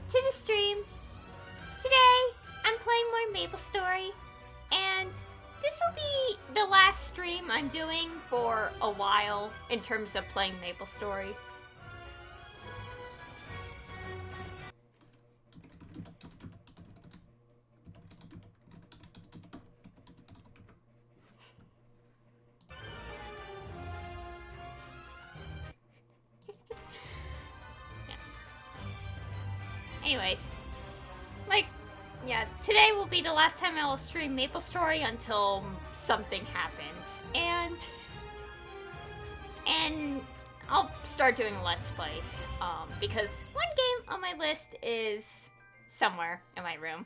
to the stream. Today, I'm playing more Maplestory, and this will be the last stream I'm doing for a while in terms of playing Maplestory. Anyways, today will be the last time I will stream Maplestory until something happens, and I'll start doing Let's Plays, because one game on my list is somewhere in my room,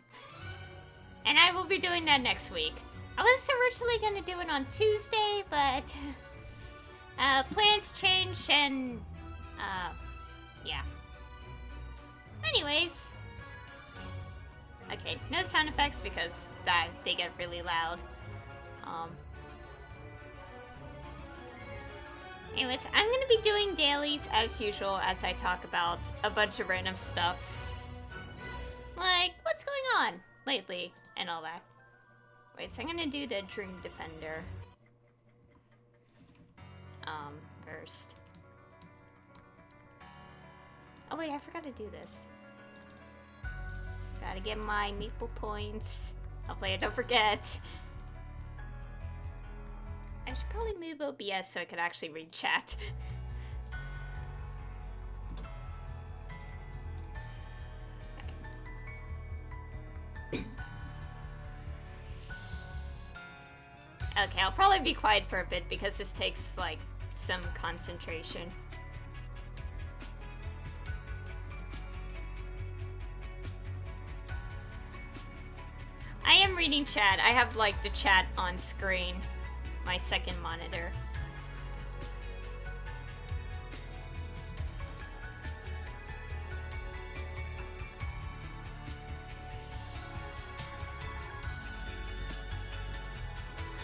and I will be doing that next week. I was originally gonna do it on Tuesday, but plans change, and yeah. Anyways. Okay, no sound effects because they get really loud. Anyways, I'm gonna be doing dailies as usual as I talk about a bunch of random stuff. Like, what's going on lately and all that. Wait, so I'm gonna do the Dream Defender. First. Oh wait, I forgot to do this. Gotta get my Maple points. Hopefully I don't forget. I should probably move OBS so I could actually read chat. Okay, I'll probably be quiet for a bit because this takes, like, some concentration. I am reading chat. I have, like, the chat on screen. My second monitor.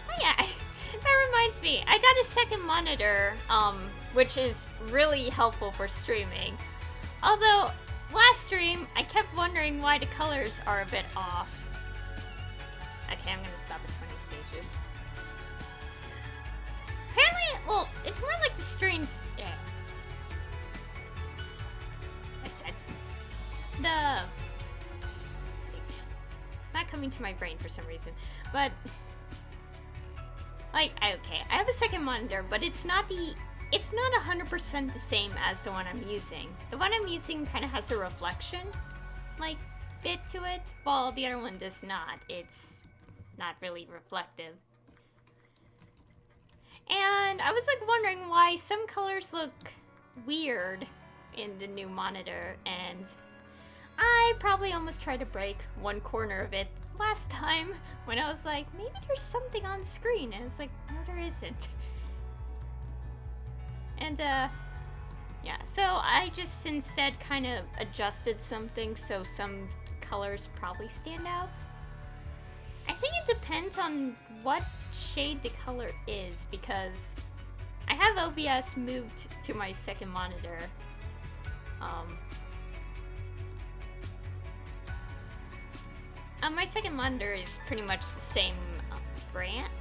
Oh yeah, that reminds me. I got a second monitor, which is really helpful for streaming. Although, last stream, I kept wondering why the colors are a bit off. Okay, I'm gonna stop at 20 stages. Apparently, well, it's more like the streams. Yeah. I said. It's not coming to my brain for some reason. But, like, okay, I have a second monitor, but it's not 100% the same as the one I'm using. The one I'm using kind of has a reflection, like, bit to it, while the other one does not. It's not really reflective. And I was like wondering why some colors look weird in the new monitor, and I probably almost tried to break one corner of it last time when I was like, maybe there's something on screen, and it's like, no, there isn't. And yeah, so I just instead kind of adjusted something so some colors probably stand out. I think it depends on what shade the color is, because I have OBS moved to my second monitor. My second monitor is pretty much the same brand.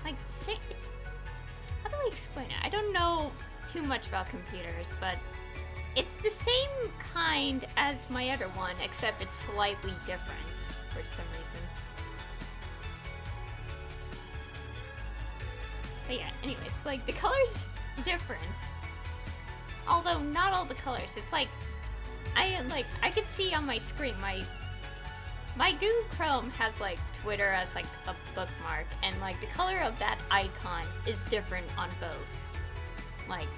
Like, it's, how do I explain it? I don't know too much about computers, but it's the same kind as my other one, except it's slightly different for some reason. But yeah, anyways, like, the color's different. Although, not all the colors. It's like, I could see on my screen, my Google Chrome has, like, Twitter as, like, a bookmark, and, like, the color of that icon is different on both. Like,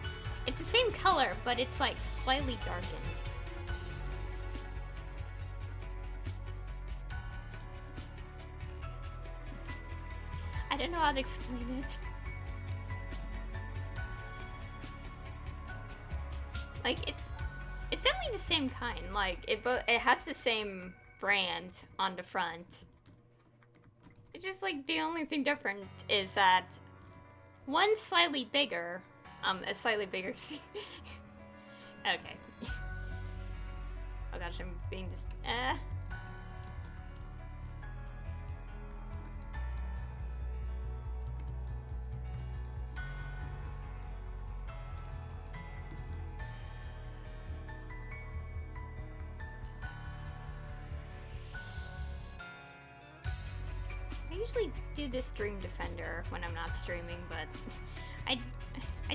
it's the same color, but it's, like, slightly darkened. I don't know how to explain it. Like, it's definitely the same kind. Like, it has the same brand on the front. It's just, like, the only thing different is that one's slightly bigger. A slightly bigger. Okay. Oh gosh, I'm being just. I usually do this Dream Defender when I'm not streaming, but I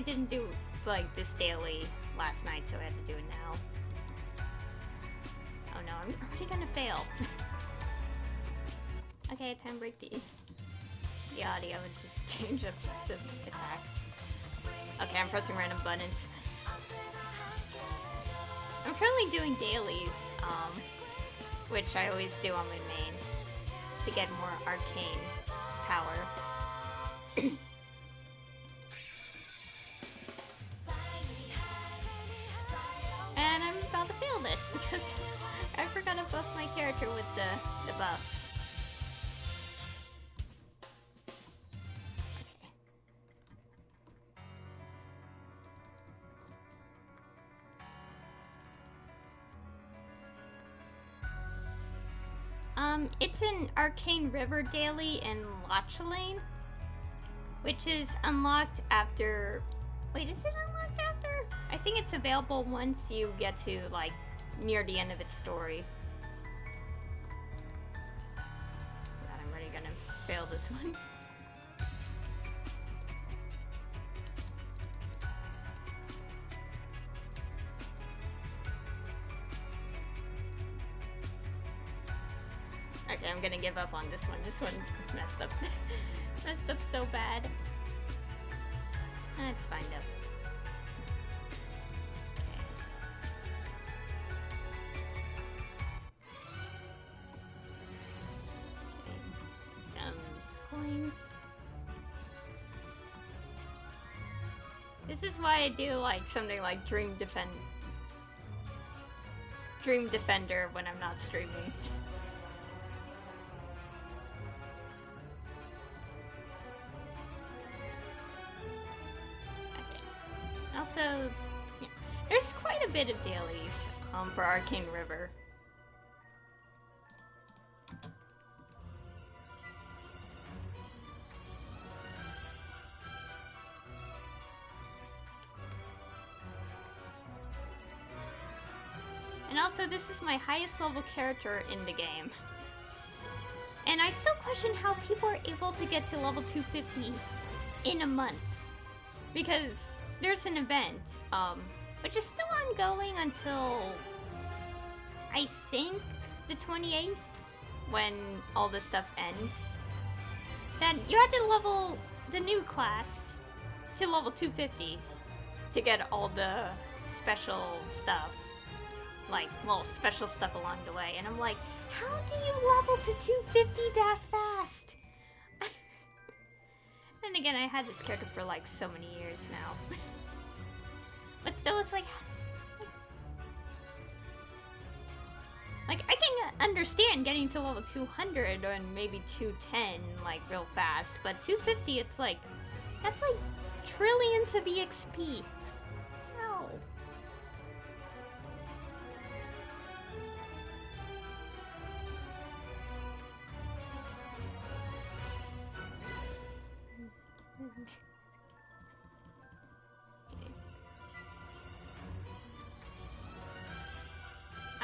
didn't do like this daily last night, so I had to do it now. Oh no, I'm already gonna fail. Okay, time to break the audio and just change up the attack. Okay, I'm pressing random buttons. I'm currently doing dailies, which I always do on my main to get more arcane power. And I'm about to fail this because I forgot to buff my character with the buffs. It's an Arcane River daily in Lachalane, which is unlocked after... Wait, is it unlocked after? I think it's available once you get to, like, near the end of its story. God, I'm already gonna fail this one. Okay, I'm gonna give up on this one. This one messed up. Messed up so bad. It's fine though. Okay. Some coins. This is why I do like something like Dream Defender when I'm not streaming. Also, yeah, there's quite a bit of dailies for Arcane River. And also, this is my highest level character in the game. And I still question how people are able to get to level 250 in a month. Because there's an event, which is still ongoing until, I think, the 28th, when all this stuff ends. Then you have to level the new class to level 250 to get all the special stuff. Like, well, special stuff along the way. And I'm like, how do you level to 250 that fast? And again, I had this character for like so many years now. But still, it's like I can understand getting to level 200 and maybe 210 like real fast, but 250, it's like, that's like trillions of EXP. How?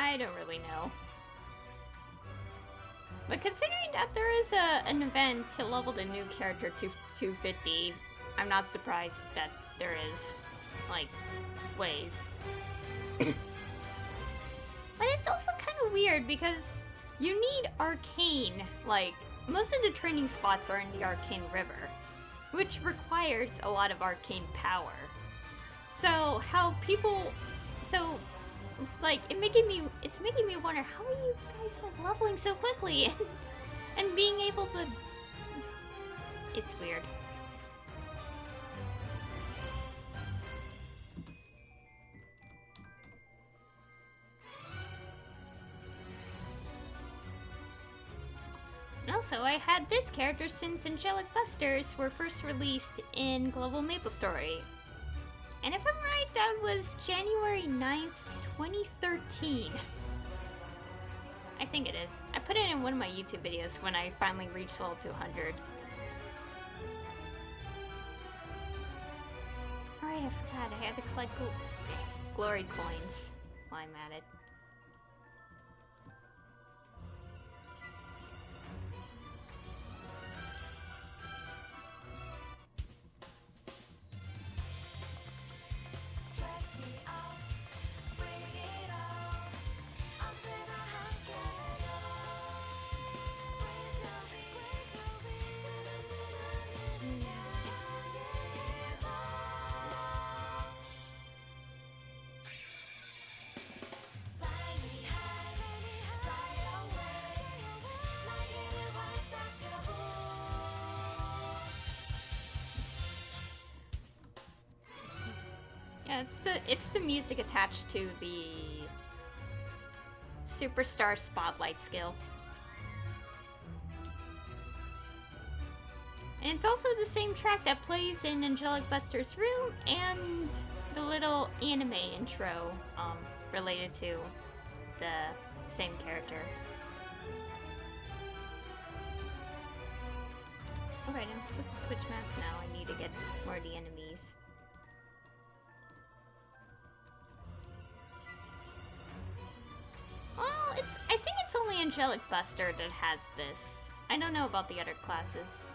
I don't really know. But considering that there is an event to level the new character to 250, I'm not surprised that there is, like, ways. But it's also kind of weird because you need Arcane. Like, most of the training spots are in the Arcane River, which requires a lot of Arcane power. So, how people... So... like, it's making me wonder, how are you guys like leveling so quickly and being able to... It's weird. And also, I had this character since Angelic Busters were first released in Global Maplestory. And if I'm right, that was January 9th, 2013. I think it is. I put it in one of my YouTube videos when I finally reached level 200. Alright, I forgot. I had to collect glory coins while I'm at it. Yeah, it's the music attached to the Superstar Spotlight skill. And it's also the same track that plays in Angelic Buster's room and the little anime intro related to the same character. Alright, I'm supposed to switch maps now. I need to get more of the enemies. Well, I think it's only Angelic Buster that has this. I don't know about the other classes.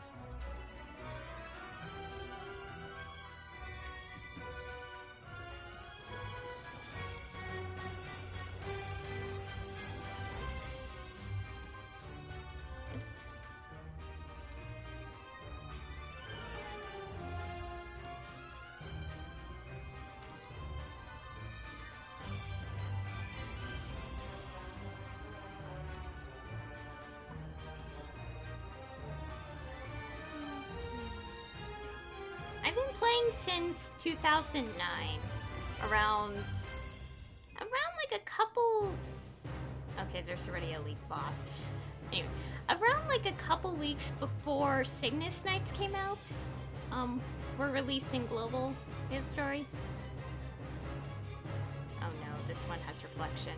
I've been playing since 2009, around like a couple. Okay, there's already a elite boss. Anyway, around like a couple weeks before Cygnus Knights came out, we're releasing Global Maplestory. Oh no, this one has reflection.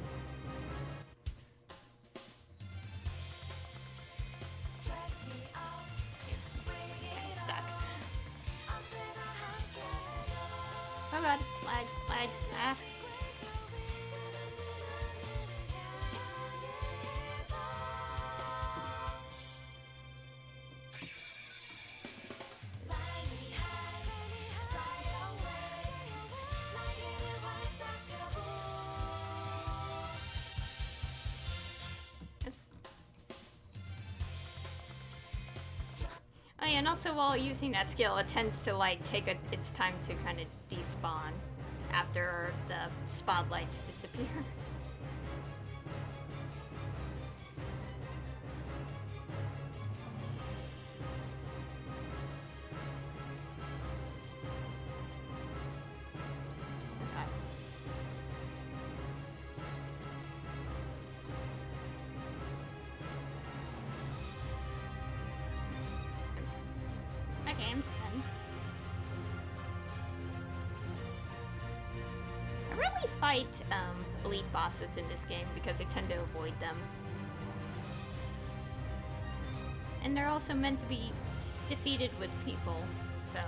Oh god, lags, ah. Oops. Oh yeah, and also while using that skill, it tends to like take its time to kind of despawn after the spotlights disappear. Okay, I'm stunned. I rarely fight elite bosses in this game because I tend to avoid them. And they're also meant to be defeated with people, so...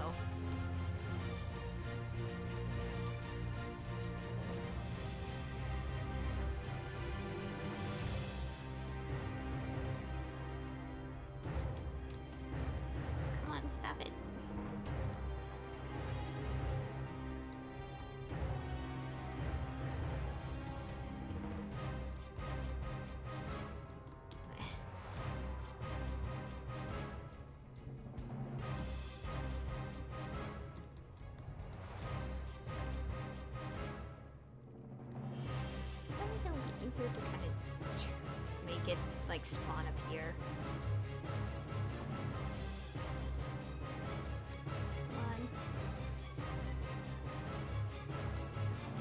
Come on, stop it. I think it'll be easier to kind of make it like spawn up here. Come on.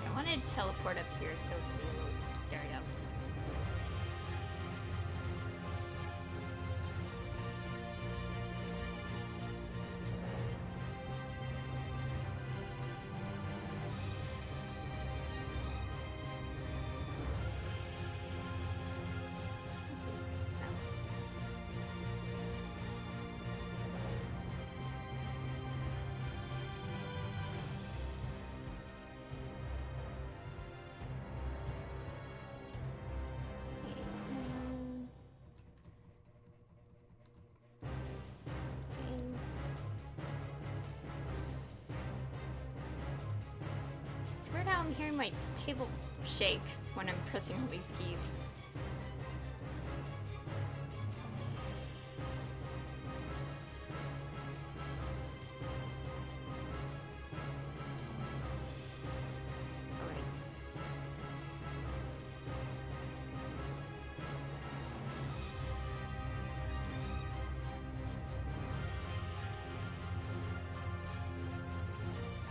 I want to teleport up here so there we go. weird how I'm hearing my table shake when I'm pressing all these keys.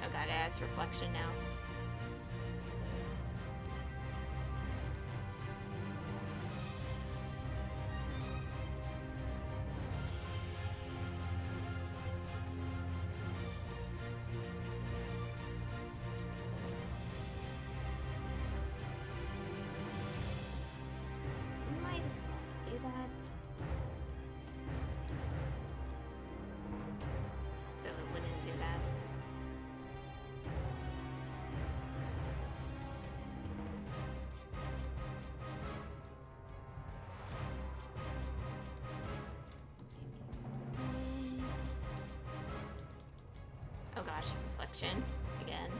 Oh god, it has reflection now. Might as well do that. So it wouldn't do that. Oh gosh, reflection again.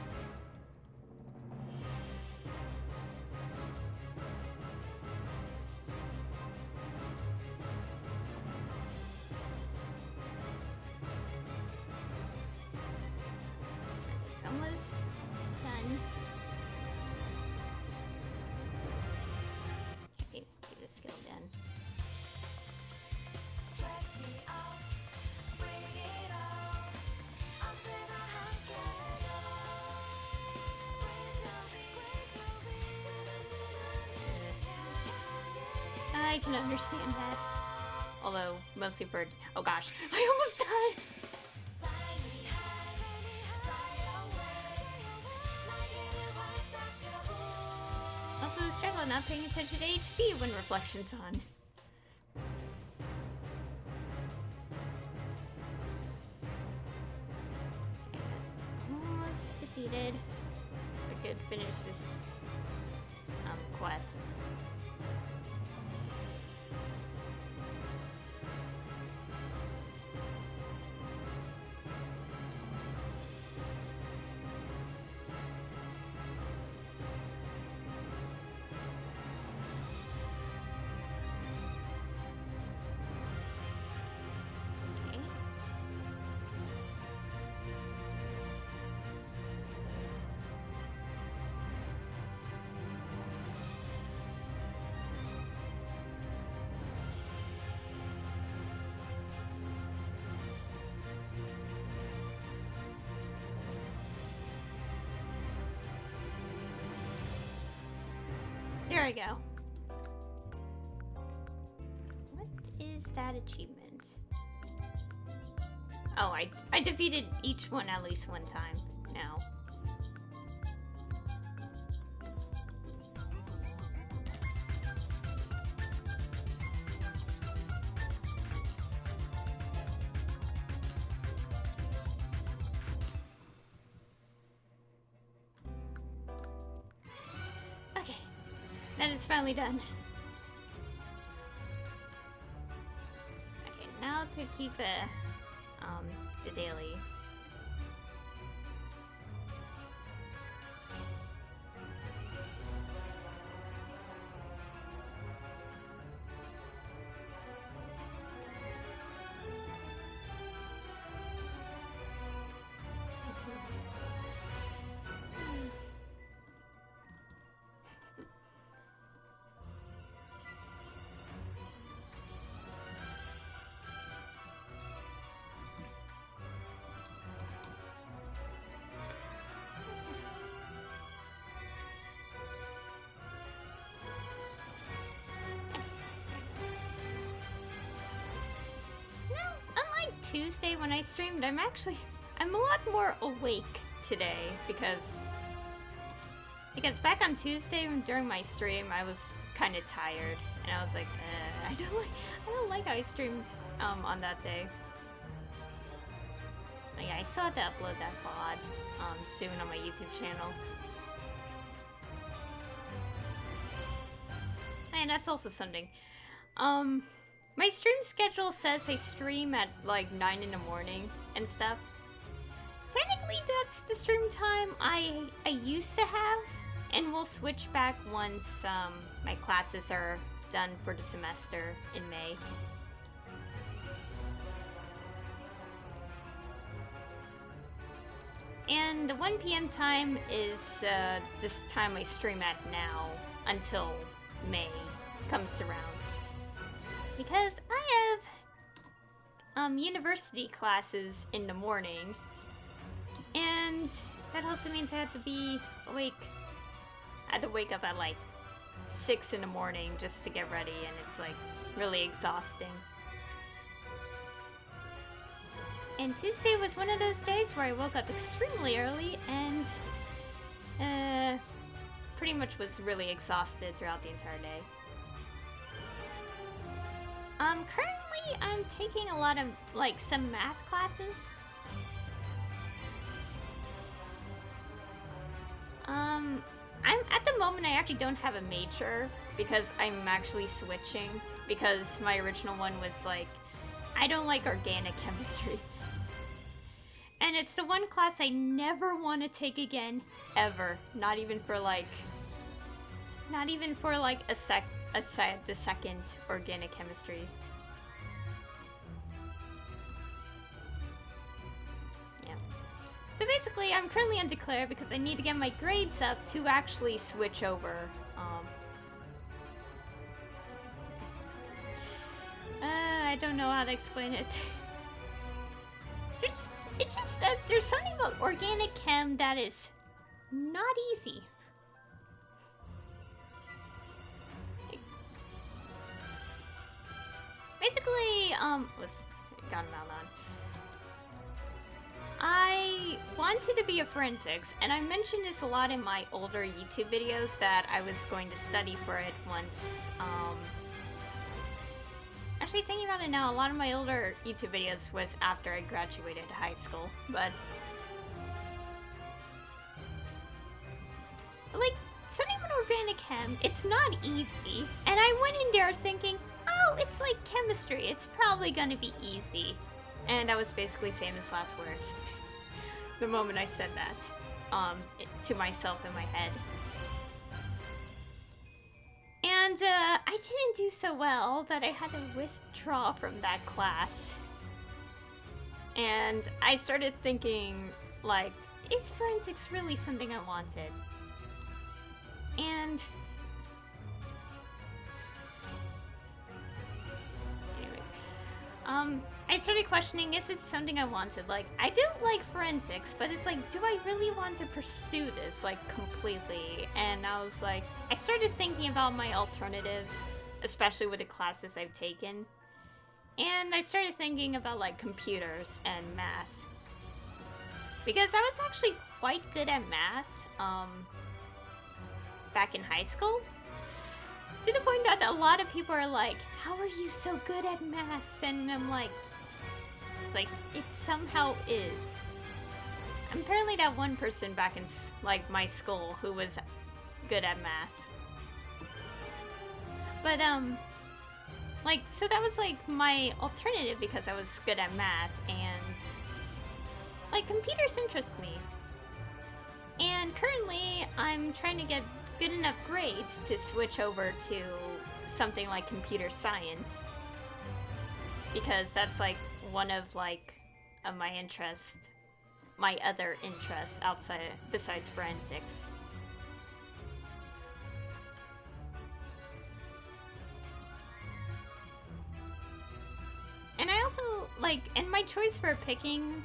It's almost done. Okay, do the skill again. I can understand that. Although, mostly for... Oh gosh, I almost died! Also, the struggle of not paying attention to HP when reflection's on. Okay, that's almost defeated. So I could finish this quest. There we go. What is that achievement? Oh, I defeated each one at least one time now. That is finally done. Okay, now to keep the dailies. Tuesday when I streamed, I'm a lot more awake today because back on Tuesday during my stream I was kind of tired and I was like, I don't like how I streamed on that day. But yeah, I still have to upload that VOD soon on my YouTube channel. And that's also something. My stream schedule says I stream at like 9 in the morning and stuff. technically that's the stream time I used to have, and we'll switch back once my classes are done for the semester in May. And the 1 p.m. time is this time I stream at now until May comes around. Because I have university classes in the morning, and that also means I have to be awake. I had to wake up at like 6 in the morning just to get ready, and it's like really exhausting. And Tuesday was one of those days where I woke up extremely early and pretty much was really exhausted throughout the entire day. Currently I'm taking a lot of like some math classes. I'm at the moment I actually don't have a major because I'm actually switching because my original one was like I don't like organic chemistry. And it's the one class I never want to take again, ever. Not even for like the second organic chemistry. Yeah. So basically, I'm currently undeclared because I need to get my grades up to actually switch over. I don't know how to explain it. It's just that there's something about organic chem that is not easy. Basically, whoops, got him out on. I wanted to be a forensics, and I mentioned this a lot in my older YouTube videos that I was going to study for it once, Actually, thinking about it now, a lot of my older YouTube videos was after I graduated high school, but like, studying with organic chem, it's not easy, and I went in there thinking, oh, it's like chemistry, it's probably gonna be easy, and that was basically famous last words the moment I said that, to myself in my head. And I didn't do so well that I had to withdraw from that class. And I started thinking, like, is forensics really something I wanted? And anyways, I started questioning, is it something I wanted? Like, I don't like forensics, but it's like, do I really want to pursue this, like, completely? And I was like, I started thinking about my alternatives, especially with the classes I've taken. And I started thinking about, like, computers and math. Because I was actually quite good at math, back in high school. To the point that a lot of people are like, how are you so good at math? And I'm like, it's like, it somehow is. I'm apparently that one person back in, like, my school who was good at math. But, like, so that was, like, my alternative because I was good at math, and, like, computers interest me. And currently, I'm trying to get good enough grades to switch over to something like computer science. Because that's, like, one of, like, my interest, my other interests outside, besides forensics. And I also, like, and my choice for picking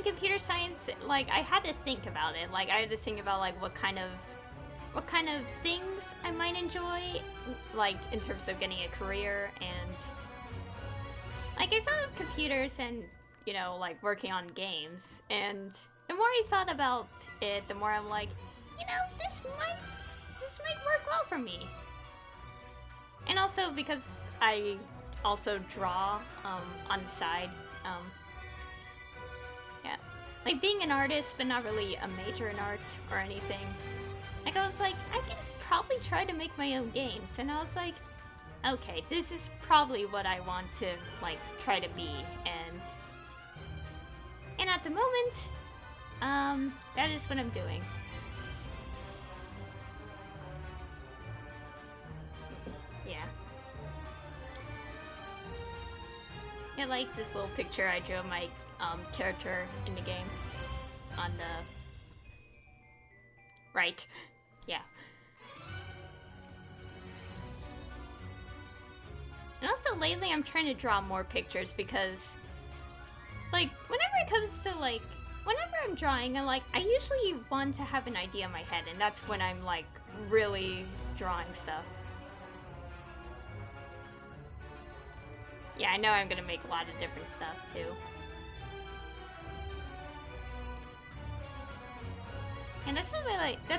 computer science, like, I had to think about it. Like, I had to think about, like, what kind of things I might enjoy, like, in terms of getting a career, and, like, I thought of computers and, you know, like, working on games, and the more I thought about it, the more I'm like, you know, this might work well for me. And also because I also draw, on the side, yeah. Like, being an artist, but not really a major in art or anything. Like, I was like, I can probably try to make my own games. And I was like, okay, this is probably what I want to, like, try to be. And And at the moment, that is what I'm doing. Yeah. I like this little picture I drew of my character in the game. On the... Right. Yeah. And also lately I'm trying to draw more pictures because, like, whenever it comes to, like, whenever I'm drawing, I usually want to have an idea in my head, and that's when I'm, like, really drawing stuff. Yeah, I know I'm gonna make a lot of different stuff, too. And that's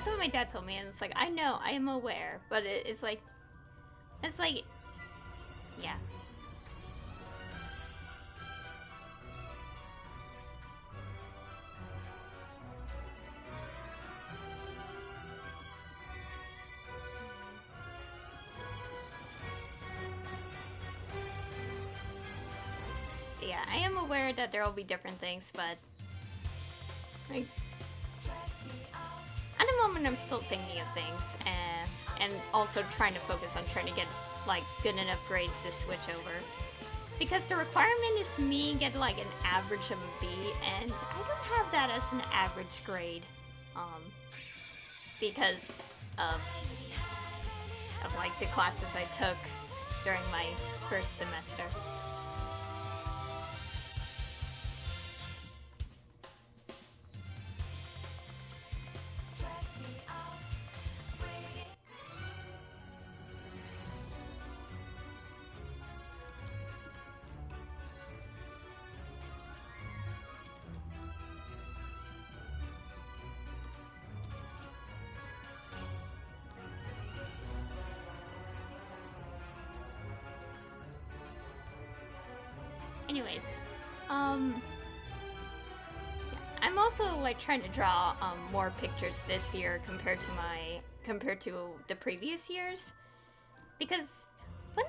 what my dad told me, and it's like, I know, I am aware, but it's like, yeah. Yeah, I am aware that there will be different things, but like, at the moment I'm still thinking of things, and also trying to focus on trying to get like good enough grades to switch over. Because the requirement is me get like an average of a B, and I don't have that as an average grade, because of like the classes I took during my first semester. Anyways, yeah, I'm also like trying to draw more pictures this year compared to the previous years, because one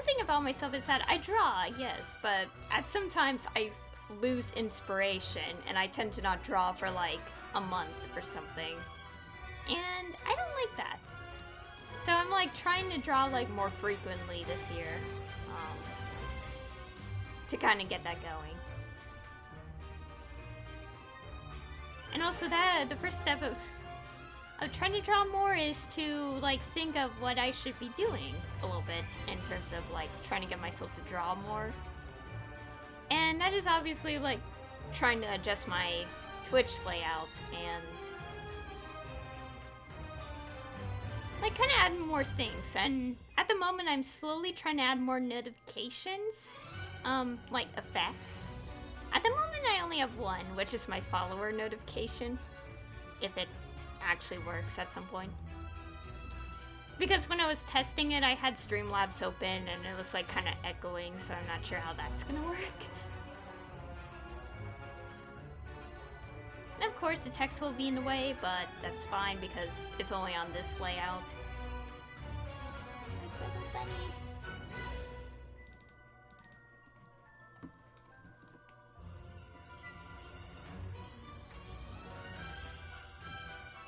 thing about myself is that I draw, yes, but at sometimes I lose inspiration and I tend to not draw for like a month or something, and I don't like that. So I'm like trying to draw like more frequently this year. To kind of get that going. And also the first step of trying to draw more is to like think of what I should be doing a little bit in terms of like trying to get myself to draw more. And that is obviously like trying to adjust my Twitch layout and like kind of add more things. And at the moment I'm slowly trying to add more notifications. Like effects. At the moment I only have one, which is my follower notification. If it actually works at some point. Because when I was testing it, I had Streamlabs open and it was like kind of echoing, so I'm not sure how that's gonna work. And of course the text will be in the way, but that's fine because it's only on this layout. My little bunny.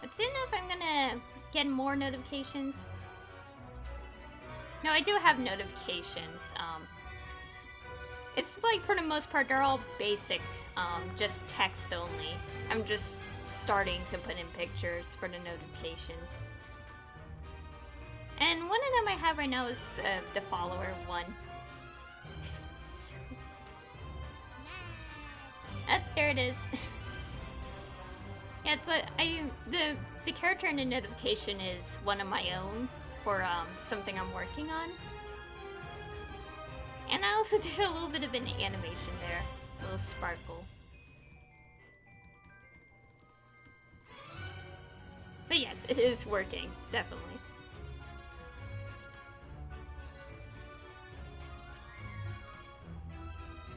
But soon enough, I'm gonna get more notifications. No, I do have notifications. It's like for the most part, they're all basic, just text only. I'm just starting to put in pictures for the notifications. And one of them I have right now is the follower one. There it is. Yeah, it's like the character in the notification is one of my own for something I'm working on. And I also did a little bit of an animation there, a little sparkle. But yes, it is working, definitely.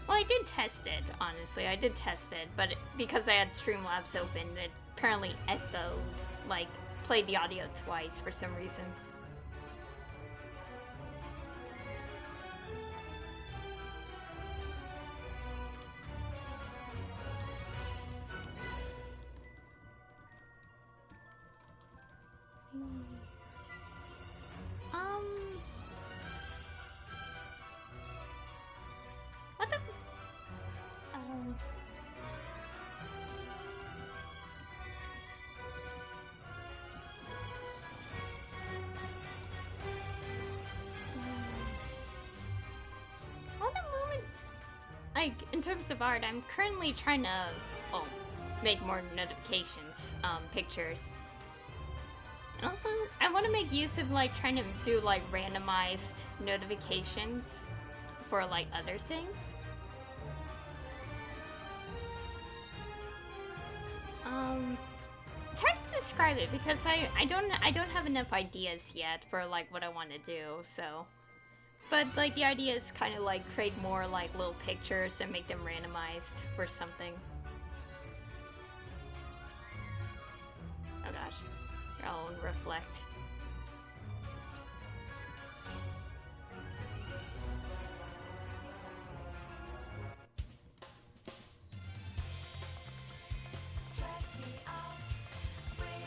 Well, I did test it, honestly. I did test it, but because I had Streamlabs open, it apparently echoed, like, played the audio twice for some reason. in terms of art, I'm currently trying to, well, make more notifications, pictures. And also, I want to make use of, like, trying to do, like, randomized notifications for, like, other things. It's hard to describe it because I don't have enough ideas yet for, like, what I want to do, so. But, like, the idea is kind of, like, create more, like, little pictures and make them randomized for something. Oh gosh. I'll reflect.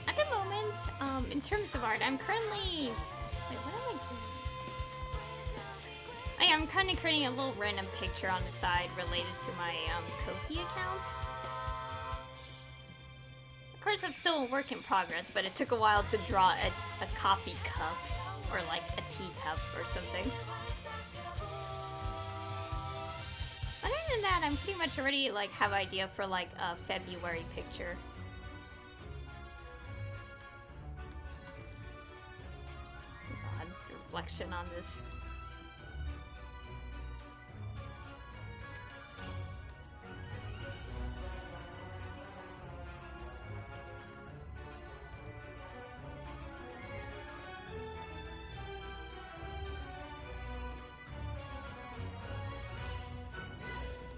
At the moment, in terms of art, I'm currently... Wait, what am I doing? I'm kind of creating a little random picture on the side related to my Ko-fi account. Of course, it's still a work in progress, but it took a while to draw a coffee cup, or like a teacup or something. Other than that, I'm pretty much already like have idea for like a February picture. God, reflection on this.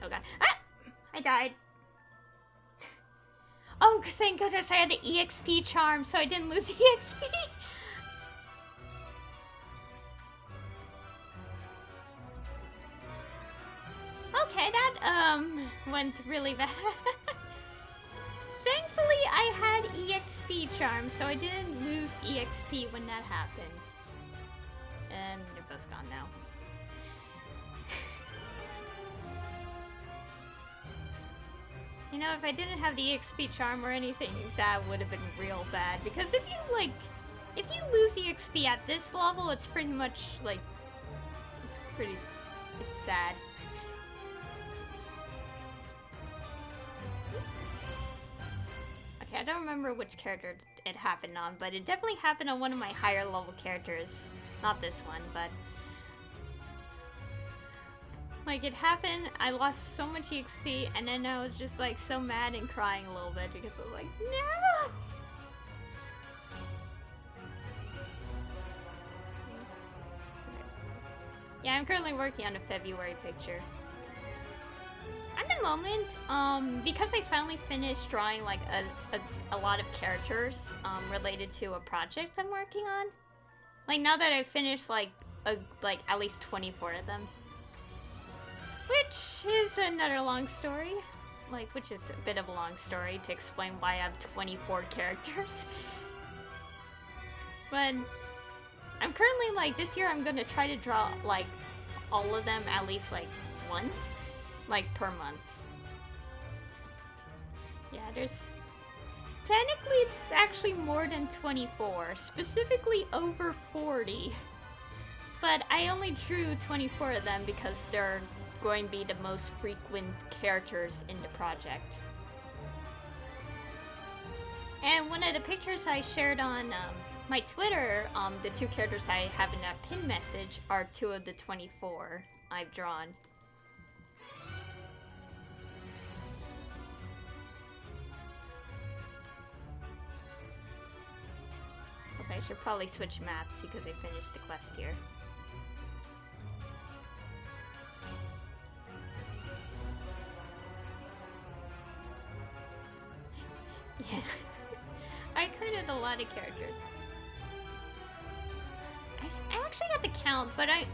Oh god. Ah! I died. Oh, thank goodness I had the EXP charm, so I didn't lose EXP. Okay, that, went really bad. Thankfully, I had EXP charm, so I didn't lose EXP when that happened. And they're both gone now. You know, if I didn't have the EXP charm or anything, that would have been real bad. Because if you lose EXP at this level, it's pretty much, like, it's sad. Okay, I don't remember which character it happened on, but it definitely happened on one of my higher level characters. Not this one, but... Like, it happened, I lost so much EXP, and then I was just, like, so mad and crying a little bit because I was like, no! Yeah, I'm currently working on a February picture. At the moment, because I finally finished drawing, like, a lot of characters, related to a project I'm working on. Like, now that I've finished, like, at least 24 of them. Which is another long story. Like, which is a bit of a long story to explain why I have 24 characters. But I'm currently, like, this year I'm gonna try to draw, like, all of them at least, like, once. Like, per month. Yeah, there's... Technically, it's actually more than 24. Specifically over 40. But I only drew 24 of them because they're going to be the most frequent characters in the project. And one of the pictures I shared on my Twitter, the two characters I have in that pin message are 2 of the 24 I've drawn. Also, I should probably switch maps because I finished the quest here. Yeah. I created a lot of characters. I actually got the count, but I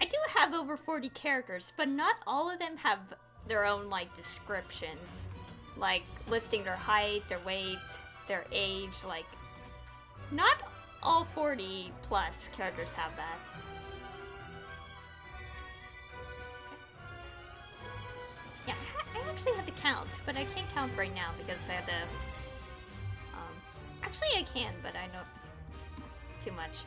do have over 40 characters, but not all of them have their own, like, descriptions. Like, listing their height, their weight, their age, like... Not all 40 plus characters have that. Yeah, I actually have to count, but I can't count right now because I have to... Actually I can, but I know it's too much.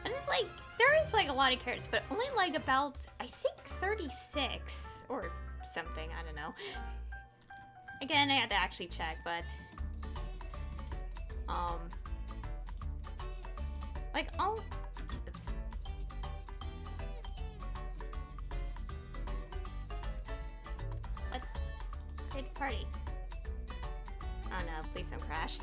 Other is like, there is like a lot of characters, but only like about, I think 36 or something, I don't know. Again, I had to actually check, but, like, all, oops. What? Create a party. Oh no, please don't crash.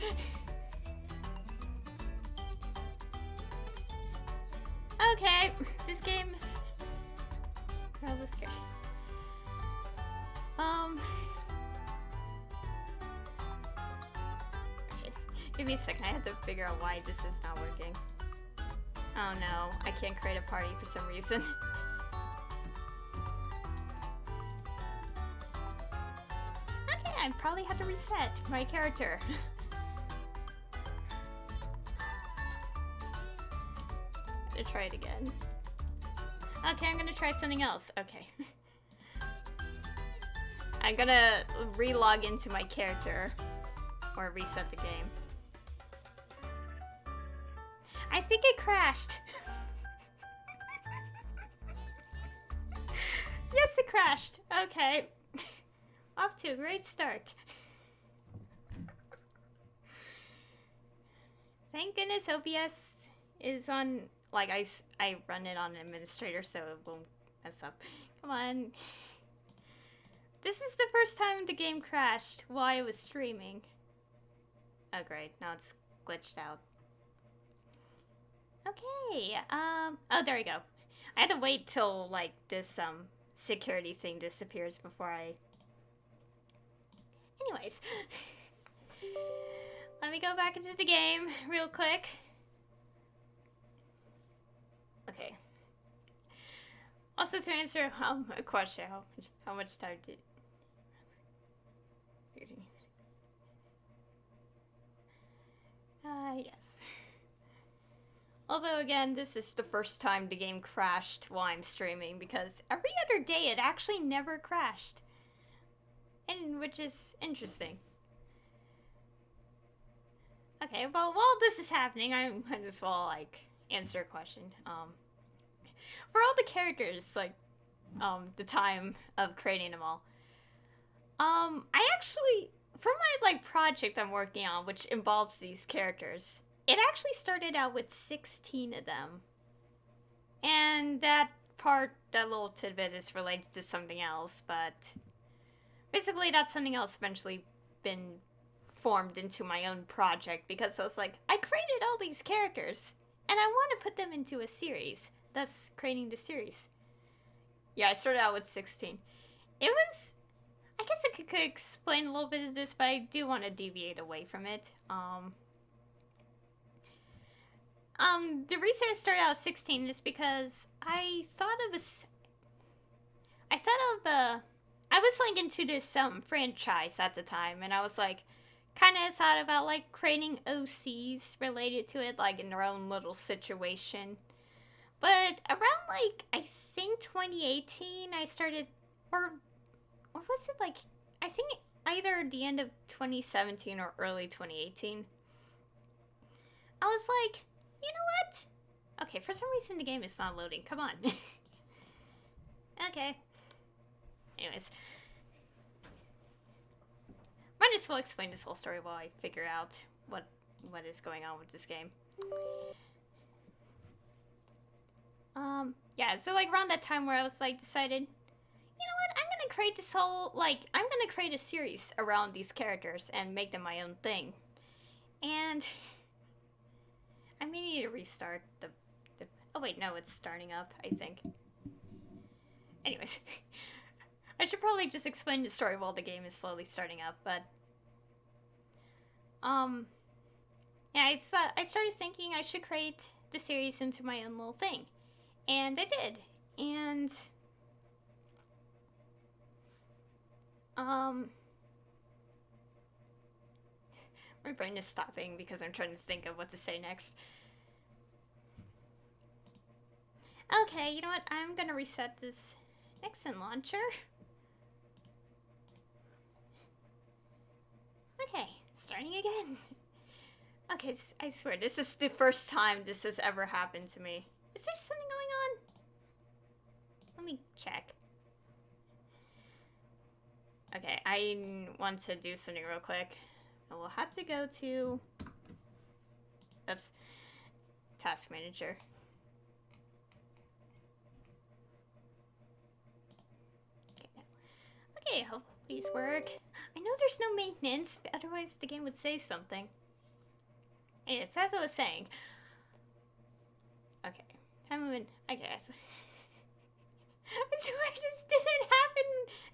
Okay, this game is rather scary. Okay. Give me a second, I have to figure out why this is not working. Oh no, I can't create a party for some reason. Okay, I probably have to reset my character. To try it again. Okay, I'm gonna try something else. Okay. I'm gonna re-log into my character or reset the game. I think it crashed. Yes, it crashed. Okay. Off to a great start. Thank goodness OBS is on. Like, I run it on administrator, so it won't mess up. Come on. This is the first time the game crashed while I was streaming. Oh, great. Now it's glitched out. Okay, oh, there we go. I had to wait till, like, this, security thing disappears before I... Anyways. Let me go back into the game real quick. Okay. Also, to answer a question, how much time did? Yes. Although again, this is the first time the game crashed while I'm streaming because every other day it actually never crashed, and which is interesting. Okay, well, while this is happening, I might as well like answer a question. For all the characters, like, the time of creating them all. I actually, for my, like, project I'm working on, which involves these characters, it actually started out with 16 of them. And that little tidbit is related to something else, but basically that something else eventually been formed into my own project because I was like, I created all these characters, and I want to put them into a series. Thus, creating the series. Yeah, I started out with 16. It was... I guess I could explain a little bit of this, but I do want to deviate away from it. The reason I started out at 16 is because I thought I was, like, into this, franchise at the time, and I was, like, kind of thought about, like, creating OCs related to it, like, in their own little situation. But around, like, I think 2018, I started, or was it, like, I think either the end of 2017 or early 2018. I was like, you know what? Okay, for some reason the game is not loading. Come on. Okay. Anyways. Might as well explain this whole story while I figure out what is going on with this game. Yeah, so like around that time where I was like decided, you know what, I'm gonna create this whole, like, I'm gonna create a series around these characters and make them my own thing. And I may need to restart the oh wait, no, it's starting up, I think. Anyways, I should probably just explain the story while the game is slowly starting up, but yeah, I started thinking I should create the series into my own little thing. And I did. And my brain is stopping because I'm trying to think of what to say next. Okay, you know what? I'm gonna reset this Nixon launcher. Okay, starting again. Okay, I swear, this is the first time this has ever happened to me. Is there something going on? Let me check. Okay, I want to do something real quick. I will have to go to... Oops. Task Manager. Okay, hope these work. I know there's no maintenance, but otherwise the game would say something. Anyways, as I was saying. Okay, time moving. I guess. I swear this didn't happen.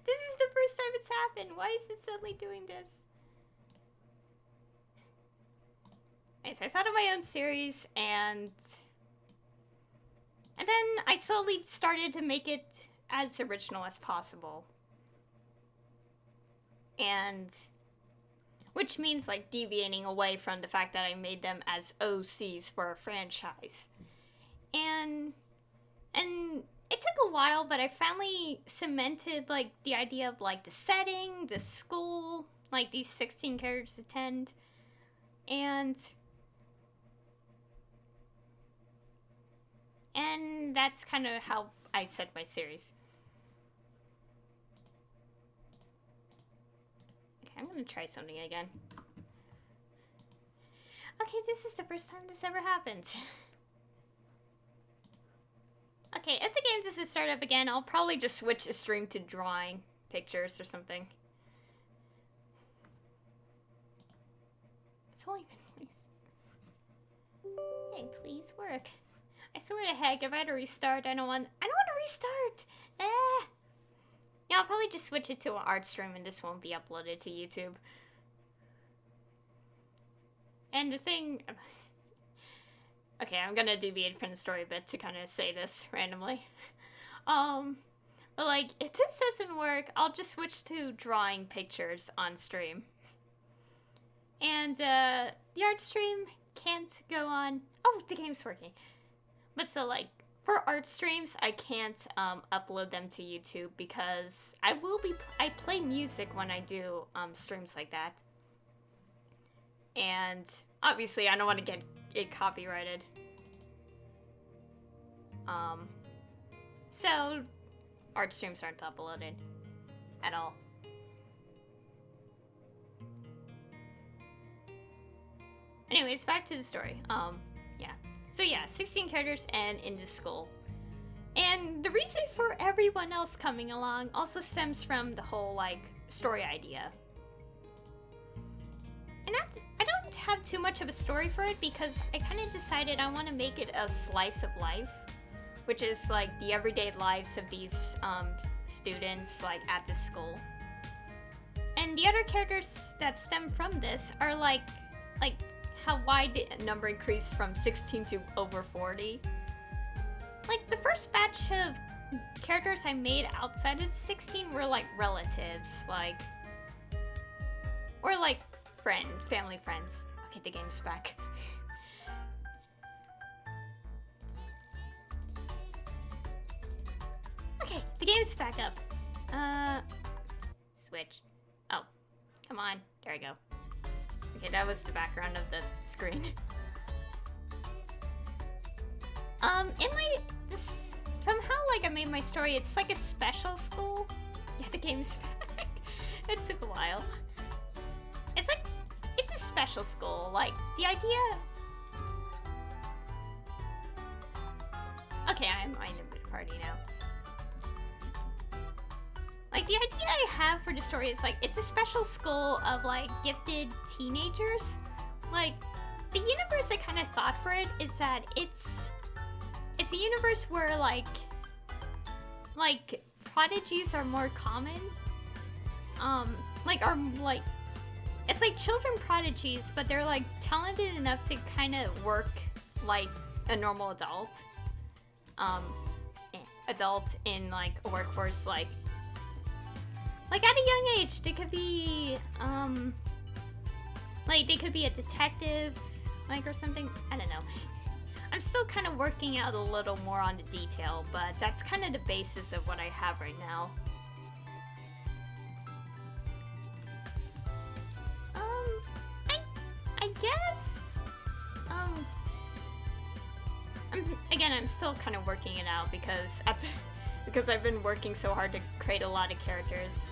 This is the first time it's happened. Why is it suddenly doing this? Anyways, I thought of my own series, and then I slowly started to make it as original as possible. And which means like deviating away from the fact that I made them as OCs for a franchise. And it took a while, but I finally cemented like the idea of like the setting, the school, like these 16 characters attend, and that's kind of how I set my series. Okay, I'm gonna try something again. Okay, this is the first time this ever happened. Okay, if the game doesn't start up again, I'll probably just switch the stream to drawing pictures or something. It's only been... Hey, please work. I swear to heck, if I had to restart, I don't want to restart! Yeah, I'll probably just switch it to an art stream and this won't be uploaded to YouTube. And the thing... Okay, I'm gonna deviate from the story a bit to kind of say this randomly. But like, if this doesn't work, I'll just switch to drawing pictures on stream. And, the art stream can't go on... Oh, the game's working. But so, like, for art streams, I can't, upload them to YouTube because I play music when I do, streams like that. And, obviously, I don't want to get it copyrighted. So, art streams aren't uploaded at all. Anyways, back to the story. Yeah. So yeah, 16 characters and in this school. And the reason for everyone else coming along also stems from the whole, like, story idea. And I don't have too much of a story for it because I kind of decided I want to make it a slice of life, which is, like, the everyday lives of these, students, like, at this school. And the other characters that stem from this are, like, how wide the number increased from 16 to over 40. Like, the first batch of characters I made outside of 16 were, like, relatives, like... Or, like, family friends. Okay, the game's back. Okay, the game's back up. Switch. Oh, come on. There we go. Okay, that was the background of the screen. From how, like, I made my story, it's like a special school. Yeah, the game's back. It took a while. It's a special school. Like, the idea... Okay, I'm in a party now. Like, the idea I have for the story is, like, it's a special school of, like, gifted teenagers. Like, the universe I kind of thought for it is that it's a universe where, like, prodigies are more common. It's like children prodigies, but they're, like, talented enough to kind of work like a normal adult. Adult in, like, a workforce, like at a young age, they could be, like, they could be a detective, like, or something. I don't know. I'm still kind of working out a little more on the detail, but that's kind of the basis of what I have right now. I guess, I'm still kind of working it out because because I've been working so hard to create a lot of characters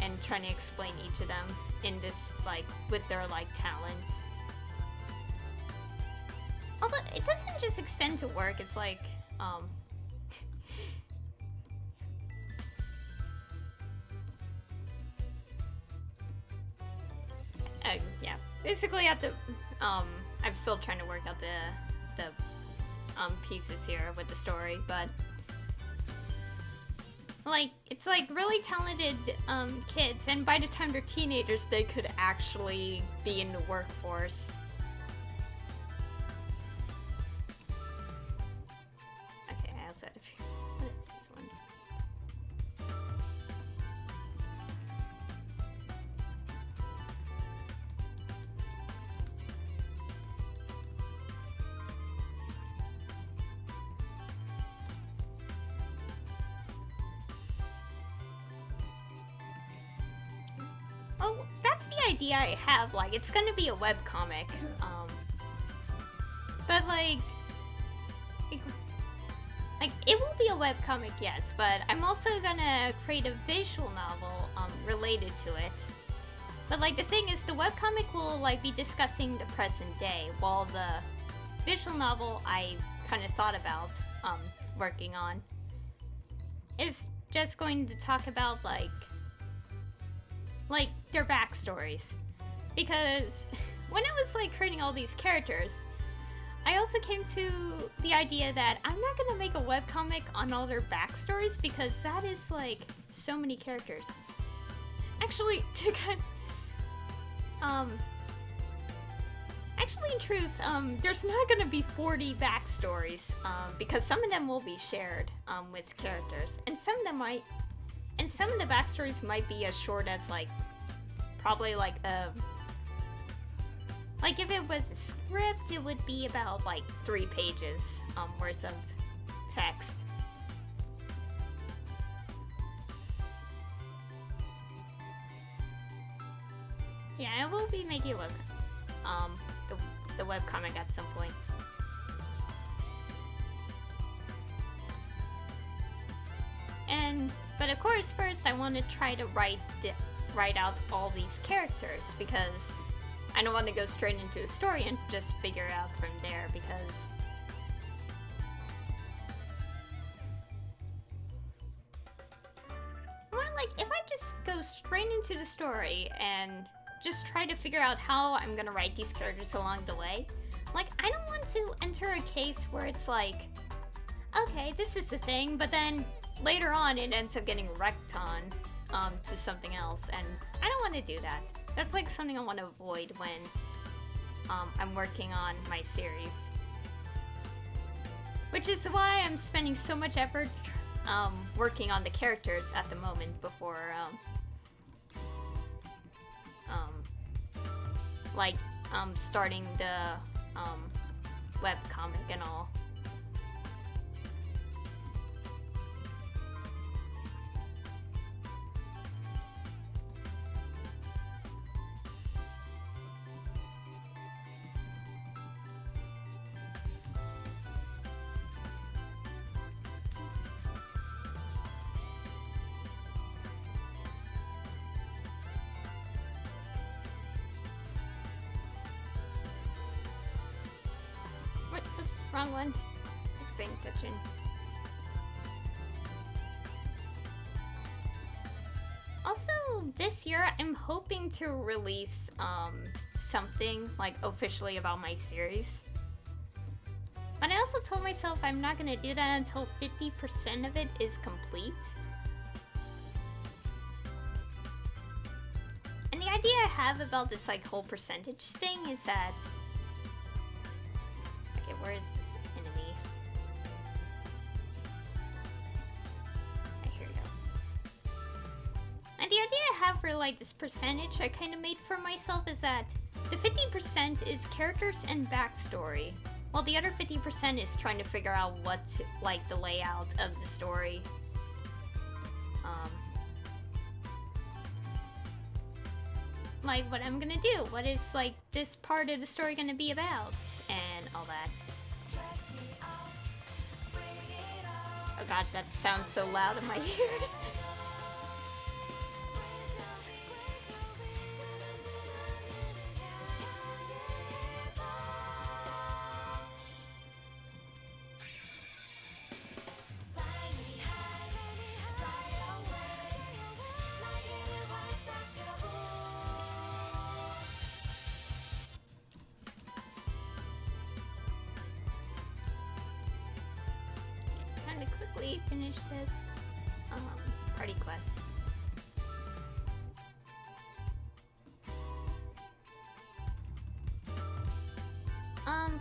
and trying to explain each of them in this, like, with their, like, talents. Although, it doesn't just extend to work, it's like, yeah. Basically, I'm still trying to work out the pieces here with the story, but like, it's like really talented kids, and by the time they're teenagers, they could actually be in the workforce. Okay, I also had a few. What is this one? Oh, that's the idea I have. Like, it's gonna be a webcomic. But like, it will be a webcomic, yes. But I'm also gonna create a visual novel related to it. But like, the thing is, the webcomic will like be discussing the present day, while the visual novel I kind of thought about working on is just going to talk about like their backstories. Because when I was like creating all these characters, I also came to the idea that I'm not gonna make a webcomic on all their backstories because that is like so many characters. Actually, actually, in truth, there's not gonna be 40 backstories because some of them will be shared with characters, and some of them might. And some of the backstories might be as short as, like, probably, like, like, if it was a script, it would be about, like, 3 pages worth of text. Yeah, I will be making the webcomic at some point. But of course, first I want to try to write out all these characters because I don't want to go straight into a story and just figure it out from there because more like if I just go straight into the story and just try to figure out how I'm gonna write these characters along the way, like I don't want to enter a case where it's like, okay, this is the thing, but then later on it ends up getting wrecked on to something else, and I don't want to do that. That's like something I want to avoid when I'm working on my series. Which is why I'm spending so much effort working on the characters at the moment before starting the webcomic and all. Oops, wrong one. Just paying attention. Also, this year I'm hoping to release something like officially about my series. But I also told myself I'm not gonna do that until 50% of it is complete. And the idea I have about this like whole percentage thing is that, okay, where is this enemy? Okay, here we go. And the idea I have for like this percentage I kind of made for myself is that the 50% is characters and backstory, while the other 50% is trying to figure out what, like, the layout of the story. Like, what I'm gonna do, what is, like, this part of the story gonna be about, and all that. gosh, that sounds so loud in my ears. Time to quickly finish this party quest.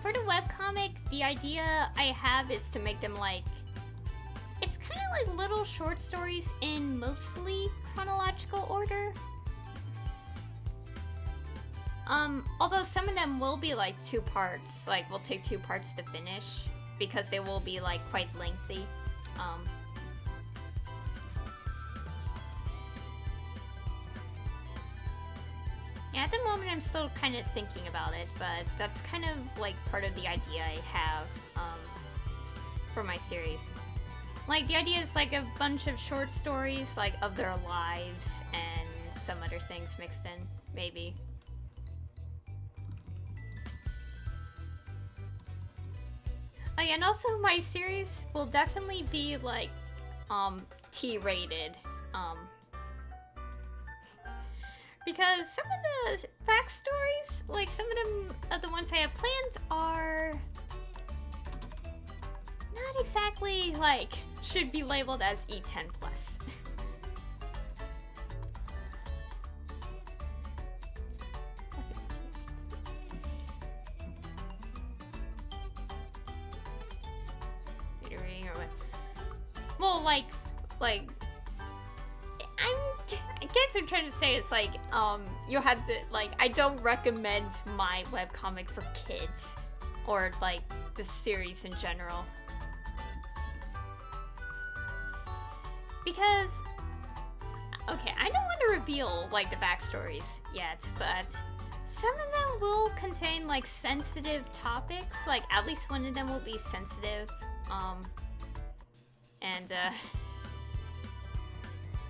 For the webcomic, the idea I have is to make them like, it's kind of like little short stories in mostly chronological order. Although some of them will be like 2 parts, like will take 2 parts to finish, because they will be like quite lengthy. Yeah, at the moment I'm still kind of thinking about it, but that's kind of like part of the idea I have for my series. Like, the idea is like a bunch of short stories, like of their lives and some other things mixed in, maybe. Oh yeah, and also my series will definitely be like T-rated. Because some of the backstories, like some of them of the ones I have planned are not exactly like should be labeled as E10+. Well, like I guess I'm trying to say it's like, you have to, like, I don't recommend my webcomic for kids, or, like, the series in general. Because, okay, I don't want to reveal, like, the backstories yet, but some of them will contain, like, sensitive topics, like, at least one of them will be sensitive, and,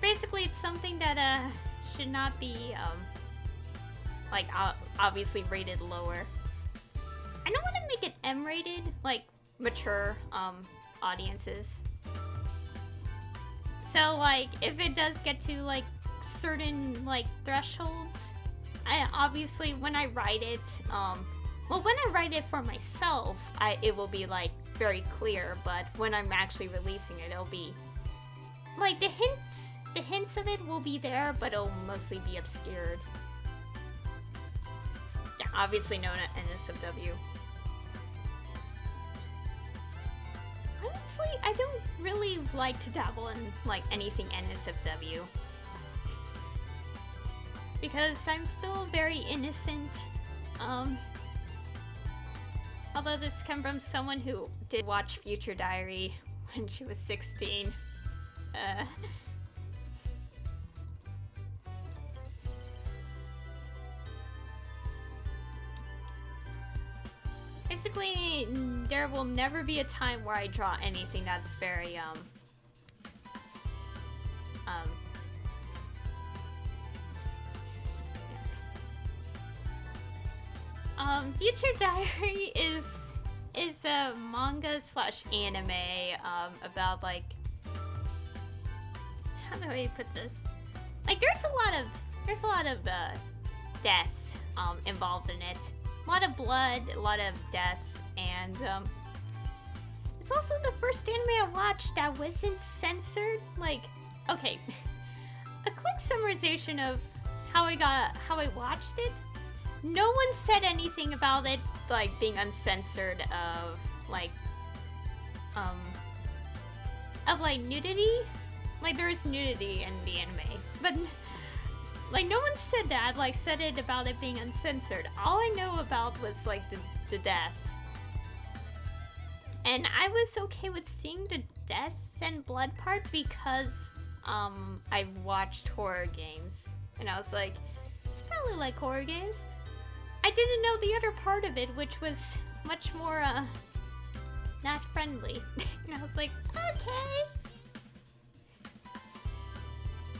basically, it's something that should not be like obviously rated lower. I don't want to make it M-rated, like mature audiences. So like if it does get to like certain like thresholds, I obviously when I write it, well when I write it for myself, it will be like very clear. But when I'm actually releasing it, it'll be like the hints of it will be there, but it'll mostly be obscured. Yeah, obviously known at NSFW. Honestly, I don't really like to dabble in like anything NSFW. Because I'm still very innocent. Although this comes from someone who did watch Future Diary when she was 16. Basically, there will never be a time where I draw anything that's very, Future Diary is a manga slash anime, about, like, how do I put this? Like, there's a lot of, death, involved in it. A lot of blood, a lot of death, and, it's also the first anime I watched that wasn't censored. Like, okay, a quick summarization of how I watched it. No one said anything about it, like, being uncensored of, like, nudity. Like, there's nudity in the anime, but, like, no one said that, like, said it about it being uncensored. All I know about was, like, the death. And I was okay with seeing the death and blood part because, I've watched horror games. And I was like, it's probably like horror games. I didn't know the other part of it, which was much more, not friendly. And I was like, okay.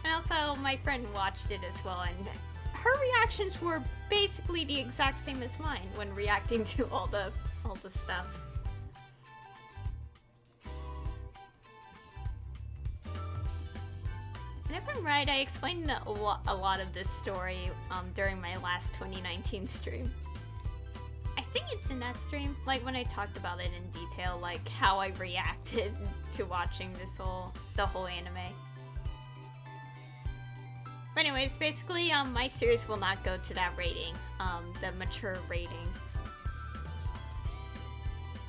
And also, my friend watched it as well, and her reactions were basically the exact same as mine when reacting to all the stuff. And if I'm right, I explained a lot of this story during my last 2019 stream. I think it's in that stream, like when I talked about it in detail, like how I reacted to watching the whole anime. But anyways, basically, my series will not go to that rating, the mature rating.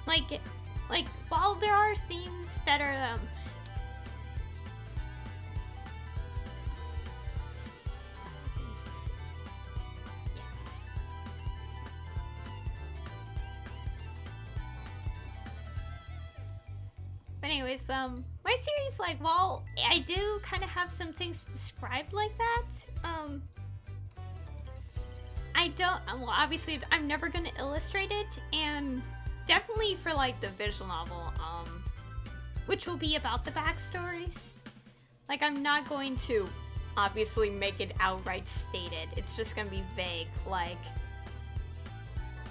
Like, while there are themes that are, But anyways, my series, like, while I do kind of have some things described like that, I don't, well, obviously, I'm never gonna illustrate it, and definitely for, like, the visual novel, which will be about the backstories, like, I'm not going to, obviously, make it outright stated. It's just gonna be vague, like,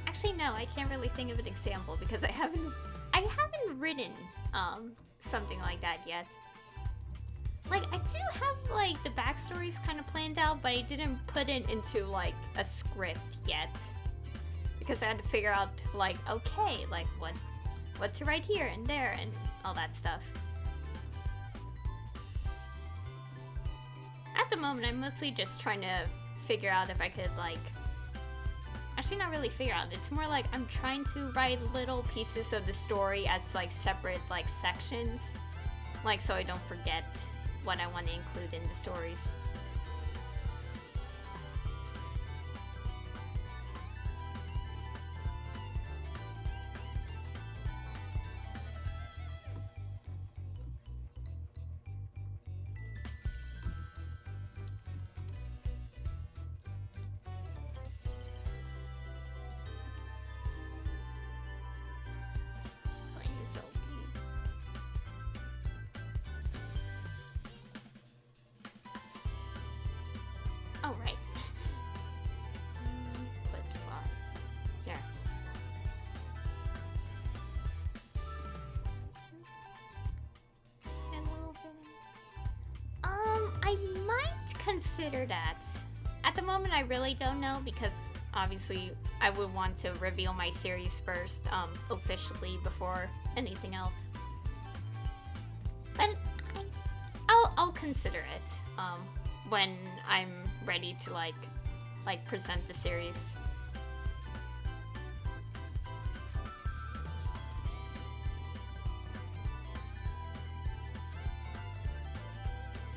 actually, no, I can't really think of an example, because I haven't written, something like that yet. Like, I do have, like, the backstories kind of planned out, but I didn't put it into, like, a script yet. Because I had to figure out, like, okay, like, what to write here and there and all that stuff. At the moment, I'm mostly just trying to figure out if I could, like, actually not really figure out, it's more like I'm trying to write little pieces of the story as, like, separate, like, sections. Like, so I don't forget what I want to include in the stories. Oh, right. Clip slots. There. And a little bit. I might consider that. At the moment, I really don't know, because obviously I would want to reveal my series first, officially, before anything else. But I'll consider it, when I'm ready to, like present the series.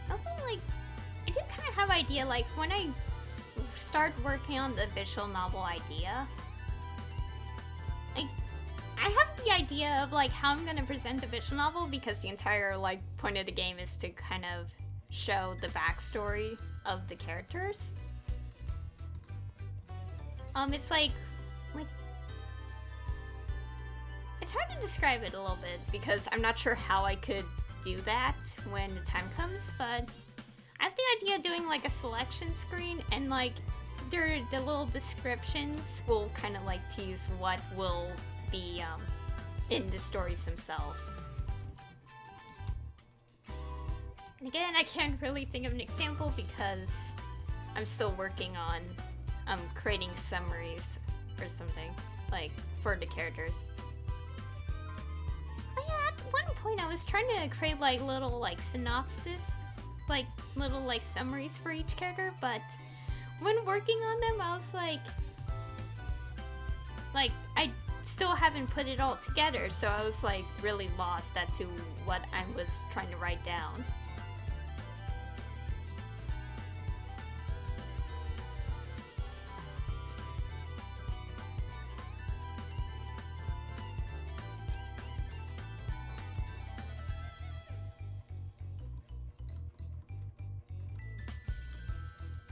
Also, like, I do kind of have idea, like, when I start working on the visual novel idea, I have the idea of, like, how I'm gonna present the visual novel, because the entire, like, point of the game is to kind of show the backstory of the characters. It's like, it's hard to describe it a little bit, because I'm not sure how I could do that when the time comes, but I have the idea of doing, like, a selection screen, and, like, the little descriptions will kind of, like, tease what will be, in the stories themselves. And again, I can't really think of an example, because I'm still working on creating summaries or something, like, for the characters. But yeah, at one point I was trying to create, like, little, like, synopsis, like, little, like, summaries for each character, but when working on them, I was like, I still haven't put it all together, so I was, like, really lost as to what I was trying to write down.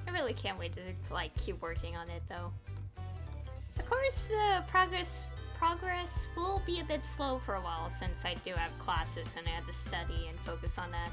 I really can't wait to, like, keep working on it, though. Of course, progress will be a bit slow for a while since I do have classes and I have to study and focus on that.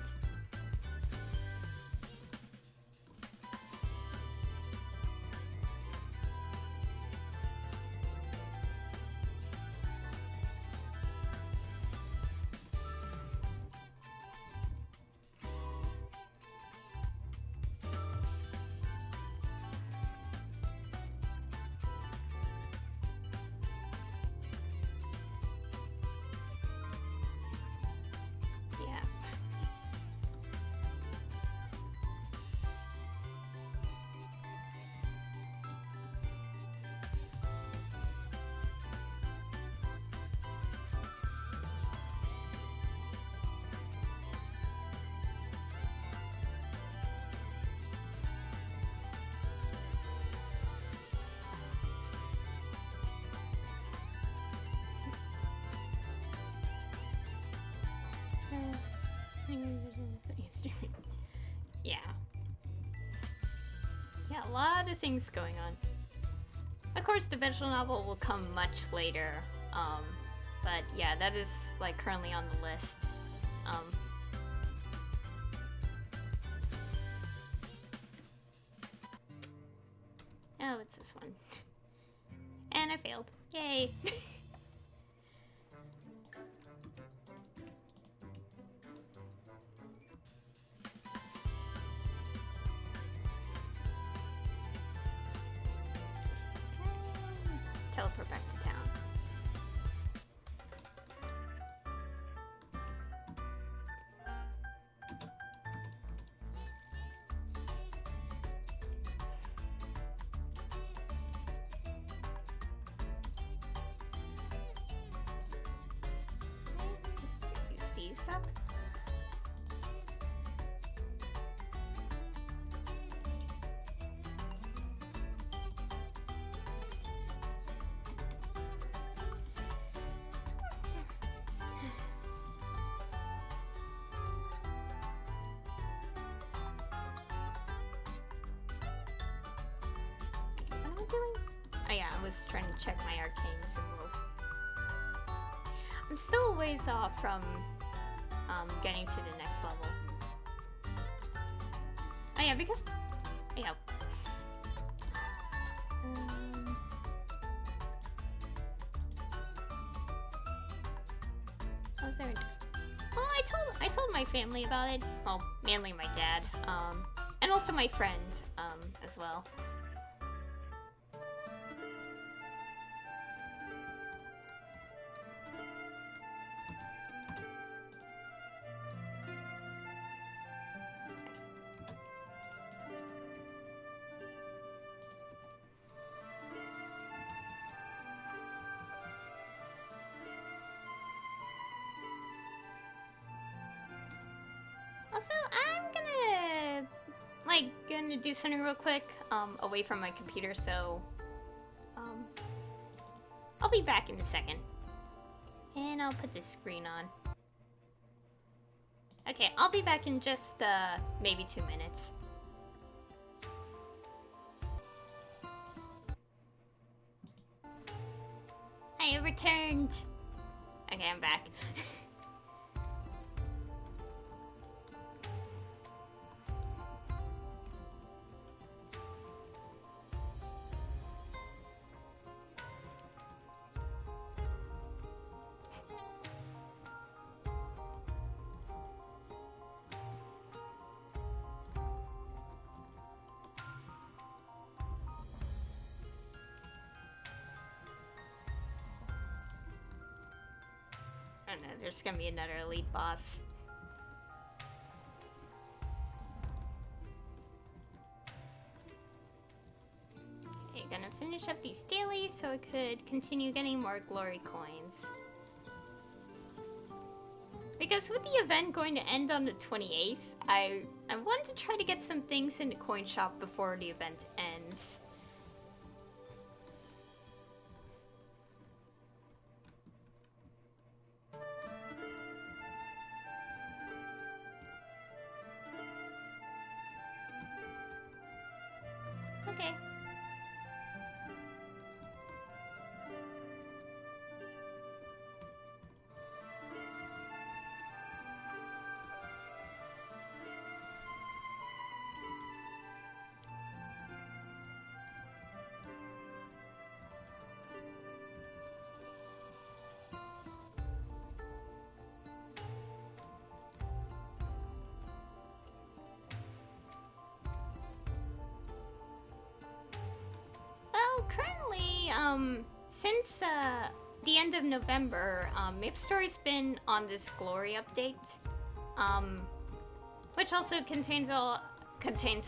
Yeah. Yeah, a lot of things going on. Of course, the visual novel will come much later. But yeah, that is like currently on the list. Oh, it's this one. And I failed. Yay! Teleport back to town. Let's use these up. Doing? Oh yeah, I was trying to check my arcane symbols. I'm still a ways off from getting to the next level. Oh yeah, because yeah. Was there? Well, I told my family about it. Well, mainly my dad, and also my friend, as well. Also, I'm gonna do something real quick, away from my computer, so, I'll be back in a second. And I'll put this screen on. Okay, I'll be back in just, maybe 2 minutes. I returned! Okay, I'm back. Oh no, there's gonna be another elite boss. Okay, gonna finish up these dailies so I could continue getting more glory coins. Because with the event going to end on the 28th, I wanted to try to get some things in the coin shop before the event ends. Okay. since the end of November, Maplestory's been on this Glory update, which also contains a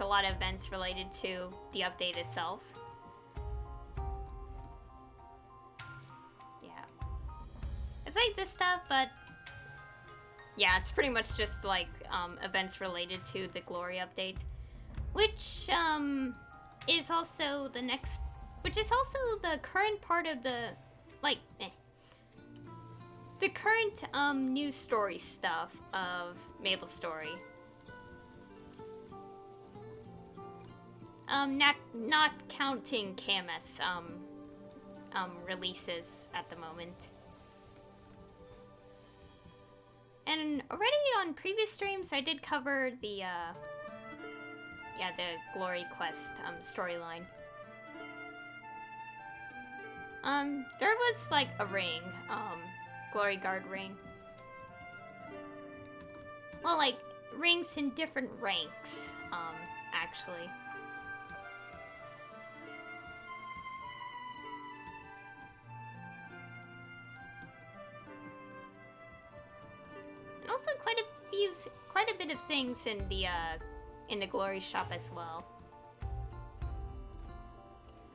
lot of events related to the update itself. Yeah, it's like this stuff, but yeah, it's pretty much just like events related to the Glory update, which is also the current part of the the current news story stuff of Maplestory. Not counting KMS releases at the moment. And already on previous streams, I did cover the Glory Quest storyline. There was like a ring, Glory Guard ring. Well, like rings in different ranks, actually. And also quite a bit of things in the Glory shop as well.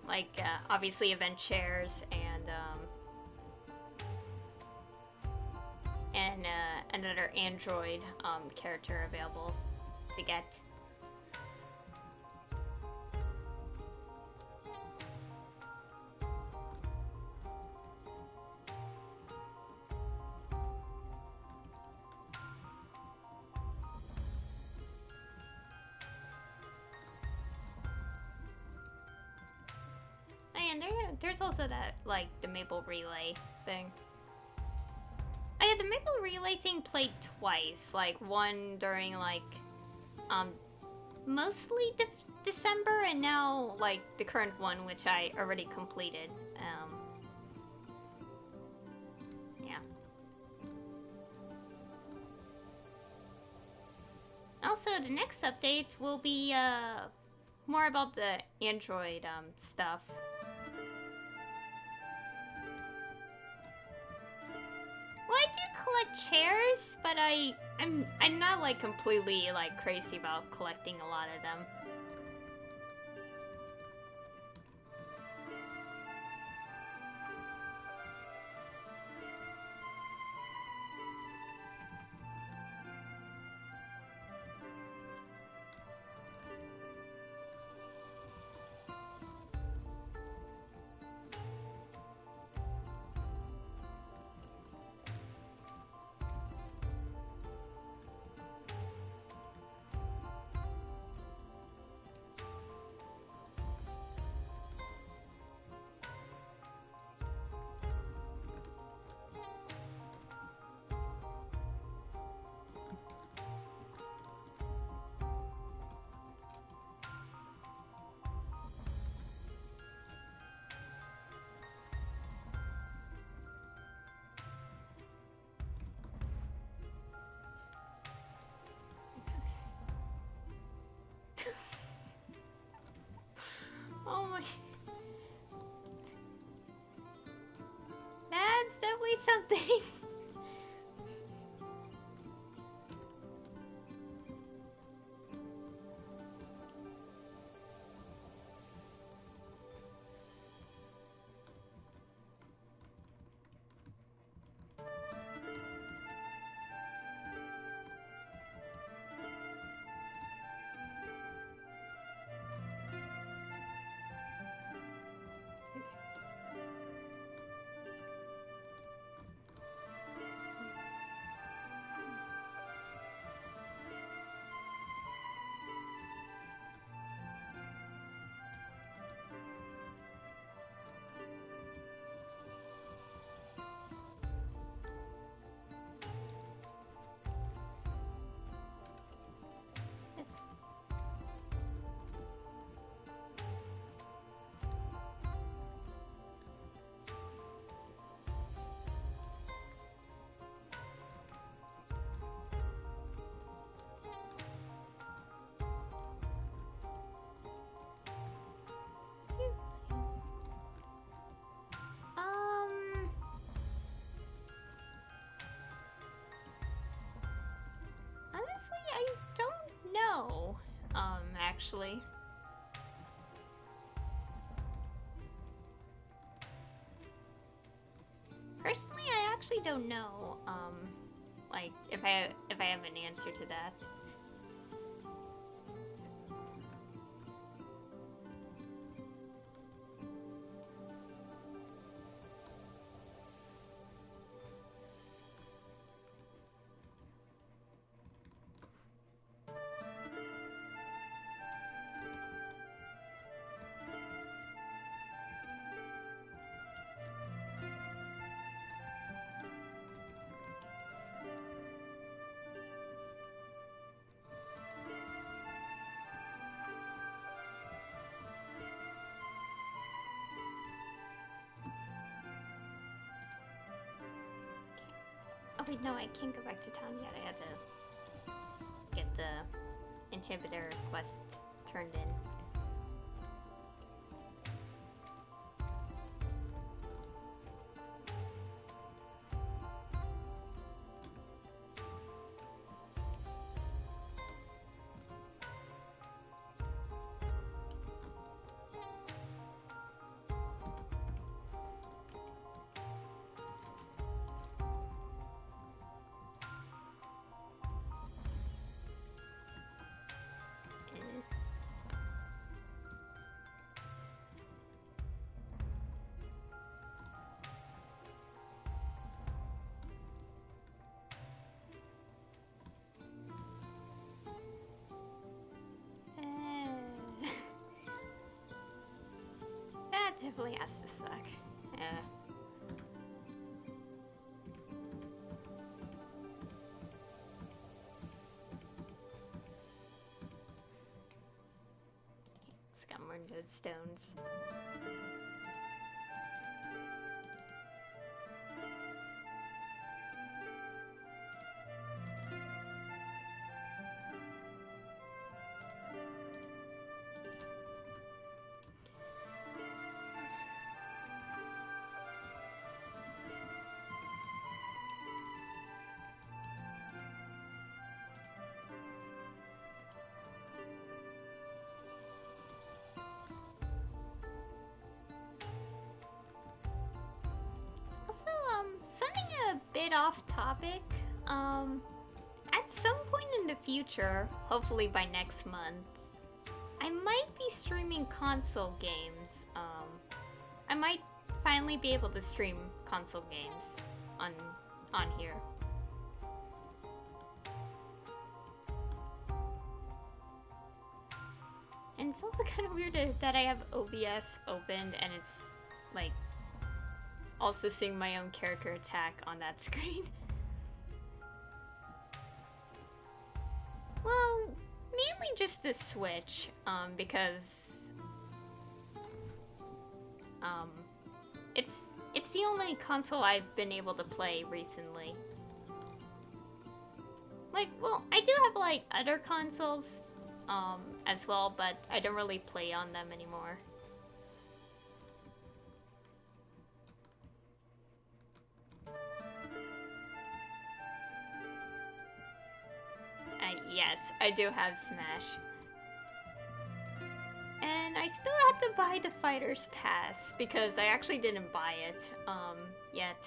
Like obviously event shares and another Android character available to get. And there's also that, like, the Maple Relay thing. I had the Maple Relay thing played twice. Like, one during, like, mostly December, and now, like, the current one, which I already completed. Yeah. Also, the next update will be, more about the Android, stuff. Well, I do collect chairs, but I'm not like completely like crazy about collecting a lot of them. Oh my. That's definitely something. actually. Personally, I actually don't know, like, if I have an answer to that. Oh wait, no, I can't go back to town yet. I had to get the inhibitor quest turned in. That definitely has to suck. Yeah. It's got more node stones. Also, something a bit off topic. At some point in the future, hopefully by next month, I might be streaming console games. I might finally be able to stream console games on here. And it's also kind of weird that I have OBS opened and it's like also seeing my own character attack on that screen. Well, mainly just the Switch, because it's the only console I've been able to play recently. Like, well, I do have like other consoles as well, but I don't really play on them anymore. Yes, I do have Smash. And I still have to buy the Fighter's Pass because I actually didn't buy it yet.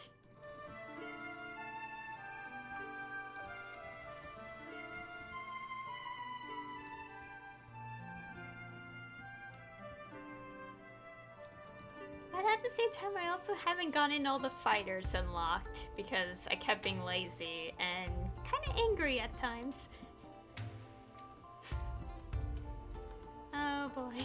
But at the same time, I also haven't gotten all the fighters unlocked because I kept being lazy and kind of angry at times. Oh boy.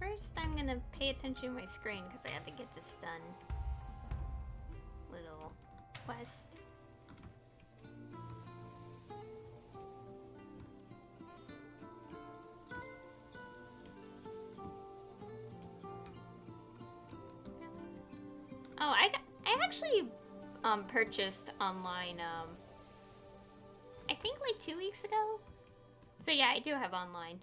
First, I'm gonna pay attention to my screen because I have to get this done. Little quest. I actually purchased online I think like 2 weeks ago. So yeah, I do have online.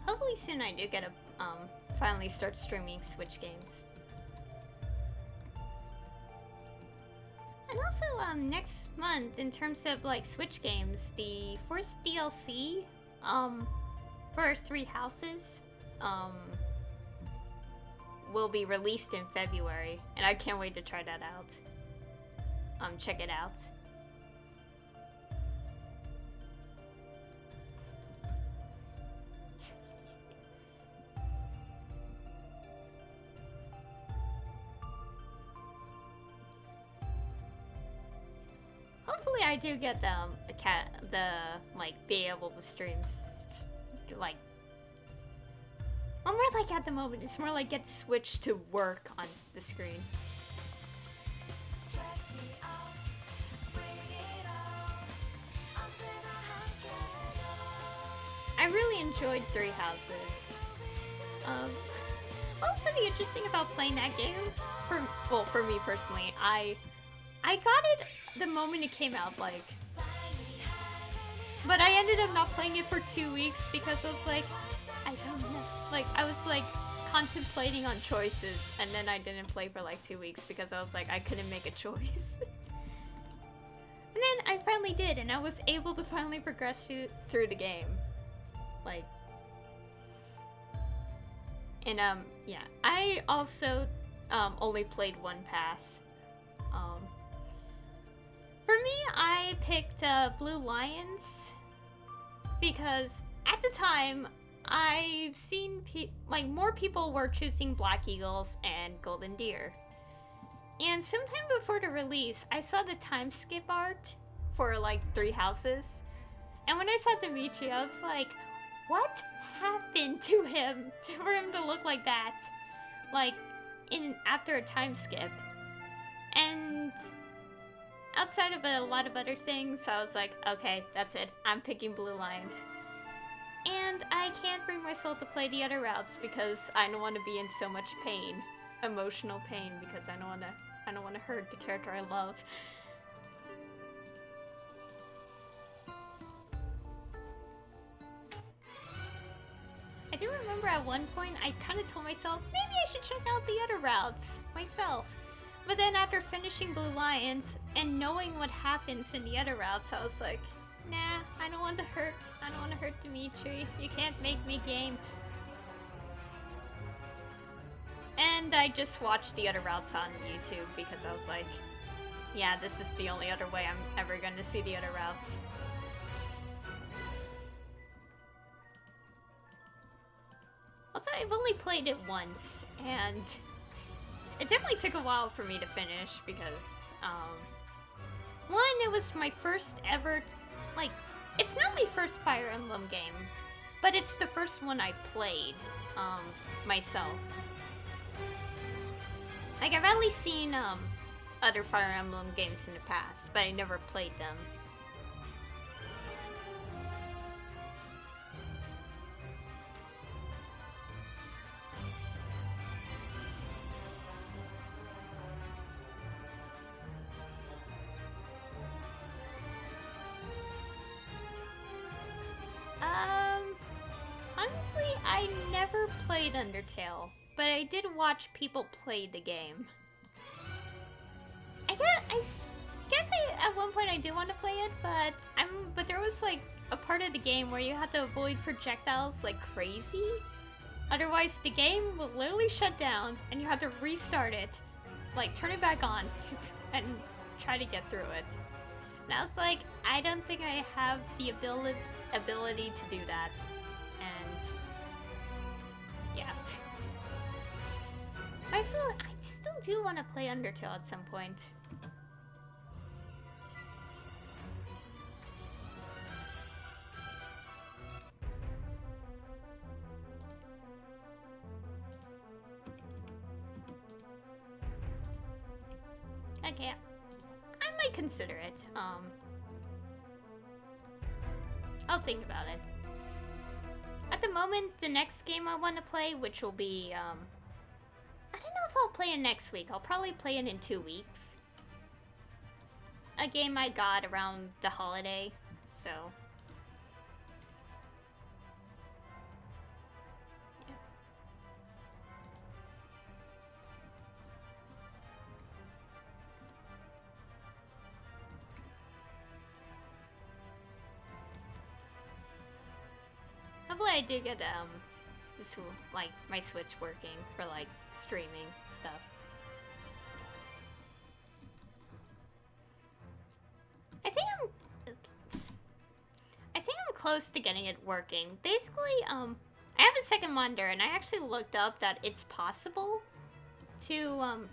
Hopefully soon I do get a finally start streaming Switch games. And also next month, in terms of like Switch games, the first DLC for Three Houses will be released in February, and I can't wait to try that out. Check it out. Hopefully I do get be able to stream, like, well, more like at the moment, it's more like get Switch to work on the screen. I really enjoyed Three Houses. What's something interesting about playing that game? For me personally, I got it the moment it came out, like, but I ended up not playing it for 2 weeks because I was like, I don't know. Like, I was like contemplating on choices, and then I didn't play for like 2 weeks because I was like, I couldn't make a choice. And then I finally did, and I was able to finally progress through the game. Like, and yeah, I also only played one path. For me, I picked Blue Lions because at the time I've seen more people were choosing Black Eagles and Golden Deer. And sometime before the release, I saw the time skip art for like Three Houses. And when I saw Dimitri, I was like, what happened to him for him to look like that? Like, after a time skip. And outside of a lot of other things, I was like, okay, that's it. I'm picking Blue Lions. And I can't bring myself to play the other routes because I don't want to be in so much pain. Emotional pain, because I don't want to hurt the character I love. I do remember at one point I kind of told myself, maybe I should check out the other routes myself. But then after finishing Blue Lions and knowing what happens in the other routes, I was like, nah, I don't want to hurt Dimitri. You can't make me game. And I just watched the other routes on YouTube because I was like, yeah, this is the only other way I'm ever going to see the other routes. Also, I've only played it once, and it definitely took a while for me to finish because, one, it was my first ever, like, it's not my first Fire Emblem game, but it's the first one I played, myself. Like, I've only seen, other Fire Emblem games in the past, but I never played them. Honestly, I never played Undertale, but I did watch people play the game. I guess at one point I did want to play it, but there was like a part of the game where you had to avoid projectiles like crazy. Otherwise, the game will literally shut down, and you have to restart it, like turn it back on, and try to get through it. And I was like, I don't think I have the ability to do that. And yeah. I still do want to play Undertale at some point. Okay, I might consider it. I'll think about it. At the moment, the next game I want to play, which will be, I don't know if I'll play it next week. I'll probably play it in 2 weeks. A game I got around the holiday, so... yeah. Hopefully I do get, this, like, my Switch working for, like, streaming stuff. I think I'm close to getting it working. Basically, I have a second monitor, and I actually looked up that it's possible to,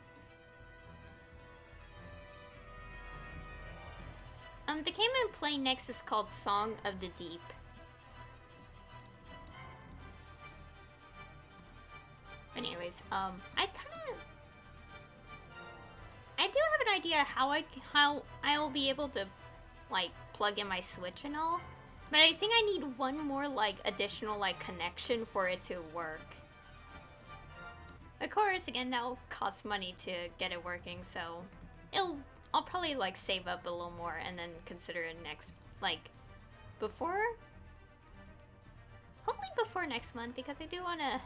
the game I'm playing next is called Song of the Deep. Anyways, I do have an idea how I will be able to, like, plug in my Switch and all, but I think I need one more, like, additional, like, connection for it to work. Of course, again, that'll cost money to get it working, so I'll probably, like, save up a little more and then consider it next, like, hopefully before next month, because I do want to...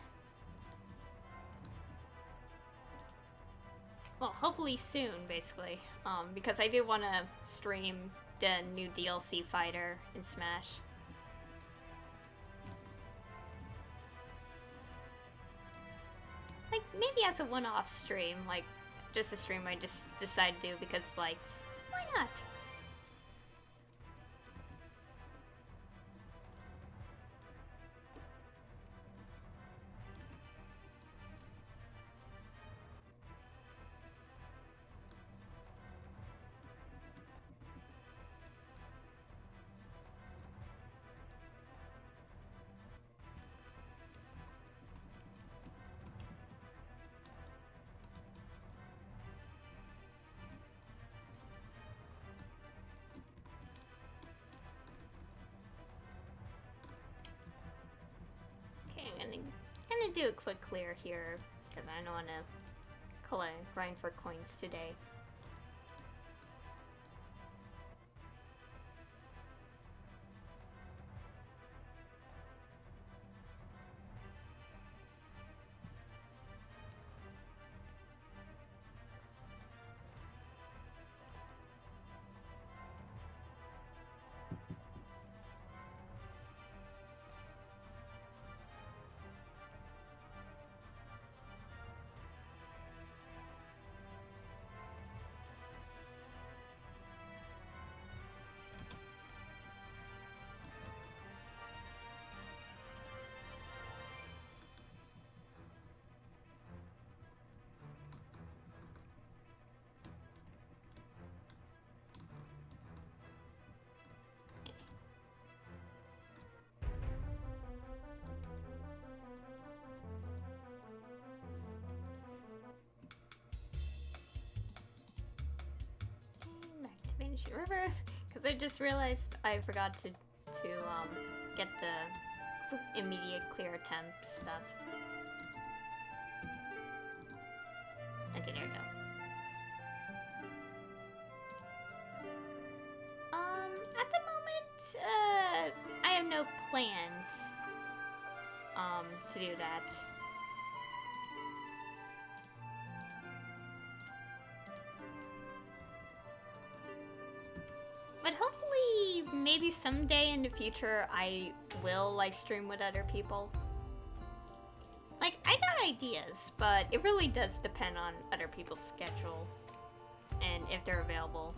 well, hopefully soon, basically. Because I do want to stream the new DLC fighter in Smash. Like, maybe as a one-off stream, like, just a stream I just decided to do because, like, why not? I'm gonna do a quick clear here because I don't want to grind for coins today. River, because I just realized I forgot to get the immediate clear temp stuff. Okay, there we go. At the moment, I have no plans to do that. But hopefully, maybe someday in the future, I will, like, stream with other people. Like, I got ideas, but it really does depend on other people's schedule and if they're available.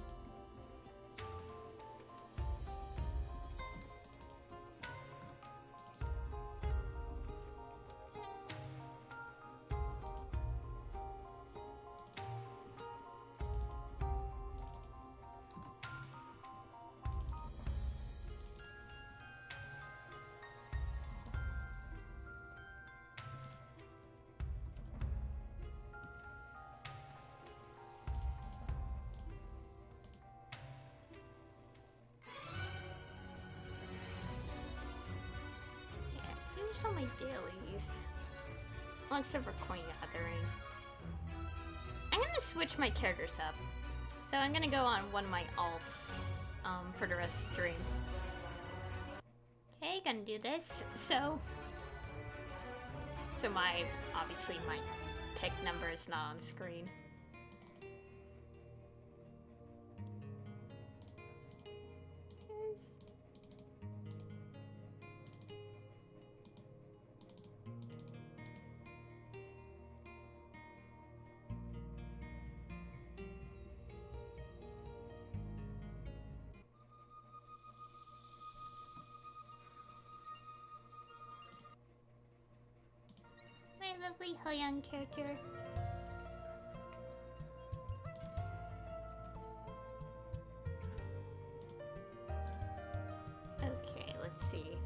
finished all my dailies. Well, except for coin gathering. I'm gonna switch my characters up. So I'm gonna go on one of my alts for the rest of the stream. Okay, gonna do this. So obviously my pick number is not on screen. My lovely Hoyoung character. Okay, let's see.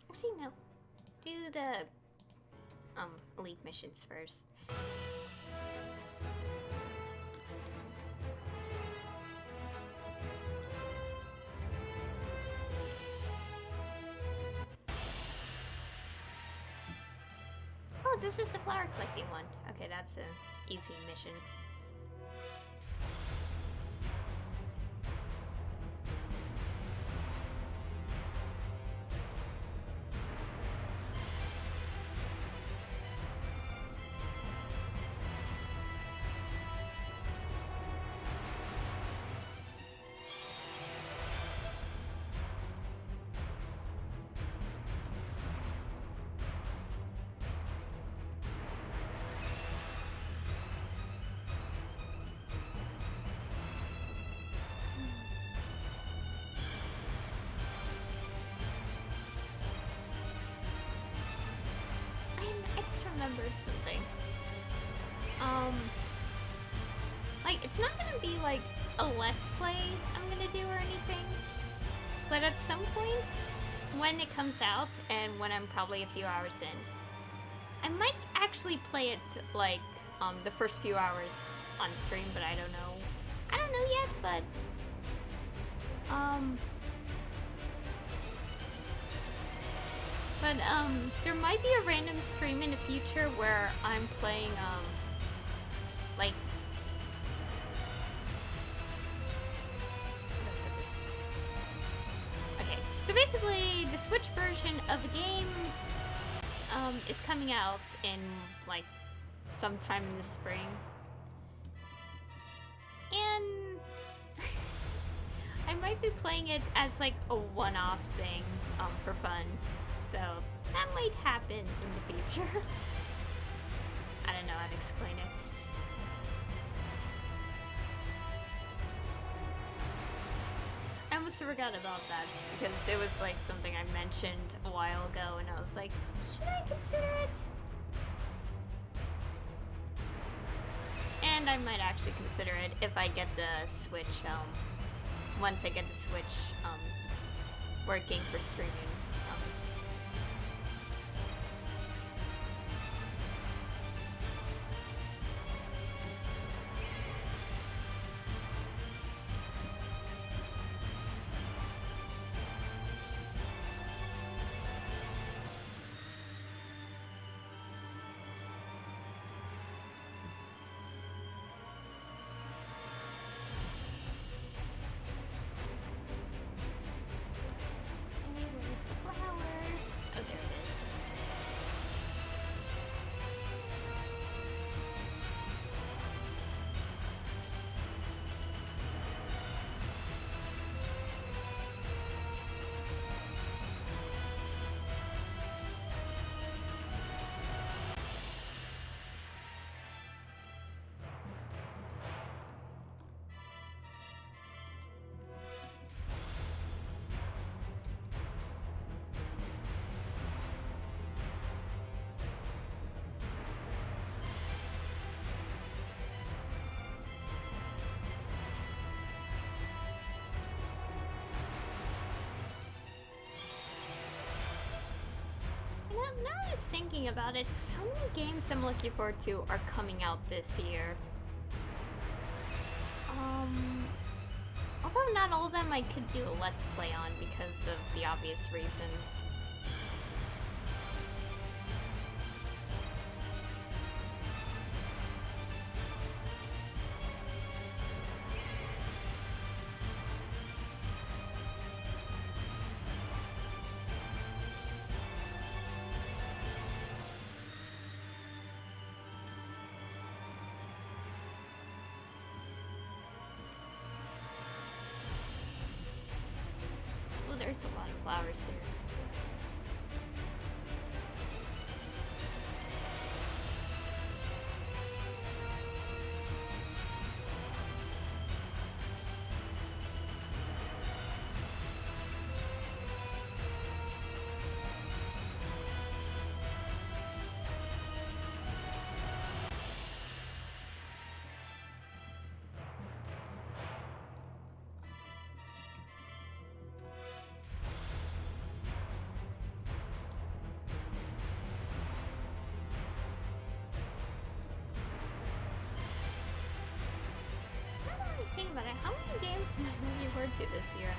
Actually, no. Do the elite missions first. Oh, this is the flower collecting one. Okay, that's an easy mission. I just remembered something. Like, it's not gonna be like a let's play I'm gonna do or anything, but at some point when it comes out and when I'm probably a few hours in, I might actually play it like the first few hours on stream, but I don't know. I don't know yet, but there might be a random stream in the future where I'm playing, like... Okay, so basically, the Switch version of the game, is coming out in, like, sometime in the spring. And... I might be playing it as, like, a one-off thing, for fun. So, that might happen in the future. I don't know how to explain it. I almost forgot about that, because it was like something I mentioned a while ago, and I was like, should I consider it? And I might actually consider it if I get the Switch, once I get the Switch, working for streaming. Now I was thinking about it, so many games I'm looking forward to are coming out this year. Although not all of them I could do a Let's Play on because of the obvious reasons. There's a lot of flowers here. About it. How many games am I looking forward to this year?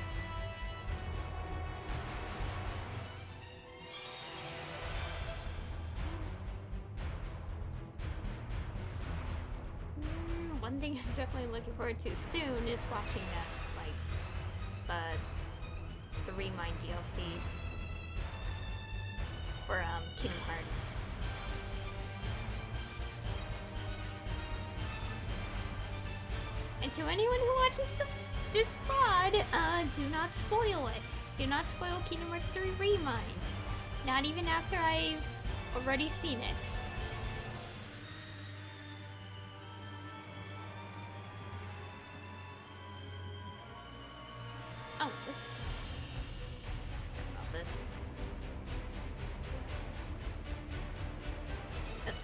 One thing I'm definitely looking forward to soon is watching that, like, the Remind DLC for Kingdom Hearts. And to anyone who watches this VOD, do not spoil it. Do not spoil Kingdom Hearts 3 Remind. Not even after I've already seen it. Oh, oops. Sorry about this. Oops.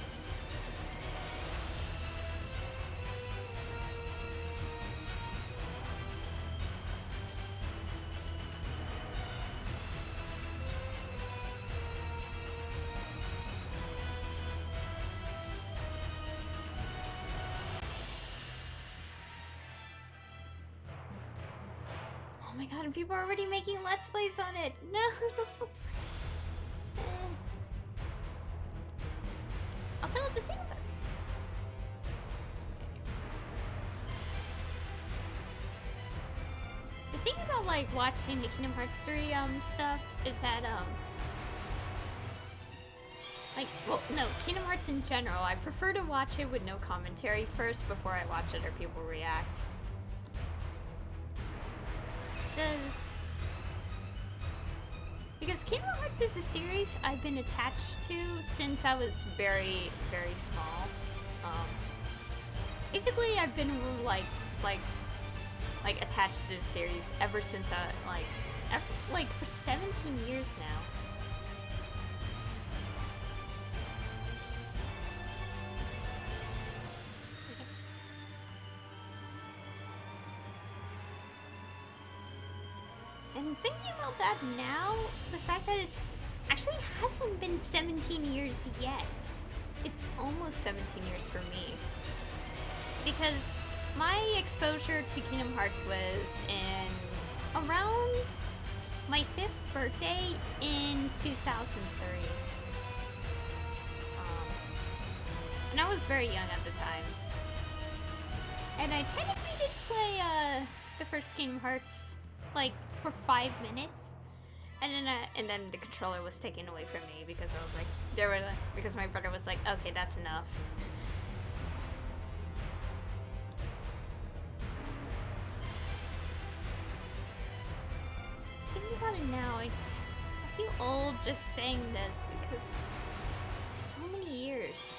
Oh my god, and people are already making Let's Plays on it! No! Also, the thing about... The thing about, like, watching the Kingdom Hearts 3, stuff is that, like, well, no, Kingdom Hearts in general, I prefer to watch it with no commentary first before I watch other people react. Because Kingdom Hearts is a series I've been attached to since I was very, very small. Basically, I've been like attached to the series ever since like for 17 years now. And thinking about that now, the fact that it's actually hasn't been 17 years yet. It's almost 17 years for me. Because my exposure to Kingdom Hearts was in around my 5th birthday in 2003. And I was very young at the time. And I technically did play the first Kingdom Hearts like for 5 minutes, and then the controller was taken away from me because I was like, because my brother was like, okay, that's enough. Thinking about it now, I feel old just saying this because it's so many years.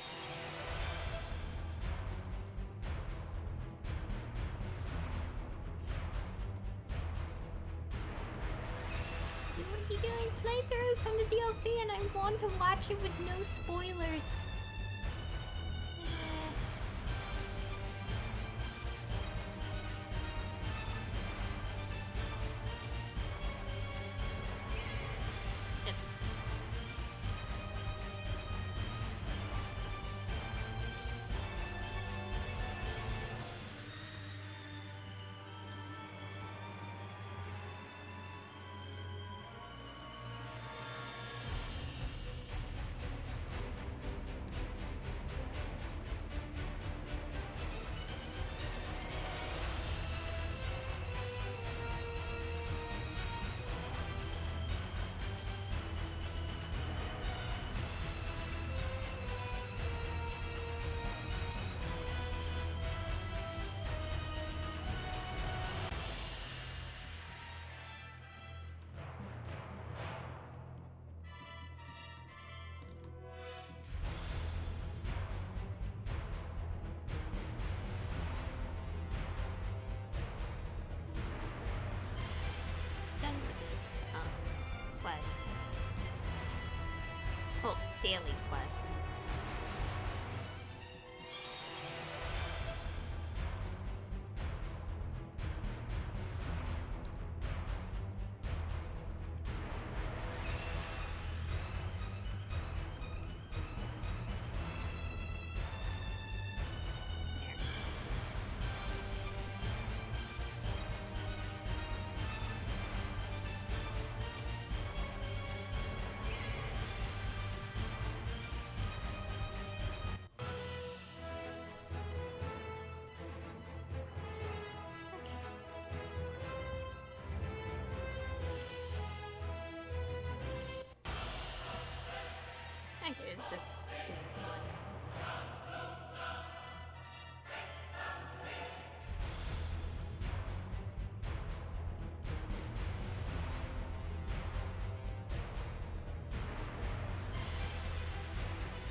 You doing playthroughs on the DLC and I want to watch it with no spoilers. daily quest. Okay, it's this easy one.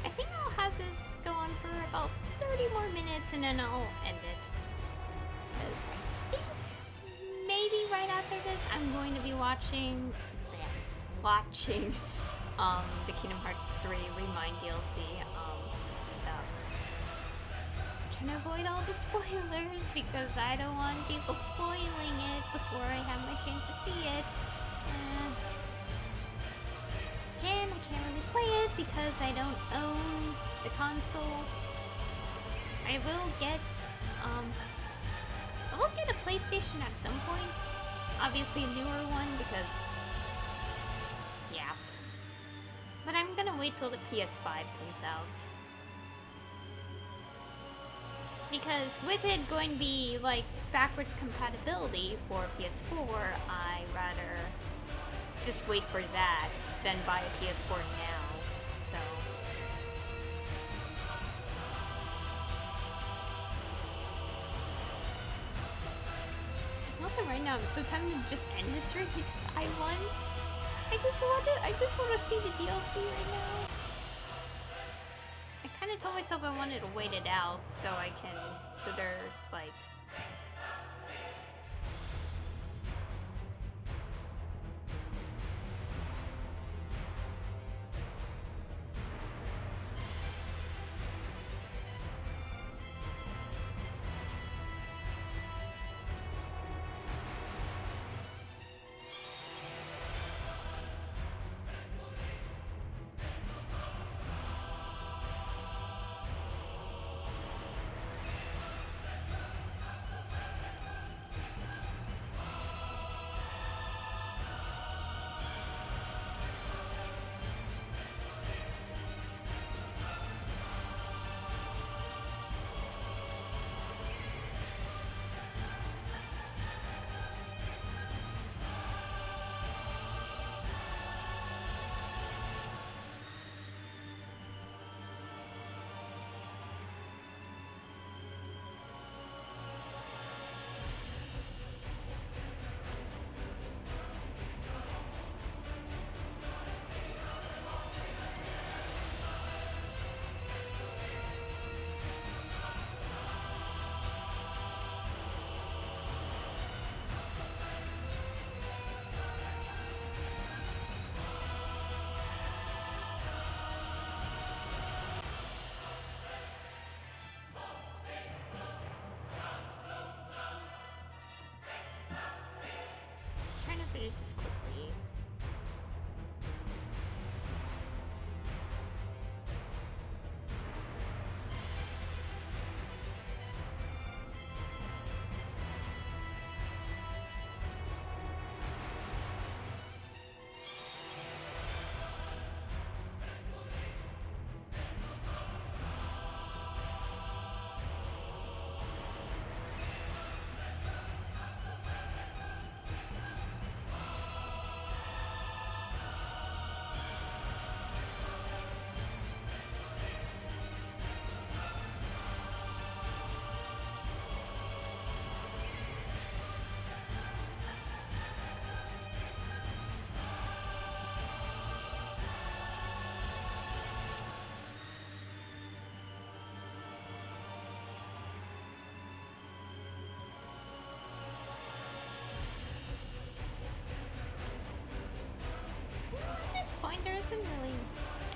I think I'll have this go on for about 30 more minutes and then I'll end it. Because I think maybe right after this I'm going to be watching the Kingdom Hearts 3 Remind DLC stuff. I'm trying to avoid all the spoilers because I don't want people spoiling it before I have my chance to see it. Again, I can't really play it because I don't own the console. I will get a PlayStation at some point. Obviously a newer one because yeah. But I'm gonna wait till the PS5 comes out. Because with it going to be like backwards compatibility for PS4, I rather just wait for that than buy a PS4 now. So also right now I'm so tempted to just end this stream because I just want to see the DLC right now. I kind of told myself I wanted to wait it out so there's like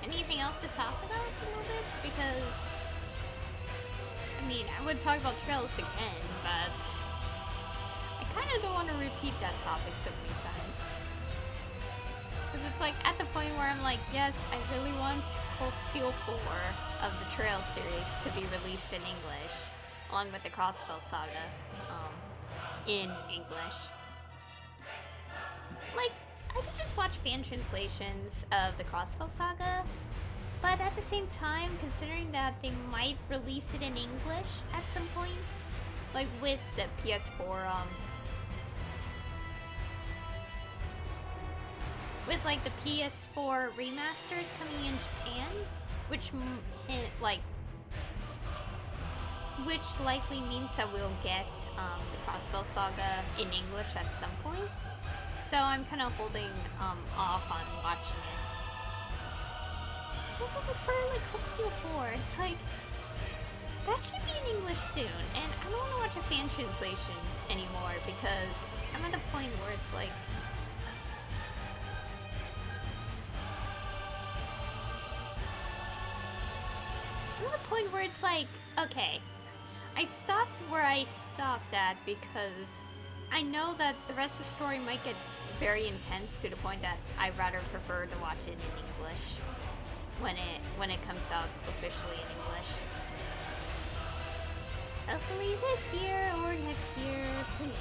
anything else to talk about a little bit? Because, I mean, I would talk about Trails again, but I kind of don't want to repeat that topic so many times. Because it's like at the point where I'm like, yes, I really want Cold Steel 4 of the Trails series to be released in English, along with the Crossbell Saga in English. Like, I could just watch fan translations of the Crossbell Saga, but at the same time, considering that they might release it in English at some point, like with the PS4, with like the PS4 remasters coming in Japan, which likely means that we'll get the Crossbell Saga in English at some point. So I'm kind of holding off on watching it. Also, like for like Cold Steel 4, it's like that should be in English soon, and I don't want to watch a fan translation anymore because I'm at the point where it's like okay, I stopped where I stopped at because I know that the rest of the story might get very intense to the point that I'd rather prefer to watch it in English when it comes out officially in English. Hopefully this year or next year, please.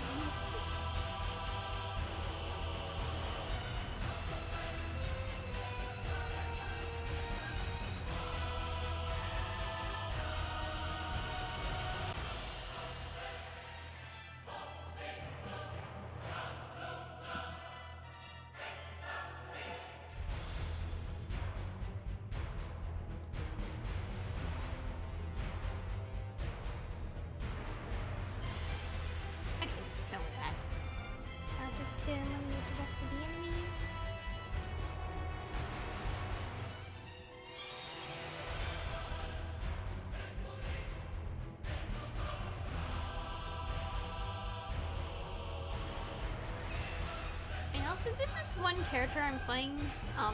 So this is one character I'm playing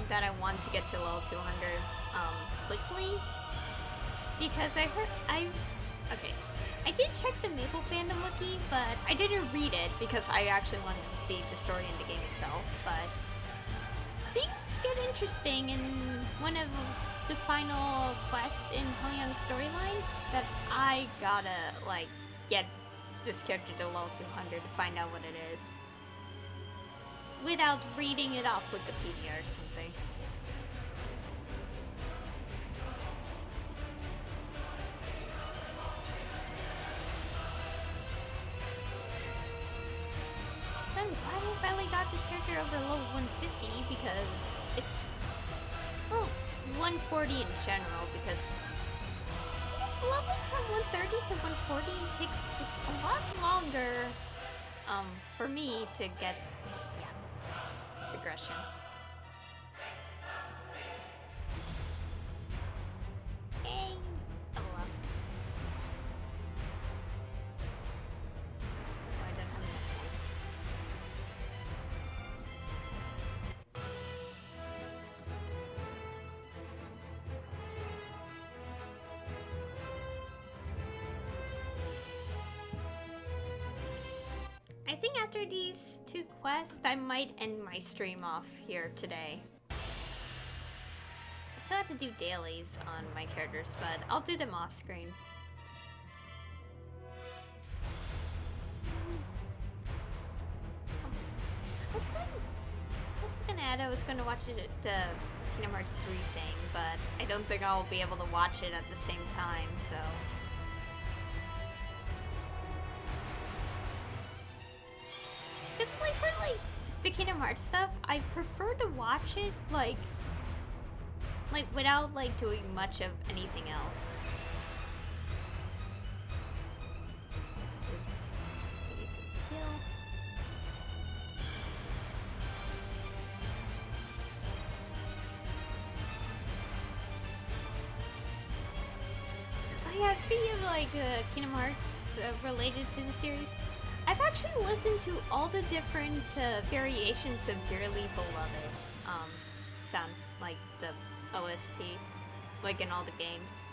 that I want to get to level 200 quickly, because I did check the Maple fandom wiki, but I didn't read it because I actually wanted to see the story in the game itself. But things get interesting in one of the final quests in Honyang's storyline that I gotta like get this character to level 200 to find out what it is, without reading it off Wikipedia or something. So I'm glad I finally got this character over level 150 because it's, well, 140 in general, because leveling from 130 to 140 takes a lot longer for me to get progression. Yay! Level up. Oh, I don't have enough points. I think after these two quests, I might end my stream off here today. I still have to do dailies on my characters, but I'll do them off screen. I was gonna watch it at the Kingdom Hearts 3 thing, but I don't think I'll be able to watch it at the same time, so. Cause like for like the Kingdom Hearts stuff, I prefer to watch it like without like doing much of anything else. Oops. Maybe some skill. Oh yeah, speaking of like Kingdom Hearts related to the series, I've actually listened to all the different variations of Dearly Beloved like the OST, like in all the games.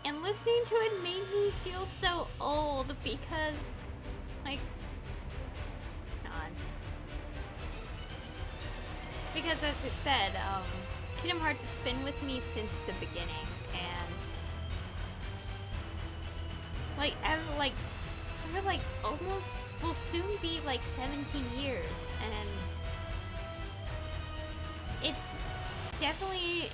And listening to it made me feel so old because, like, God. Because as I said, Kingdom Hearts has been with me since the beginning, and like, for like almost will soon be like 17 years, and it's definitely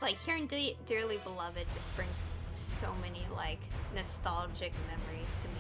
like hearing Dearly Beloved just brings so many like nostalgic memories to me.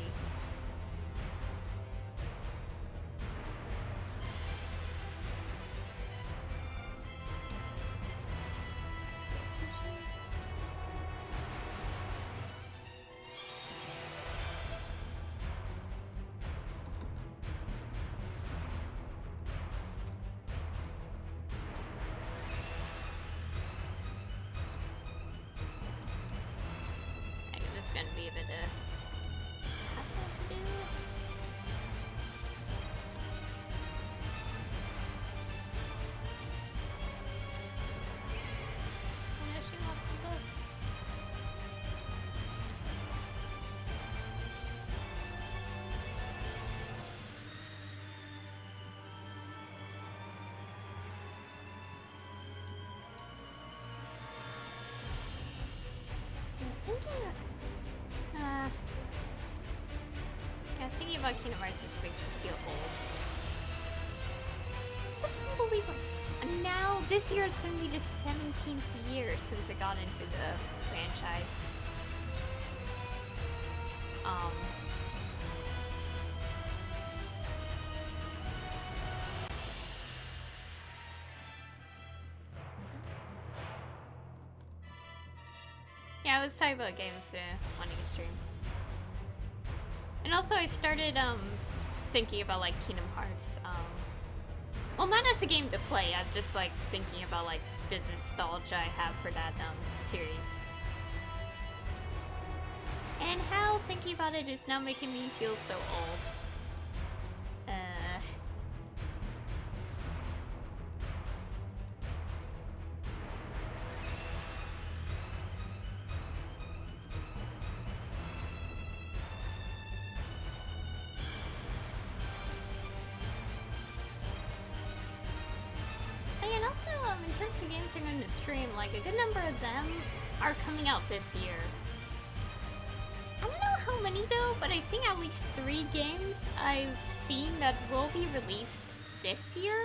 Gonna be a bit of hassle to do. I know she wants the book. I was thinking about Kingdom Hearts just makes me feel old. So I can't believe now this year is going to be the 17th year since I got into the franchise. Yeah, I was talking about games wanting to stream. And also I started thinking about like Kingdom Hearts. Well, not as a game to play, I'm just like thinking about like the nostalgia I have for that series. And how thinking about it is now making me feel so old. And also, in terms of games I'm going to stream, like a good number of them are coming out this year. I don't know how many though, but I think at least 3 games I've seen that will be released this year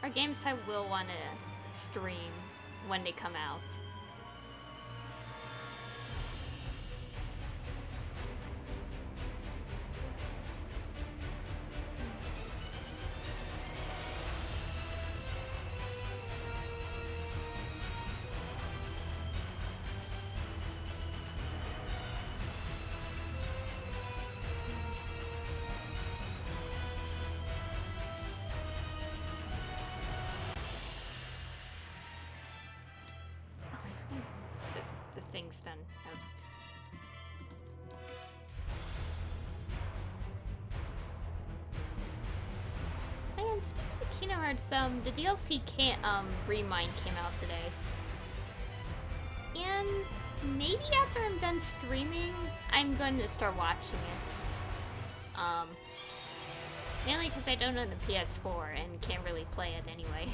are games I will want to stream when they come out. Thing's done. And speaking of Kingdom Hearts, the DLC Remind came out today. And maybe after I'm done streaming, I'm going to start watching it. Mainly because I don't own the PS4 and can't really play it anyway.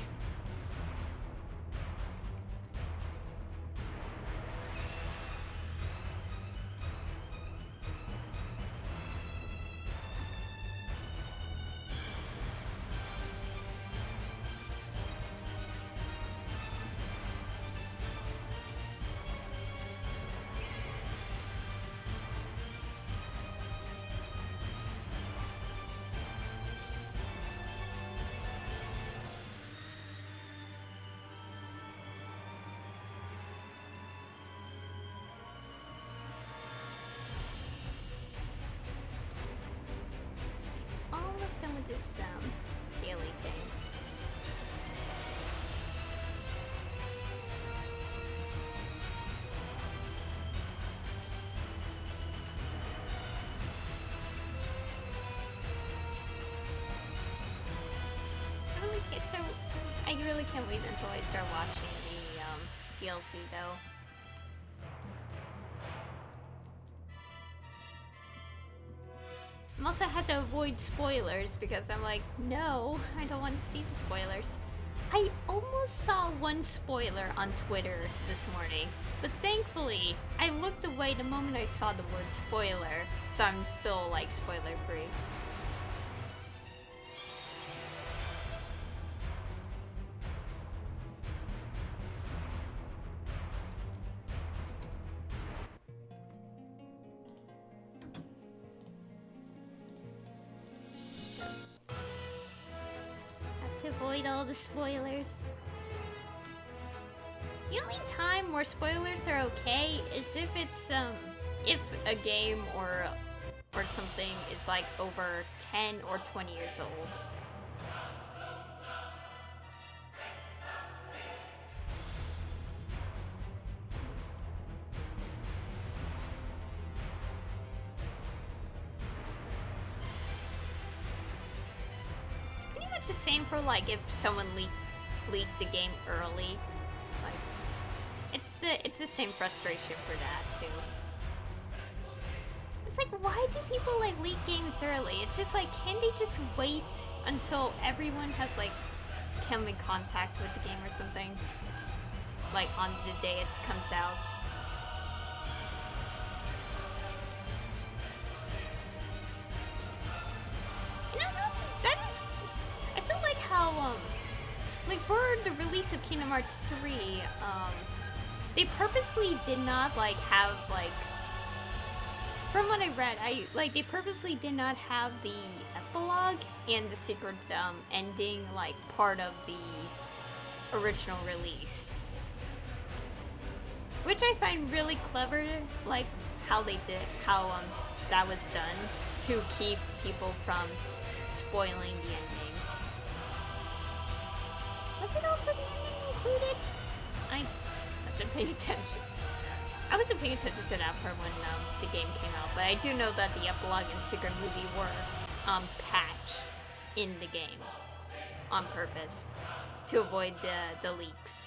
Done with this daily thing. so I really can't wait until I start watching the DLC though. I also had to avoid spoilers because I'm like, no, I don't want to see the spoilers. I almost saw one spoiler on Twitter this morning, but thankfully I looked away the moment I saw the word spoiler, so I'm still like spoiler free. To avoid all the spoilers. The only time where spoilers are okay is if it's if a game or something is like over 10 or 20 years old. The same for like if someone leaked the game early, like it's the same frustration for that too. It's like, why do people like leak games early? It's just like, can't they just wait until everyone has like come in contact with the game or something, like on the day it comes out? You know, that is. I still like how, like for the release of Kingdom Hearts 3, they purposely did not, like, have, like, from what I read, they purposely did not have the epilogue and the secret, ending, like, part of the original release. Which I find really clever, like, how they did, how, that was done to keep people from spoiling the ending. Was it also the ending included? I wasn't paying attention. I wasn't paying attention to that part when the game came out, but I do know that the epilogue and secret movie were patched in the game on purpose to avoid the leaks.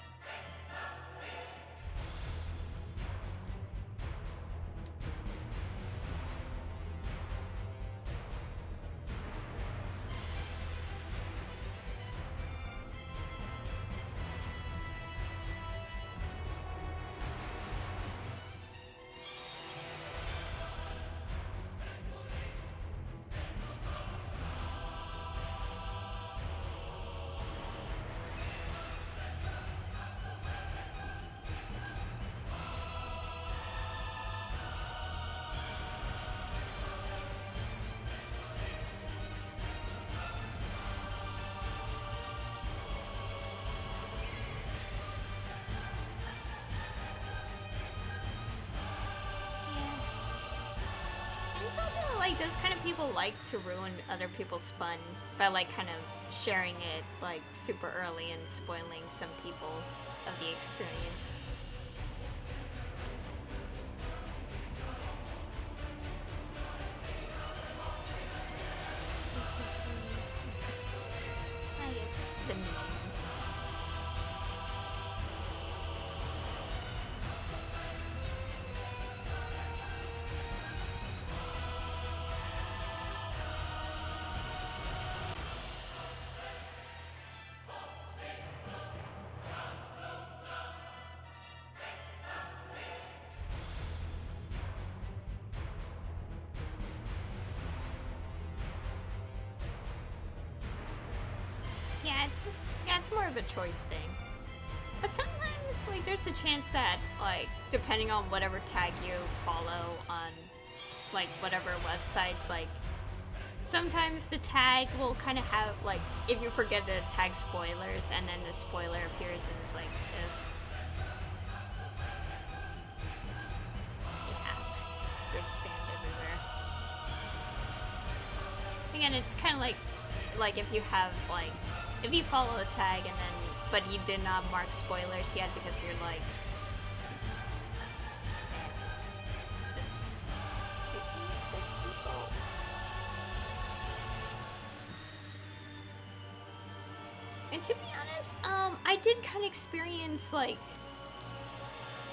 Like, those kind of people like to ruin other people's fun by, like, kind of sharing it, like, super early and spoiling some people of the experience. I guess the memes. Yeah, it's more of a choice thing. But sometimes, like, there's a chance that, like, depending on whatever tag you follow on, like, whatever website, like, sometimes the tag will kind of have, like, if you forget to tag spoilers and then the spoiler appears and it's like, there's spam everywhere. Again, it's kind of like if you have, like, if you follow a tag and then, but you did not mark spoilers yet because you're like, And to be honest, I did kind of experience, like,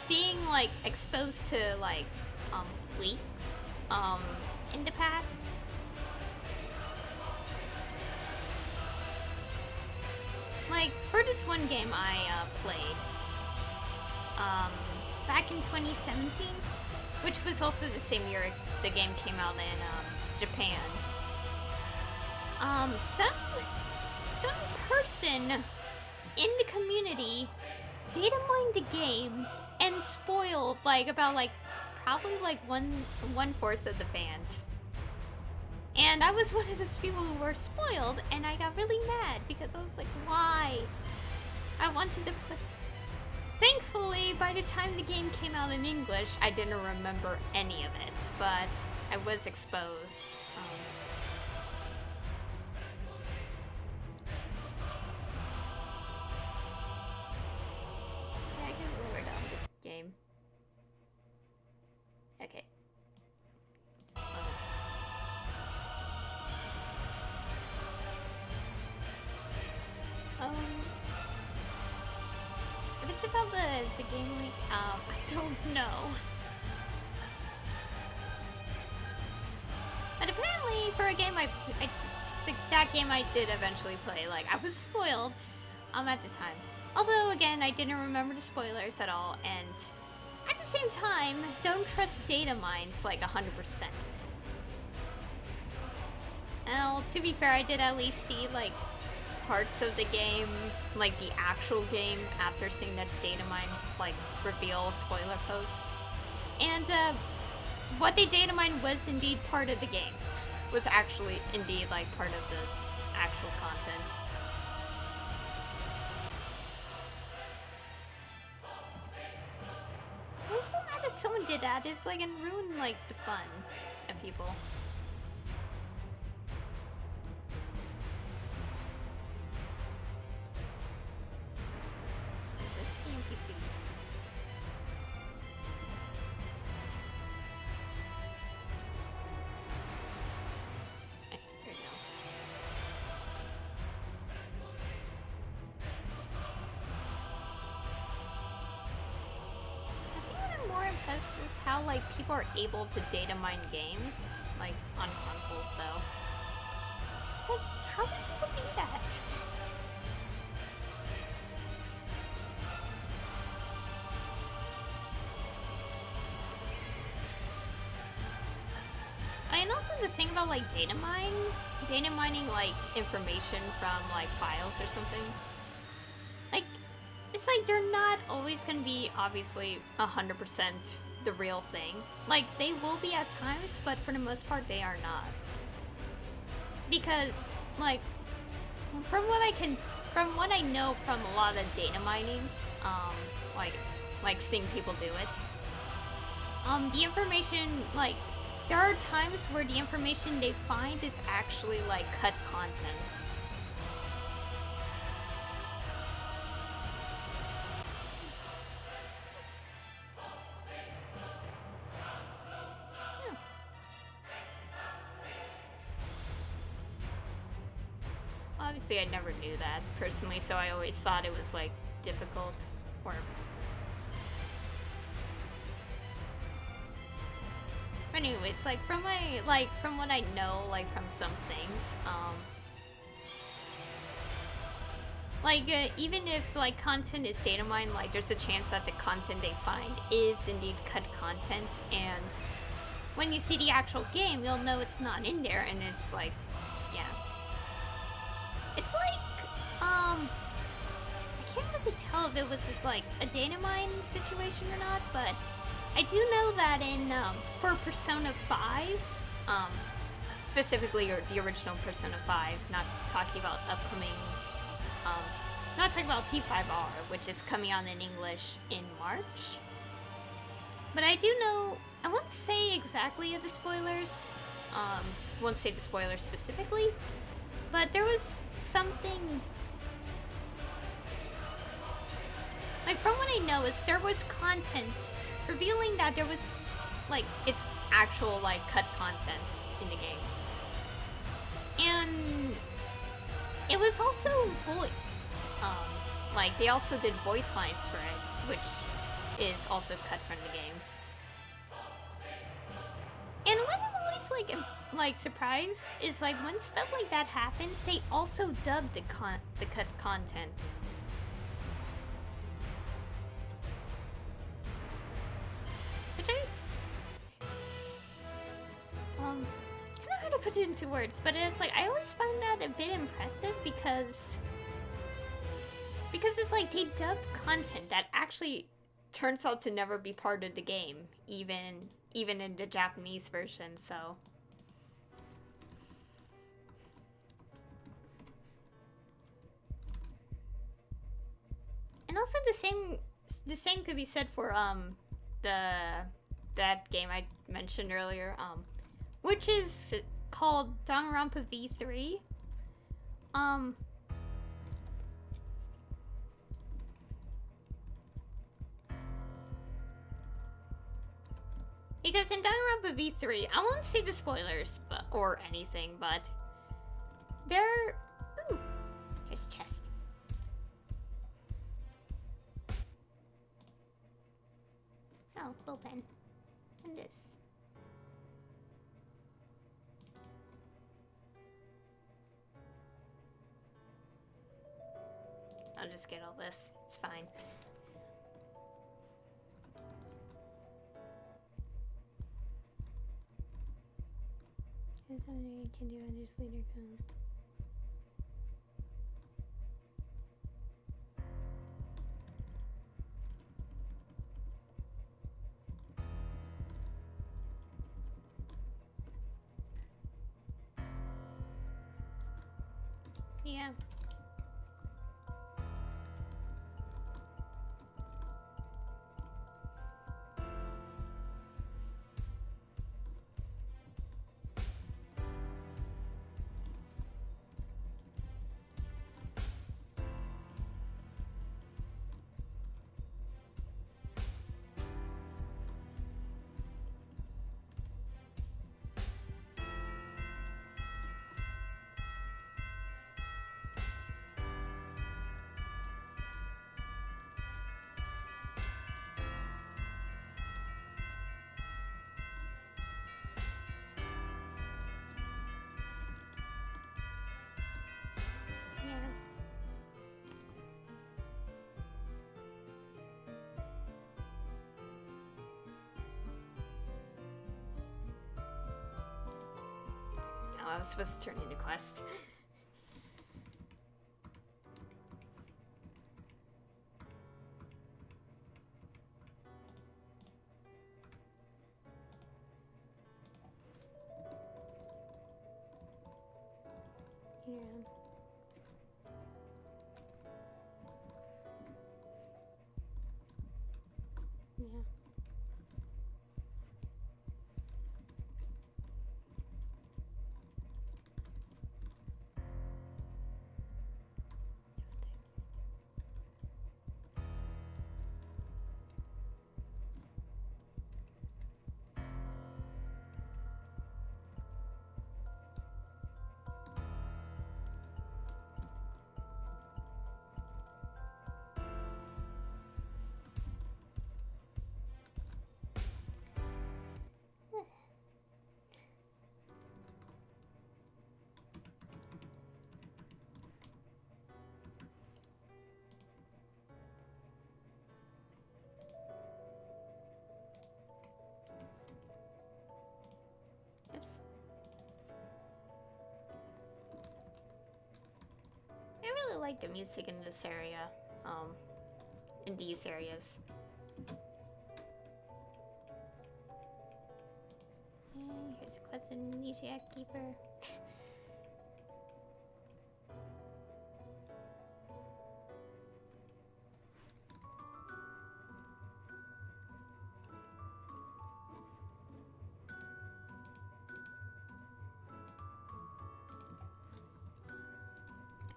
being, like, exposed to, like, leaks, in the past. Like, for this one game I, played, back in 2017, which was also the same year the game came out in, Japan. Some person in the community data mined the game and spoiled, like, about, like, probably, like, one-fourth of the fans. And I was one of those people who were spoiled, and I got really mad because I was like, why? I wanted to play. Thankfully, by the time the game came out in English, I didn't remember any of it, but I was exposed. Yeah, I can remember the game. Okay. If it's about the game leak, I don't know. But apparently, for a game that game I did eventually play, like, I was spoiled, at the time. Although, again, I didn't remember the spoilers at all, and at the same time, don't trust data mines, like, 100%. Well, to be fair, I did at least see, like, parts of the game, like the actual game, after seeing that data mine, like, reveal spoiler post. And, what they data mined was indeed part of the game. Was actually, indeed, like, part of the actual content. I'm so mad that someone did that. It's, like, and ruined, like, the fun of people. How, like, people are able to data mine games, like, on consoles, though. It's like, how do people do that? And also the thing about, like, data mining, like, information from, like, files or something. Like, it's like they're not always gonna be, obviously, 100% the real thing. Like, they will be at times, but for the most part, they are not. Because, like, from what I know from a lot of data mining, like seeing people do it, the information, like, there are times where the information they find is actually, like, cut content. Obviously, I never knew that personally, so I always thought it was, like, difficult, or... Anyways, like, from what I know, like, from some things, even if, like, content is data mined, like, there's a chance that the content they find is indeed cut content, and when you see the actual game, you'll know it's not in there, and it's, like, yeah. It's like, I can't really tell if it was just, like, a data mine situation or not, but I do know that in, for Persona 5, specifically the original Persona 5, not talking about upcoming, not talking about P5R, which is coming out in English in March, but I do know, I won't say exactly the spoilers, won't say the spoilers specifically, but there was something, like, from what I know is there was content revealing that there was, like, it's actual, like, cut content in the game. And it was also voice. Like, they also did voice lines for it, which is also cut from the game. And what I'm always like surprised is like when stuff like that happens, they also dub the cut content. Which I don't know how to put it into words, but it's like I always find that a bit impressive because it's like they dub content that actually turns out to never be part of the game, even in the Japanese version. So and also the same could be said for that game I mentioned earlier, which is called Danganronpa V3. Because in Danganronpa V3, I won't say the spoilers, or anything, but there. Ooh, there's a chest. Oh, quill pen, and this. I'll just get all this. It's fine. There's something you can do and just later come. Yeah. Oh, I was supposed to turn into quest. Yeah. Yeah. Oops. I really like the music in this area, in these areas. And here's a quest in Amnesiac Keeper.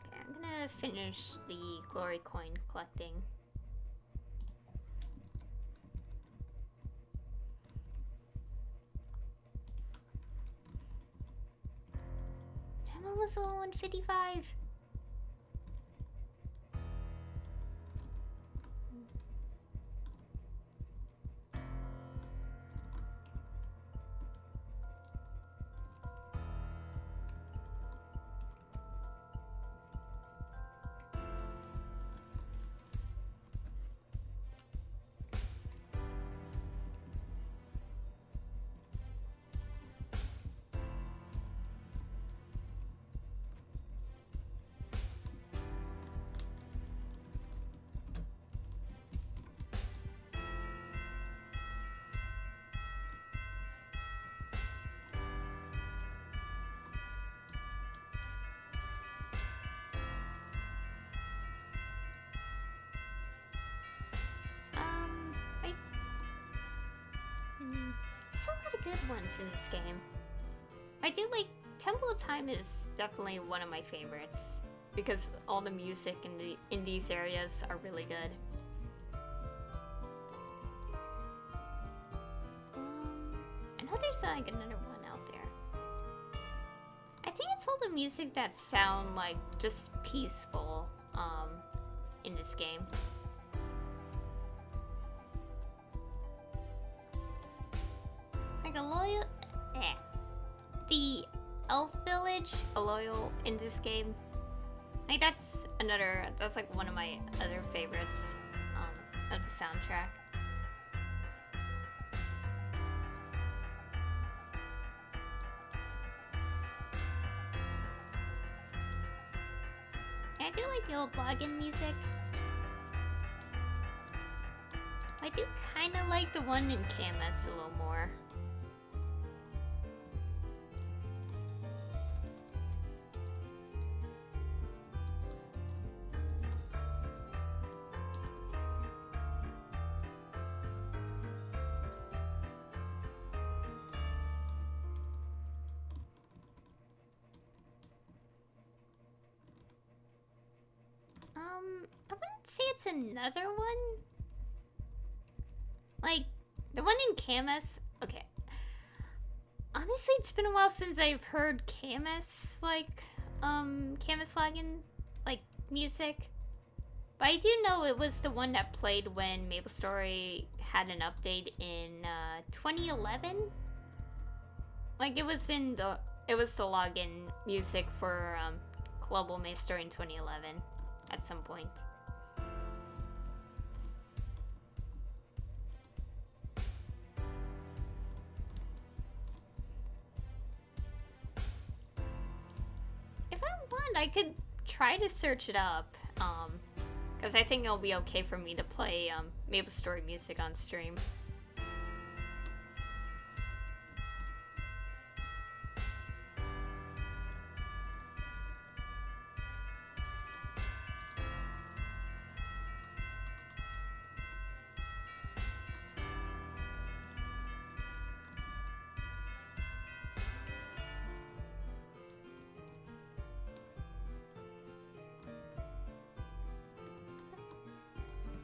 Okay, I'm gonna finish the glory coin collecting. I'm almost level 155. good ones in this game. I do like Temple of Time is definitely one of my favorites because all the music in these areas are really good. I know there's like another one out there. I think it's all the music that sound like just peaceful in this game. Like the Elf Village, Aloyal in this game. Like that's like one of my other favorites of the soundtrack. And I do like the old login music. I do kind of like the one in Camus a little more. I wouldn't say it's another one. Like, the one in Camus, okay. Honestly, it's been a while since I've heard Camus, like, Camus login, like, music. But I do know it was the one that played when Maplestory had an update in, 2011? Like, it was the login music for, Global Maplestory in 2011 at some point. I could try to search it up, because I think it'll be okay for me to play Maplestory music on stream.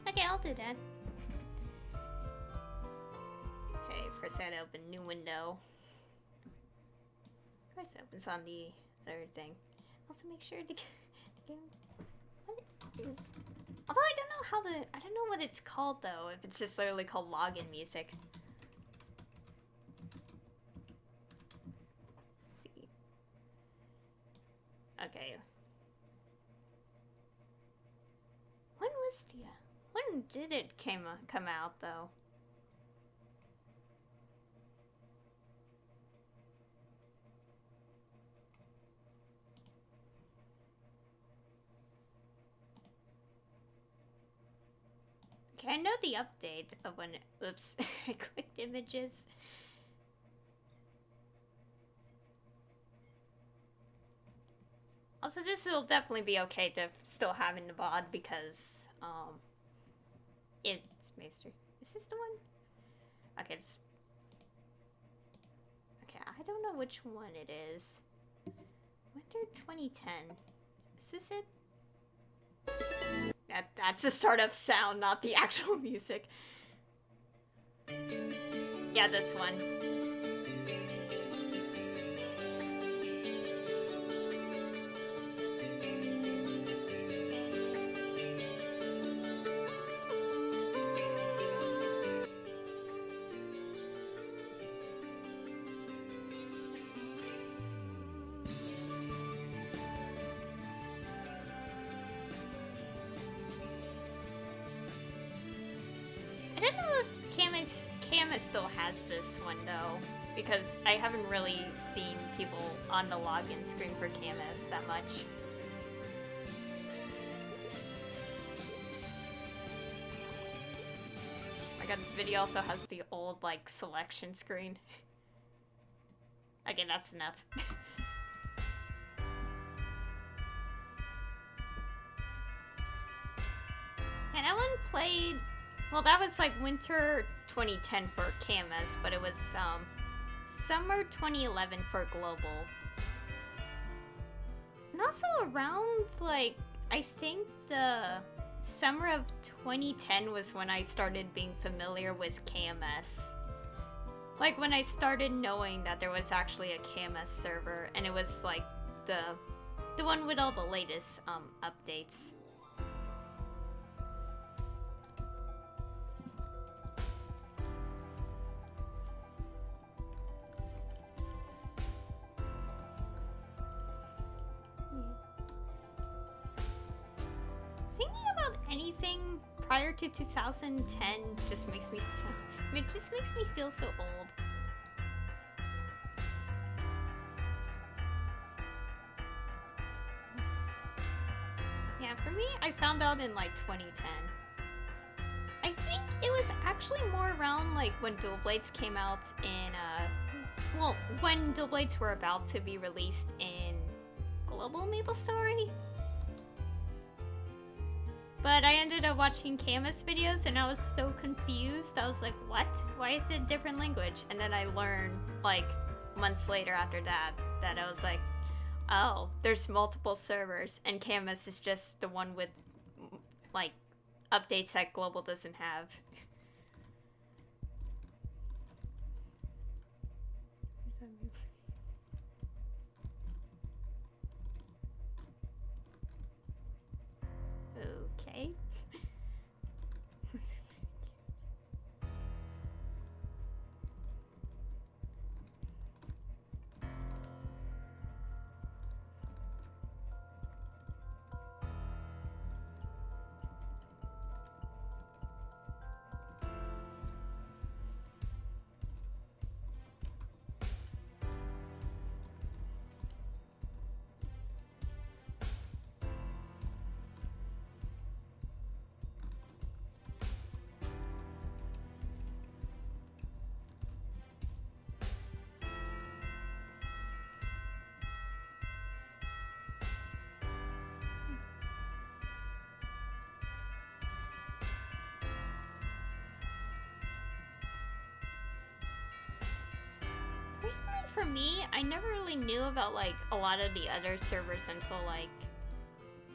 Okay, I'll do that. Okay, first I had to open new window. Of course it opens on the other thing. Also make sure the game... What is... Although I don't know what it's called though, if it's just literally called login music. Let's see. Okay. When did it come out, though? Okay, I know the update of when it... Oops, I clicked images. Also, this will definitely be okay to still have in the VOD because, it's Maester. Is this the one? Okay, it's... Okay, I don't know which one it is. Winter 2010. Is this it? That's the startup sound, not the actual music. Yeah, this one. I don't know if Camus still has this one though, because I haven't really seen people on the login screen for Camus that much. Oh my god, this video also has the old, like, selection screen. Okay, that's enough. And that one played... Well, that was like winter 2010 for Camus, but it was summer 2011 for global. And also around, like, I think the summer of 2010 was when I started being familiar with KMS. Like, when I started knowing that there was actually a KMS server, and it was, like, the one with all the latest, updates. Thinking about anything prior to 2010 just makes me it just makes me feel so old. Yeah, for me, I found out in like 2010. I think it was actually more around like when Dual Blades came out in well, when Dual Blades were about to be released in global Maplestory. But I ended up watching KMS videos and I was so confused. I was like, what? Why is it a different language? And then I learned, like, months later after that I was like, oh, there's multiple servers and KMS is just the one with, like, updates that global doesn't have. Okay. Personally, for me, I never really knew about, like, a lot of the other servers until, like,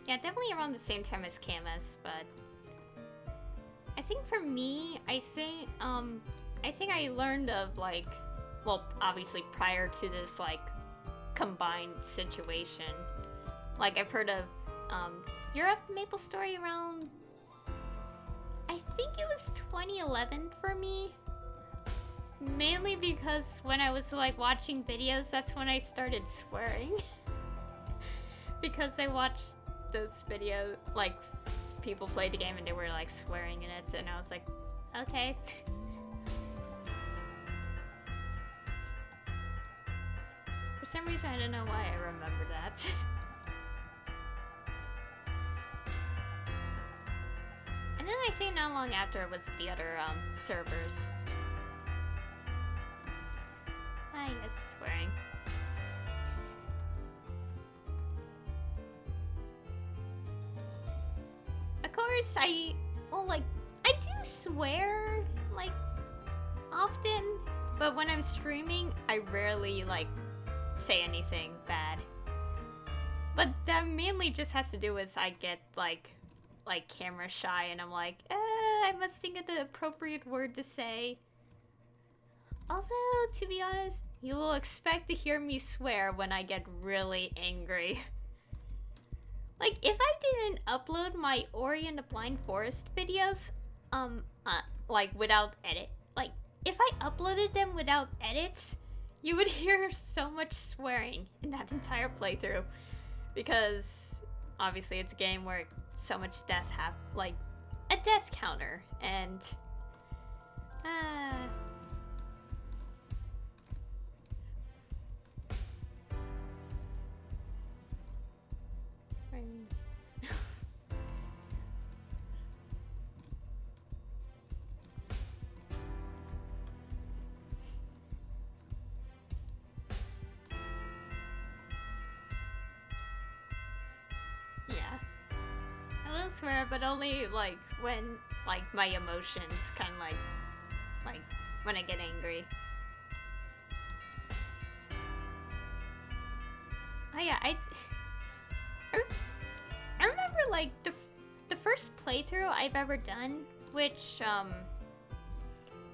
yeah, definitely around the same time as KMS, but I think for me, I think I learned of, like, well, obviously prior to this, like, combined situation. Like, I've heard of, Europe Maplestory around, I think it was 2011 for me. Mainly because when I was, like, watching videos, that's when I started swearing. Because I watched those videos, like, people played the game and they were, like, swearing in it, and I was like, okay. For some reason, I don't know why I remember that. And then I think not long after it was the other, servers. Ah, yes, swearing. Of course, I do swear, like, often, but when I'm streaming, I rarely, like, say anything bad. But that mainly just has to do with I get, like camera shy, and I'm like, I must think of the appropriate word to say. Although, to be honest, you will expect to hear me swear when I get really angry. Like, if I didn't upload my Ori and the Blind Forest videos, like, without edit, like, if I uploaded them without edits, you would hear so much swearing in that entire playthrough. Because, obviously, it's a game where so much death like, a death counter, and, yeah. I will swear, but only, like, when, like, my emotions kind of, like, when I get angry. Oh yeah, I remember like the first playthrough I've ever done, which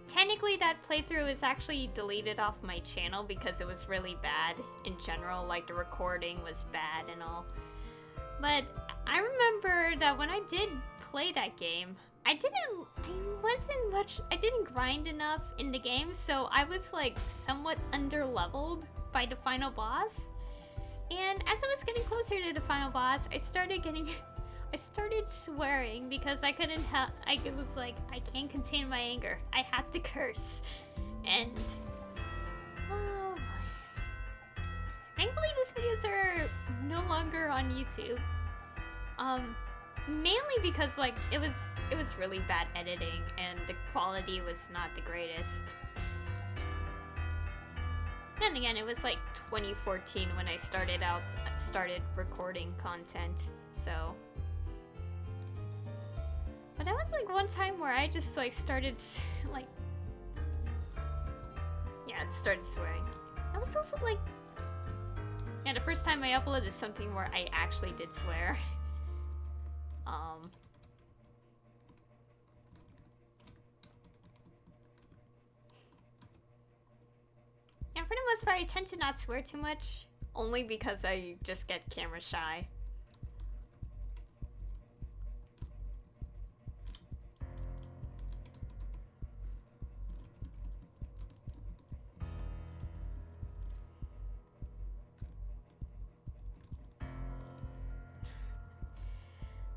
technically that playthrough is actually deleted off my channel because it was really bad in general, like the recording was bad and all. But I remember that when I did play that game, I didn't grind enough in the game, so I was like somewhat underleveled by the final boss. And as I was getting closer to the final boss, I started swearing because I couldn't help. It was like, I can't contain my anger. I had to curse. And oh boy. Thankfully these videos are no longer on YouTube. Mainly because like it was really bad editing and the quality was not the greatest. Then again, it was like 2014 when I started recording content, so. But that was like one time where I just like started swearing. That was also like, yeah, the first time I uploaded something where I actually did swear. Yeah, for the most part, I tend to not swear too much, only because I just get camera shy.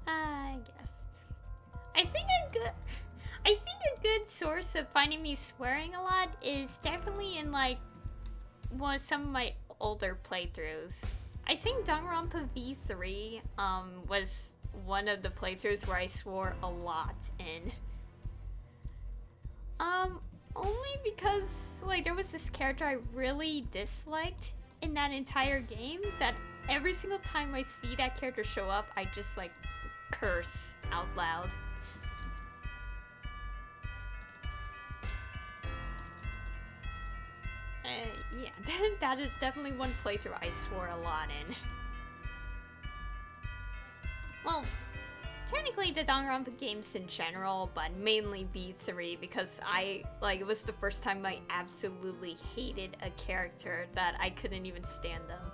I guess. I think a good source of finding me swearing a lot is definitely in like some of my older playthroughs. I think Danganronpa V3 was one of the playthroughs where I swore a lot in. Only because like there was this character I really disliked in that entire game that every single time I see that character show up, I just like curse out loud. Yeah, that is definitely one playthrough I swore a lot in. Well, technically the Danganronpa games in general, but mainly B3 because it was the first time I absolutely hated a character that I couldn't even stand them.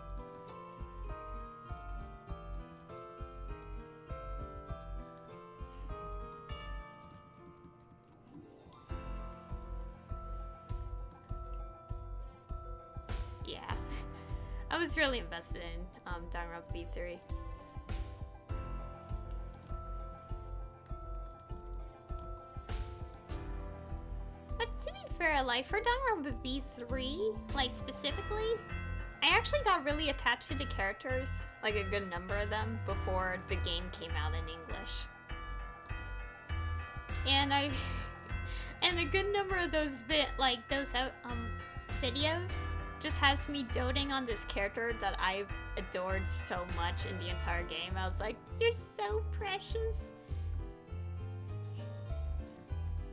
Yeah, I was really invested in Danganronpa B3. But to be fair, like for Danganronpa V3, like specifically, I actually got really attached to the characters, like a good number of them, before the game came out in English. And a good number of those videos just has me doting on this character that I've adored so much in the entire game. I was like, you're so precious.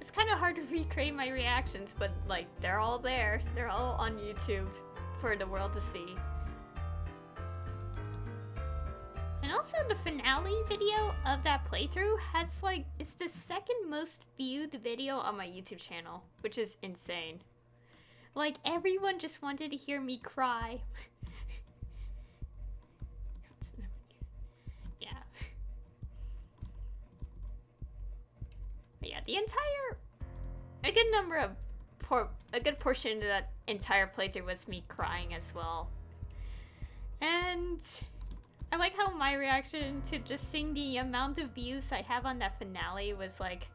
It's kind of hard to recreate my reactions, but like they're all there. They're all on YouTube for the world to see. And also the finale video of that playthrough has like, it's the second most viewed video on my YouTube channel, which is insane. Like, everyone just wanted to hear me cry. Yeah. But yeah, a good portion of that entire playthrough was me crying as well. And I like how my reaction to just seeing the amount of views I have on that finale was like,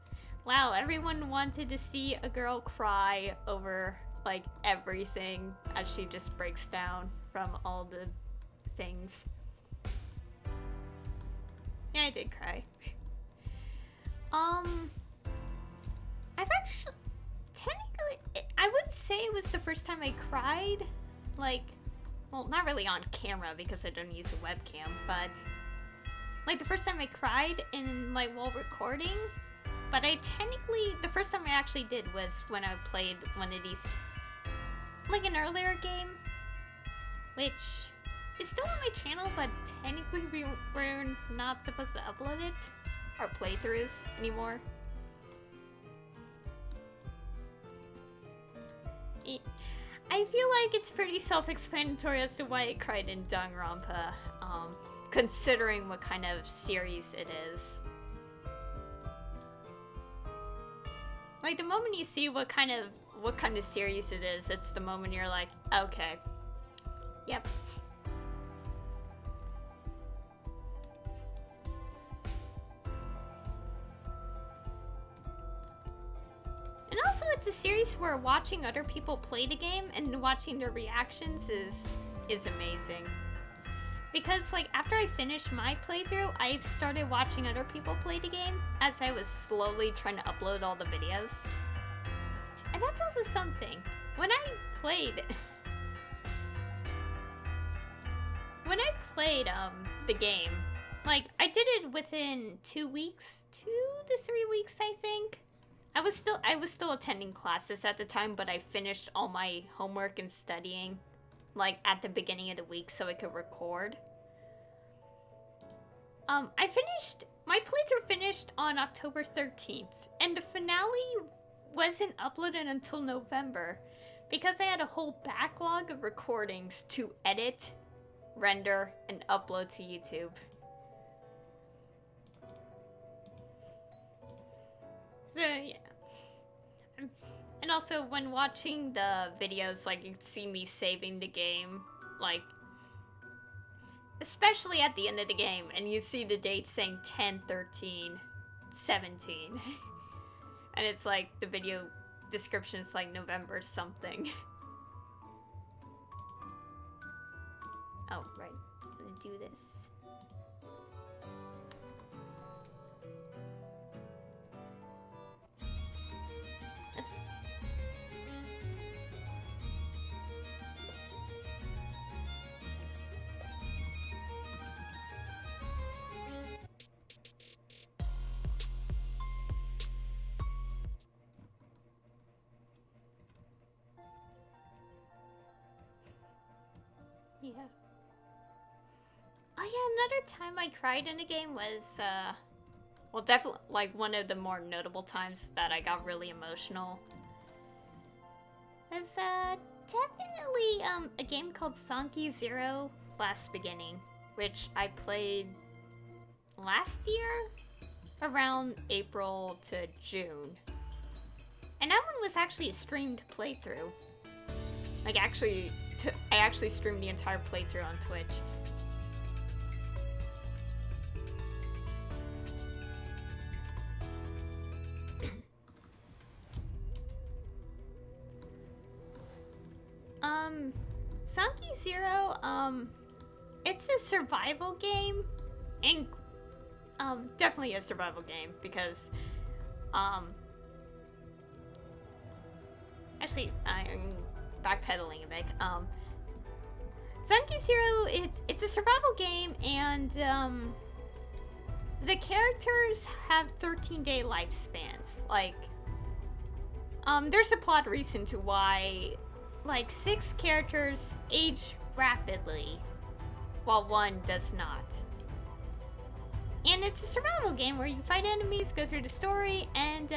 wow, everyone wanted to see a girl cry over like everything as she just breaks down from all the things. Yeah, I did cry. I've actually, technically, I wouldn't say it was the first time I cried, like, well, not really on camera because I don't use a webcam, but like the first time I cried in like while recording, but the first time I actually did was when I played one of these, like an earlier game, which It's still on my channel, but technically we're not supposed to upload it, our playthroughs, anymore. I feel like it's pretty self-explanatory as to why I cried in Danganronpa, considering what kind of series it is. Like, the moment you see what kind of series it is, it's the moment you're like, okay, yep. And also, it's a series where watching other people play the game and watching their reactions is amazing. Because, like, after I finished my playthrough, I started watching other people play the game as I was slowly trying to upload all the videos. And that's also something. When I played the game, like, I did it within 2 weeks, 2 to 3 weeks, I think. I was still attending classes at the time, but I finished all my homework and studying, like, at the beginning of the week so I could record. My playthrough finished on October 13th, and the finale wasn't uploaded until November, because I had a whole backlog of recordings to edit, render, and upload to YouTube. So, yeah. And also, when watching the videos, like, you can see me saving the game, like, especially at the end of the game, and you see the date saying 10/13/17. And it's like, the video description is like November something. Oh, right. I'm gonna do this. Oops. Yeah. Oh yeah, another time I cried in a game was, well, definitely, like, one of the more notable times that I got really emotional was, definitely, a game called Sankey Zero Last Beginning, which I played last year, around April to June. And that one was actually a streamed playthrough. Like, I actually streamed the entire playthrough on Twitch. Sankey Zero, it's a survival game, and, definitely a survival game, because, actually, I'm backpedaling a bit. Sankey Zero, it's a survival game, and the characters have 13-day lifespans. Like, there's a plot reason to why, like, 6 characters age rapidly, while 1 does not. And it's a survival game where you fight enemies, go through the story, and,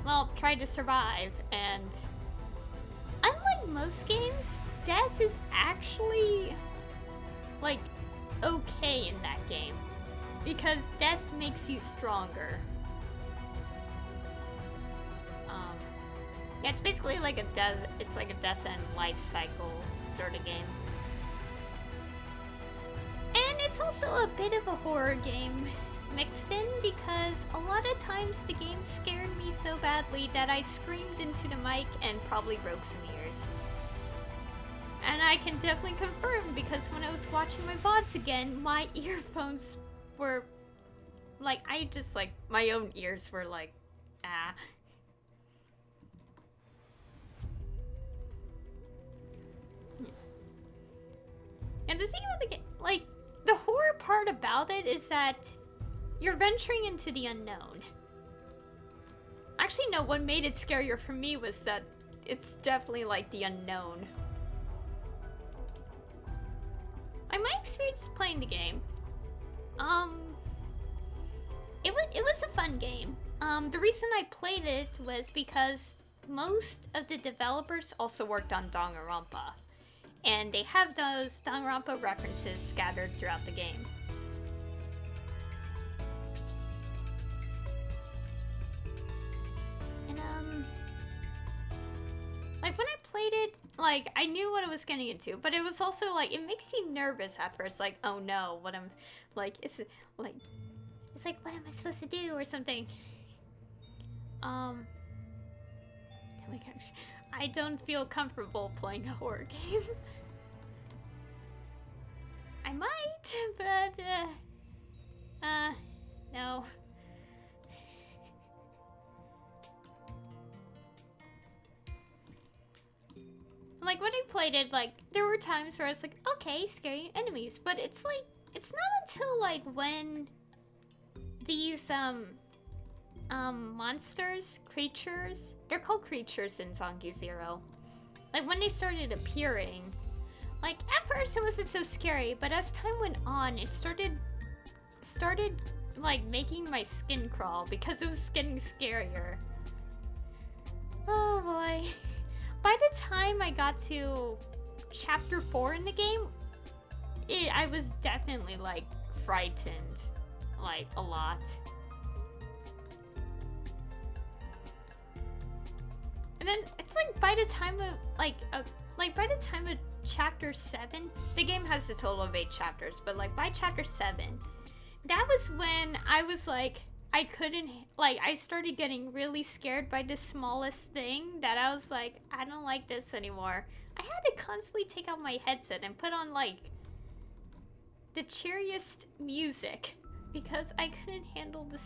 well, try to survive. And unlike most games, death is actually, like, okay in that game, because death makes you stronger. Yeah, it's basically like a death and life cycle sort of game. And it's also a bit of a horror game mixed in, because a lot of times the game scared me so badly that I screamed into the mic and probably broke some ears. And I can definitely confirm, because when I was watching my VODs again, my earphones were like, my own ears were like, ah. And the thing about the game, like, the horror part about it is that you're venturing into the unknown. Actually, no, what made it scarier for me was that it's definitely like the unknown. my experience playing the game, it was a fun game. The reason I played it was because most of the developers also worked on Danganronpa, and they have those Danganronpa references scattered throughout the game. And like when I played it, like I knew what I was getting into, but it was also like it makes you nervous at first, like oh no, what I'm like it's like what am I supposed to do or something. Oh my gosh, I don't feel comfortable playing a horror game. I might, but no. Like when I played it, like there were times where I was like, okay, scary enemies, but it's like it's not until like when these monsters, creatures, they're called creatures in Zombie Zero. Like when they started appearing, like at first it wasn't so scary, but as time went on, it started like making my skin crawl because it was getting scarier. Oh boy. By the time I got to chapter 4 in the game, I was definitely like frightened, like a lot. And then it's like by the time of by the time of chapter 7, the game has a total of 8 chapters, but like by chapter 7, that was when I was like I couldn't, like, I started getting really scared by the smallest thing that I was like, I don't like this anymore. I had to constantly take out my headset and put on, like, the cheeriest music because I couldn't handle the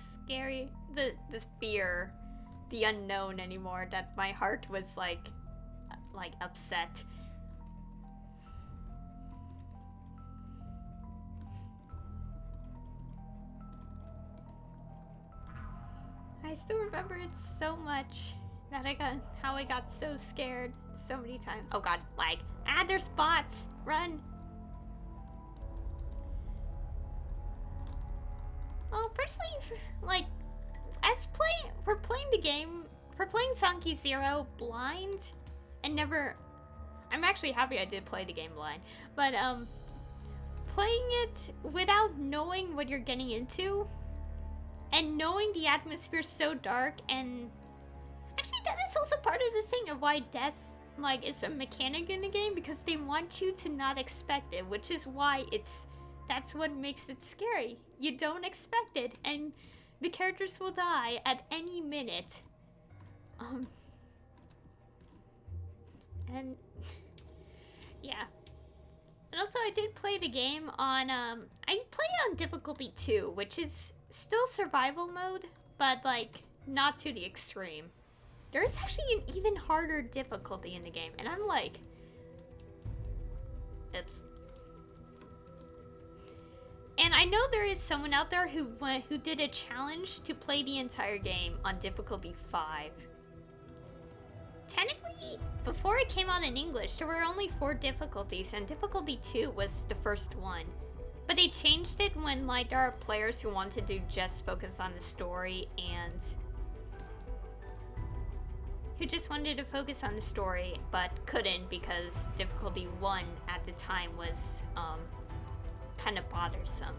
fear, the unknown anymore, that my heart was, like upset. I still remember it so much that how I got so scared so many times. Oh god, lag. Ah, there's bots! Run! Well, personally, like, we're playing the game, we're playing Sanki Zero blind, and never, I'm actually happy I did play the game blind, but, playing it without knowing what you're getting into, and knowing the atmosphere's so dark, and actually that is also part of the thing of why death, like, is a mechanic in the game, because they want you to not expect it, which is why that's what makes it scary. You don't expect it, and the characters will die at any minute. And yeah. And also I did play the game on, I played it on difficulty 2, which is still survival mode, but like not to the extreme. There is actually an even harder difficulty in the game, and I'm like, oops. And I know there is someone out there who did a challenge to play the entire game on difficulty 5. Technically, before it came out in English, there were only 4 difficulties, and difficulty 2 was the first one. But they changed it when, like, there are players who wanted to just focus on the story and who just wanted to focus on the story but couldn't because difficulty 1 at the time was kind of bothersome.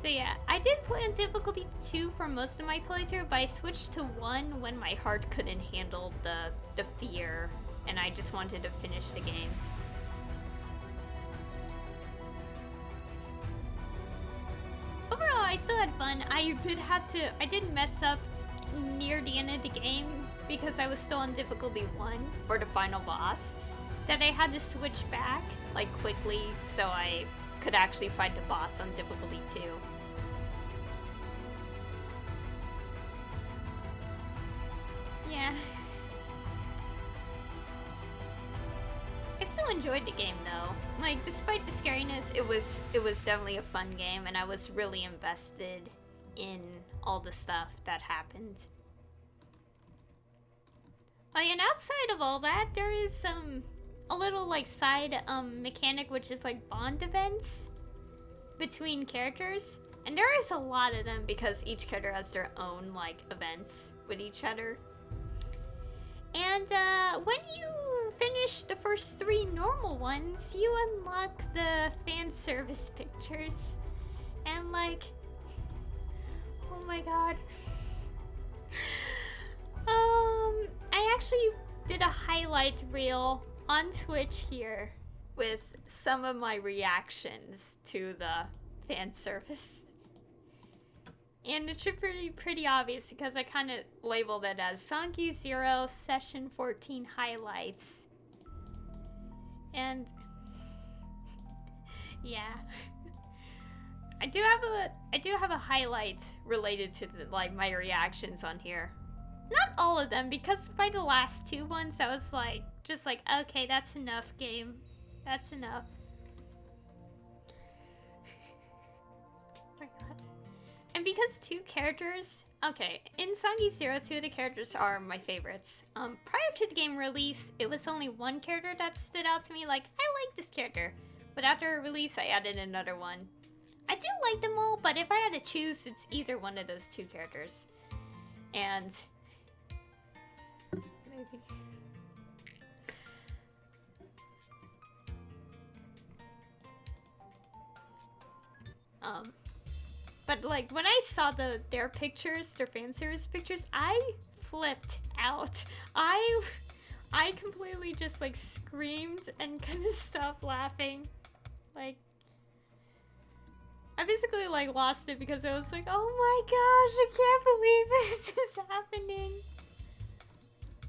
So yeah, I did play on difficulty 2 for most of my playthrough, but I switched to 1 when my heart couldn't handle the fear and I just wanted to finish the game. Overall, I still had fun. I did mess up near the end of the game because I was still on difficulty 1 for the final boss, that I had to switch back, like, quickly so I could actually fight the boss on difficulty 2. Yeah. I still enjoyed the game though. Like, despite the scariness, it was definitely a fun game, and I was really invested in all the stuff that happened. And outside of all that, there is a little like side mechanic, which is like bond events between characters. And there is a lot of them because each character has their own like events with each other. And when you finish the first 3 normal ones, you unlock the fan service pictures. And like, oh my god. I actually did a highlight reel on Twitch here with some of my reactions to the fan service. And it's pretty obvious because I kind of labeled it as Sonky 0 Session 14 Highlights. And yeah. I do have a highlight related to like my reactions on here. Not all of them, because by the last 2 ones I was like just like, okay, that's enough, game. That's enough. Oh my god. And because 2 characters, okay, in Songy 0, 2 of the characters are my favorites. Prior to the game release, it was only 1 character that stood out to me, like, I like this character. But after release, I added another one. I do like them all, but if I had to choose, it's either one of those 2 characters. And maybe. But like when I saw their pictures, their fan service pictures, I flipped out. I completely just like screamed and couldn't stop laughing. Like, I basically like lost it because I was like, oh my gosh, I can't believe this is happening.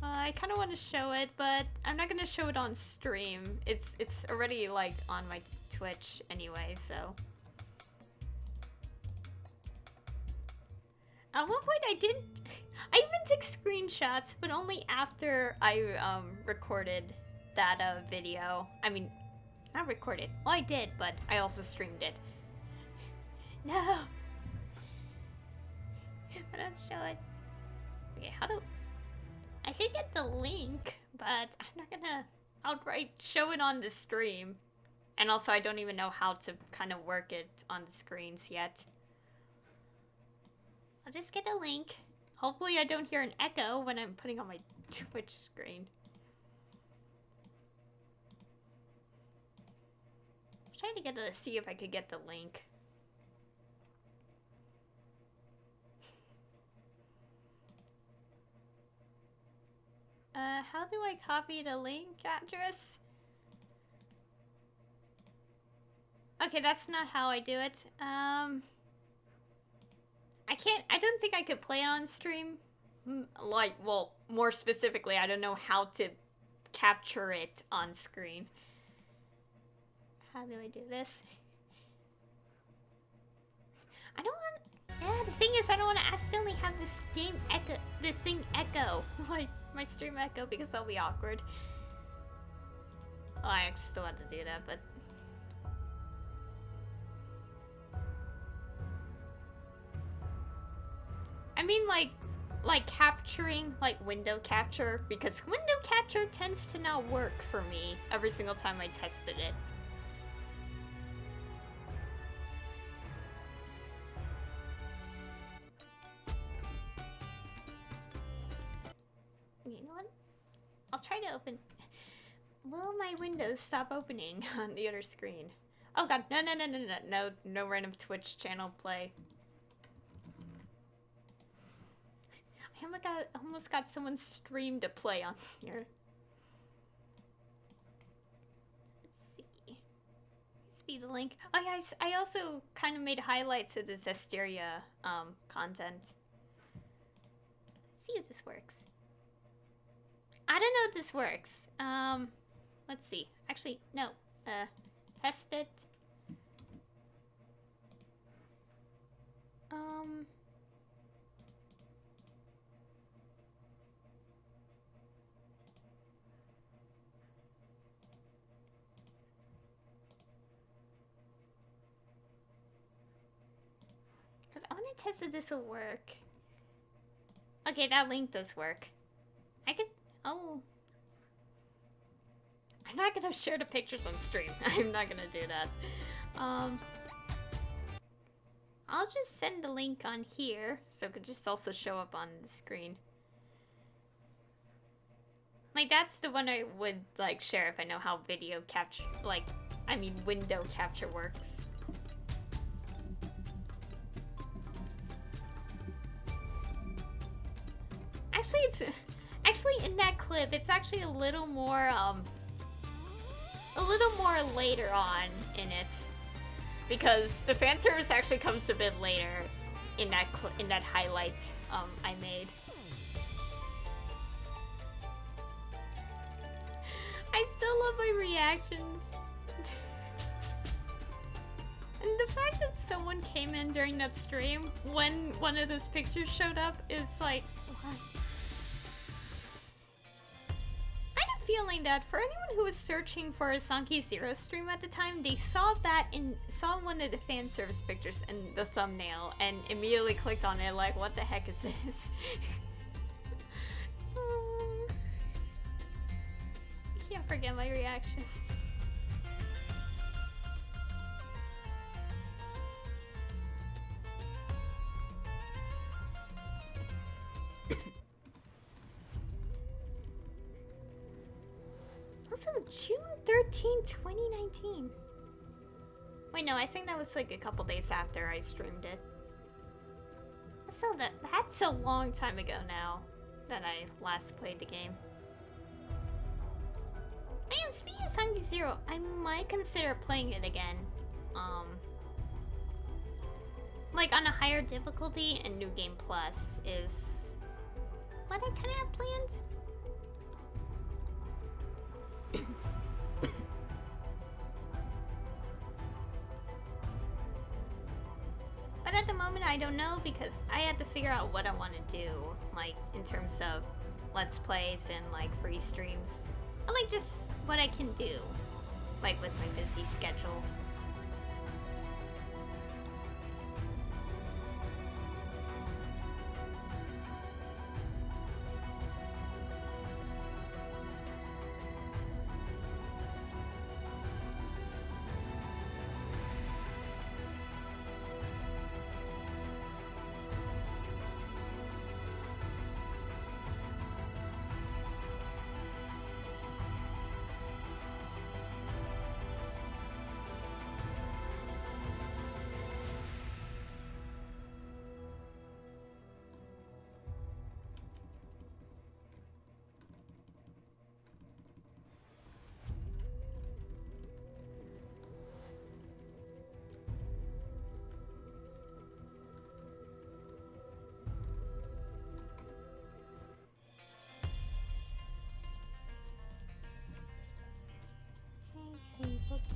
I kind of want to show it, but I'm not gonna show it on stream. It's already like on my Twitch anyway, so. At one point I even took screenshots, but only after I recorded that video. I mean, not recorded. Well, I did, but I also streamed it. No! I don't show it. Okay, how do... I could get the link, but I'm not gonna outright show it on the stream. And also, I don't even know how to kind of work it on the screens yet. I'll just get a link. Hopefully I don't hear an echo when I'm putting on my Twitch screen. I'm trying to see if I could get the link. How do I copy the link address? Okay, that's not how I do it. I don't think I could play it on stream. Like, well, more specifically, I don't know how to capture it on screen. How do I do this? I don't want... Yeah, the thing is, I don't want to accidentally have this game echo... This thing echo. Like, my stream echo, because that'll be awkward. Oh, I still have to do that, but... I mean, like capturing, like window capture, because window capture tends to not work for me every single time I tested it. You know what? I'll try to open... Will my windows stop opening on the other screen? Oh god, no random Twitch channel play. I almost got someone's stream to play on here. Let's see. Let's be the link. Oh guys, I also kind of made highlights of the Zestiria content. Let's see if this works. I don't know if this works. Let's see. Actually, no. Test it. Because I want to test if this will work. Okay, that link does work. I could... Oh. I'm not gonna share the pictures on stream. I'm not gonna do that. I'll just send the link on here, so it could just also show up on the screen. Like, that's the one I would, like, share if I know how video capture, like, I mean, window capture works. Actually, in that clip, it's actually a little more later on in it. Because the fan service actually comes a bit later in that highlight I made. I still love my reactions. And the fact that someone came in during that stream when one of those pictures showed up is like, what? I had a feeling that for anyone who was searching for a Sanki Zero stream at the time, they saw one of the fan service pictures in the thumbnail and immediately clicked on it like, what the heck is this? I can't forget my reactions. Also, June 13, 2019. Wait, no, I think that was like a couple days after I streamed it. So that's a long time ago now that I last played the game. And speaking of Sanki Zero, I might consider playing it again. Like on a higher difficulty, and New Game Plus is what I kind of have planned. But at the moment, I don't know because I had to figure out what I want to do, like in terms of Let's Plays and like free streams. Or like just what I can do, like with my busy schedule.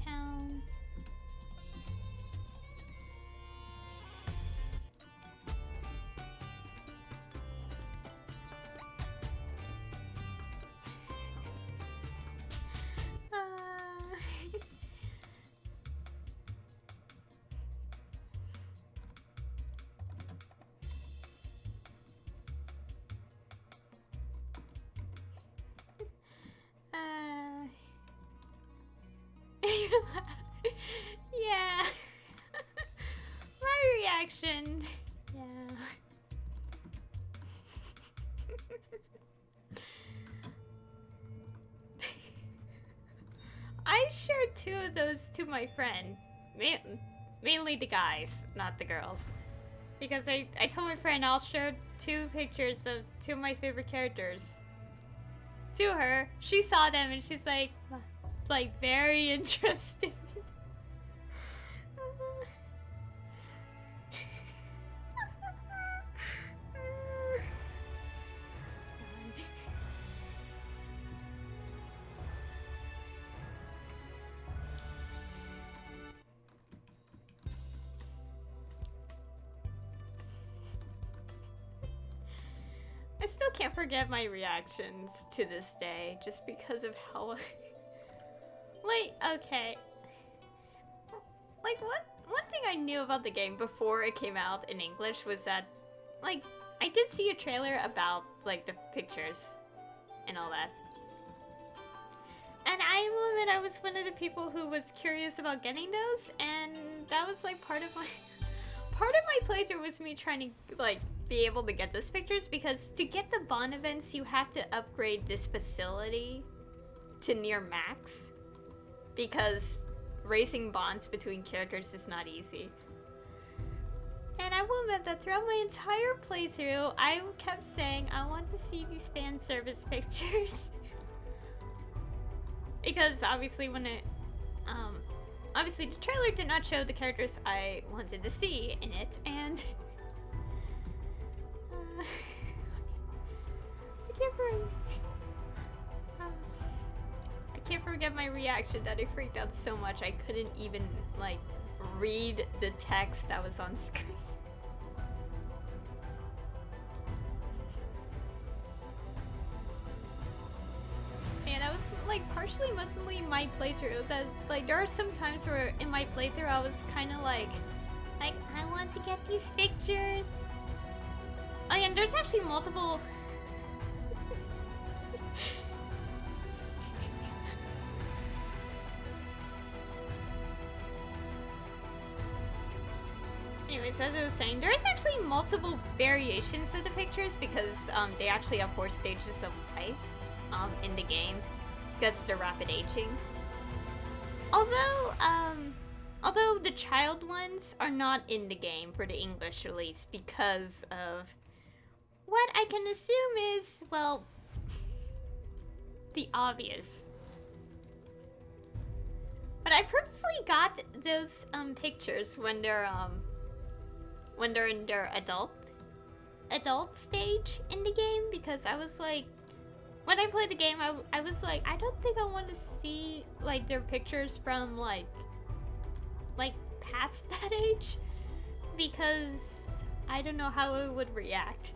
Town. Yeah. My reaction. Yeah. I shared 2 of those to my friend. Mainly the guys, not the girls. Because I told my friend I'll show 2 pictures of 2 of my favorite characters to her. She saw them and she's like very interesting. I still can't forget my reactions to this day, just because of how... Like, okay. Like, one thing I knew about the game before it came out in English was that, like, I did see a trailer about, like, the pictures and all that. And I will admit I was one of the people who was curious about getting those, and that was like part of my playthrough was me trying to like be able to get those pictures, because to get the bond events you have to upgrade this facility to near max, because racing bonds between characters is not easy. And I will admit that throughout my entire playthrough, I kept saying I want to see these fan service pictures. Because obviously obviously the trailer did not show the characters I wanted to see in it, and I can't forget my reaction that I freaked out so much I couldn't even like read the text that was on screen. And I was like partially mostly my playthrough that like there are some times where in my playthrough I was kind of like I want to get these pictures. Oh yeah, and there's actually multiple anyways, as I was saying, there's actually multiple variations of the pictures, because they actually have 4 stages of life in the game, because they're rapid aging. Although the child ones are not in the game for the English release because of what I can assume is, well, the obvious. But I purposely got those pictures when they're in their adult stage in the game, because I was like, when I played the game, I was like, I don't think I want to see like their pictures from like past that age, because I don't know how it would react.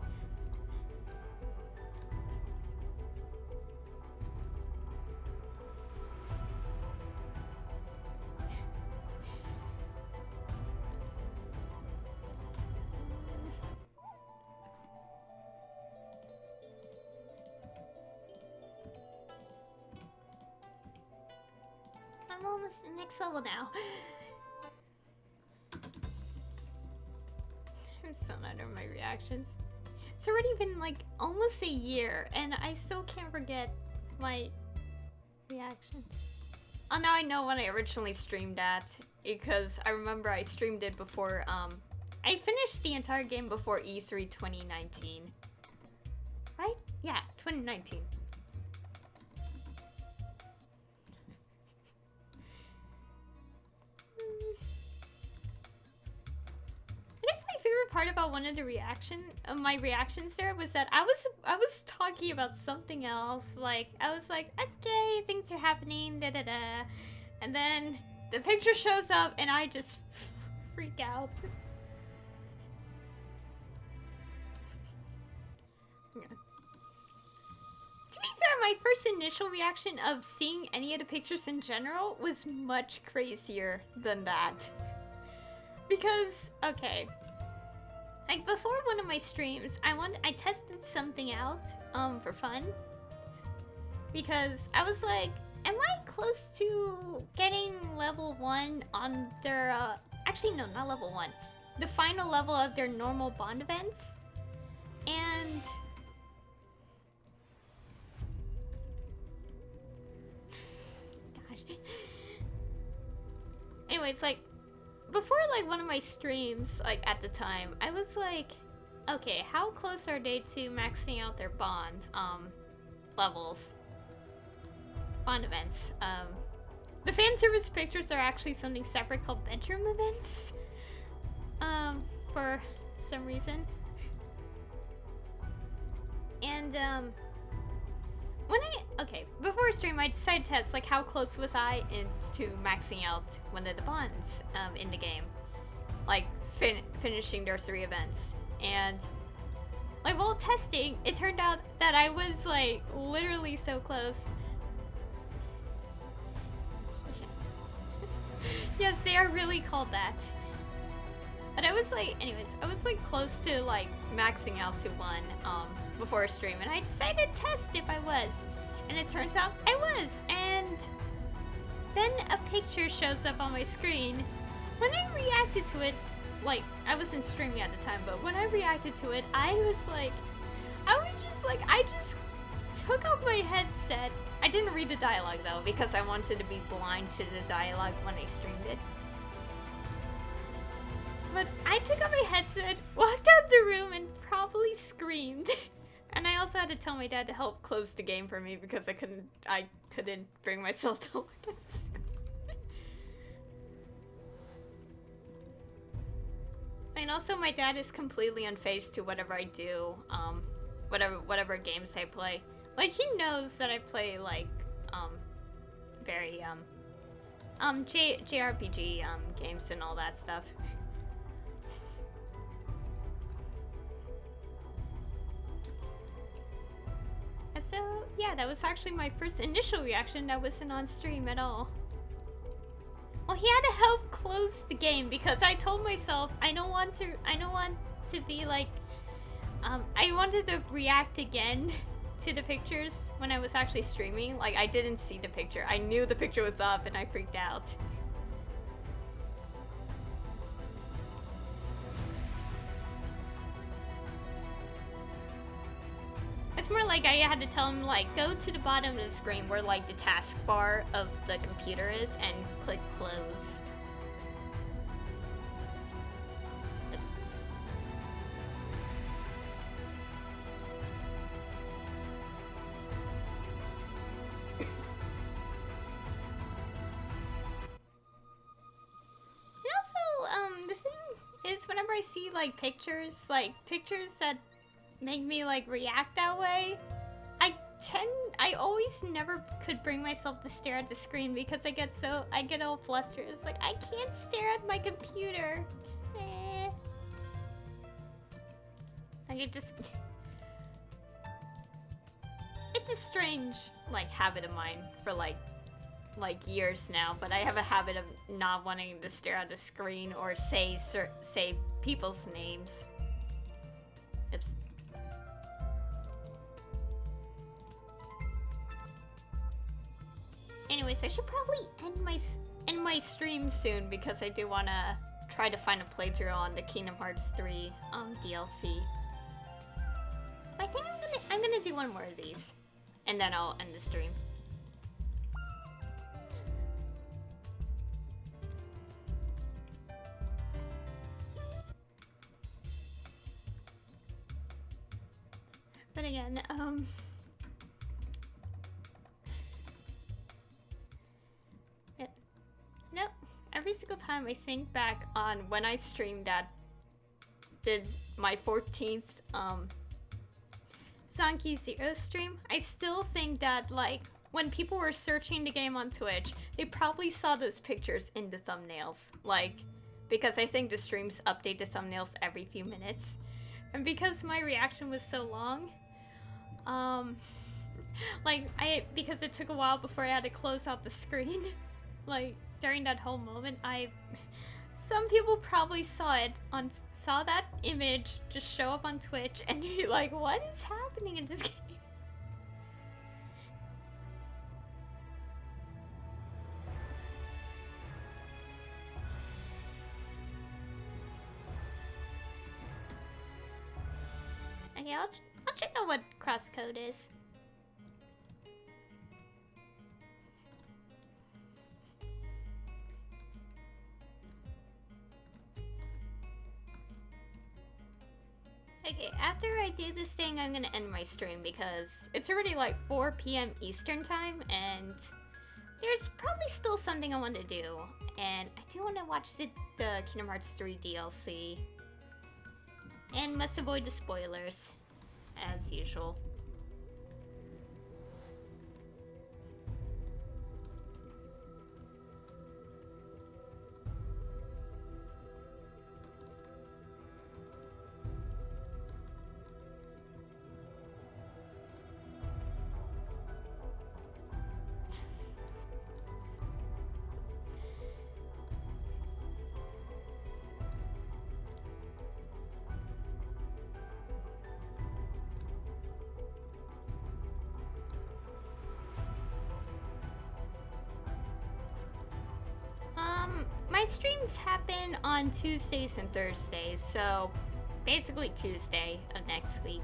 I'm almost the next level now. I'm still not over my reactions. It's already been like almost a year and I still can't forget my reactions. Oh, now I know when I originally streamed at, because I remember I streamed it before, I finished the entire game before E3 2019. Right? Yeah, 2019. I guess my favorite part about one of the my reactions there was that I was talking about something else. Like I was like, okay, things are happening, da da da, and then the picture shows up and I just freak out. Yeah. To be fair, my first initial reaction of seeing any of the pictures in general was much crazier than that. Because, okay, like before one of my streams, I tested something out, for fun. Because I was like, am I close to getting level 1 on their, actually no, not level 1. The final level of their normal bond events? And anyways, like, before, like, one of my streams, like, at the time, I was like, okay, how close are they to maxing out their bond, levels? Bond events. The fan service pictures are actually something separate called bedroom events. For some reason. And, before stream, I decided to test, like, how close was I to maxing out one of the bonds, in the game. Like, finishing their 3 events. And, like, while testing, it turned out that I was, like, literally so close. Yes. Yes, they are really called that. But I was, like, anyways, I was, like, close to, like, maxing out to 1, before a stream, and I decided to test if I was. And it turns out I was, and then a picture shows up on my screen. When I reacted to it, like, I wasn't streaming at the time, but when I reacted to it, I just took off my headset. I didn't read the dialogue though, because I wanted to be blind to the dialogue when I streamed it. But I took off my headset, walked out the room, and probably screamed. And I also had to tell my dad to help close the game for me because I couldn't bring myself to look at the screen. And also my dad is completely unfazed to whatever I do, whatever games I play. Like, he knows that I play, like, very, JRPG, games and all that stuff. And so, yeah, that was actually my first initial reaction that wasn't on stream at all. Well, he had to help close the game because I told myself I don't want to be like, I wanted to react again to the pictures when I was actually streaming. Like, I didn't see the picture. I knew the picture was up and I freaked out. It's more like I had to tell him, like, go to the bottom of the screen where, like, the taskbar of the computer is and click close. Oops. And also, the thing is, whenever I see, like, pictures that make me, like, react that way, I always never could bring myself to stare at the screen because I get all flustered. It's like, I can't stare at my computer. It's a strange, like, habit of mine for, like years now, but I have a habit of not wanting to stare at the screen or say people's names. Oops. Anyways, I should probably end my stream soon because I do want to try to find a playthrough on the Kingdom Hearts 3 DLC. I think I'm gonna do one more of these, and then I'll end the stream. But again, Nope. Every single time I think back on when I streamed did my 14th, Zonky Zero stream, I still think that, like, when people were searching the game on Twitch, they probably saw those pictures in the thumbnails. Like, because I think the streams update the thumbnails every few minutes. And because my reaction was so long, because it took a while before I had to close out the screen, like, during that whole moment, some people probably saw that image just show up on Twitch, and you're like, what is happening in this game? Okay, I'll check out what crosscode is. Okay, after I do this thing, I'm gonna end my stream because it's already like 4 p.m. Eastern time, and there's probably still something I want to do. And I do want to watch the Kingdom Hearts 3 DLC. And must avoid the spoilers, as usual. streams happen on Tuesdays and Thursdays, so basically Tuesday of next week.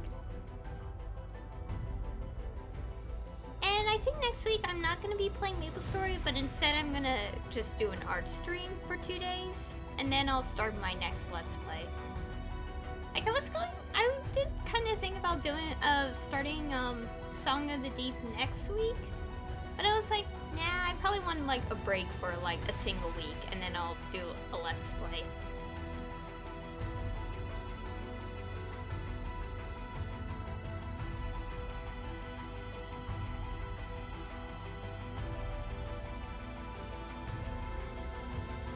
And I think next week I'm not going to be playing Maplestory, but instead I'm going to just do an art stream for 2 days, and then I'll start my next Let's Play. Like I did kind of think about starting Song of the Deep next week, but I was like, nah, I probably want like a break for like a single week, and then I'll do a Let's Play.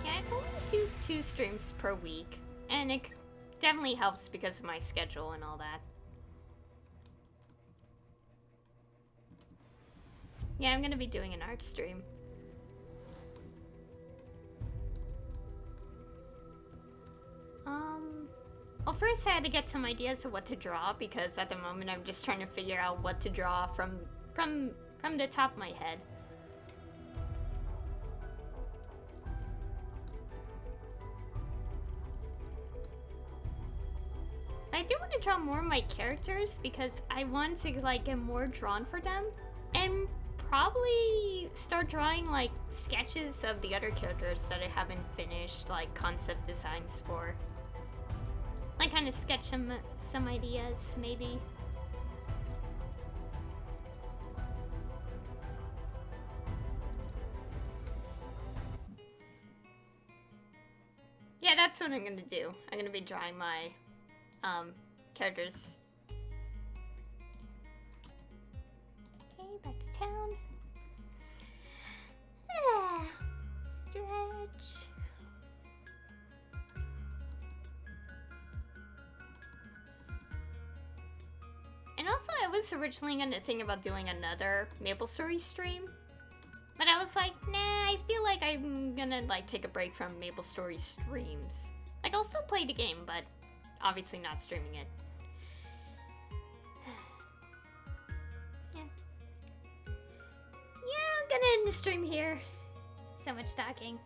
Yeah, I can only do 2 streams per week, and it definitely helps because of my schedule and all that. Yeah, I'm gonna be doing an art stream. Well, first I had to get some ideas of what to draw, because at the moment I'm just trying to figure out what to draw from the top of my head. I do want to draw more of my characters because I want to like get more drawn for them, and probably start drawing like sketches of the other characters that I haven't finished, like concept designs for. Like kind of sketch some ideas, maybe. Yeah, that's what I'm gonna do. I'm gonna be drawing my characters. Okay, back to town. Stretch. And also, I was originally gonna think about doing another Maplestory stream, but I was like, nah, I feel like I'm gonna like take a break from Maplestory streams. Like, I'll still play the game, but obviously not streaming it. Yeah, I'm gonna end the stream here. So much talking.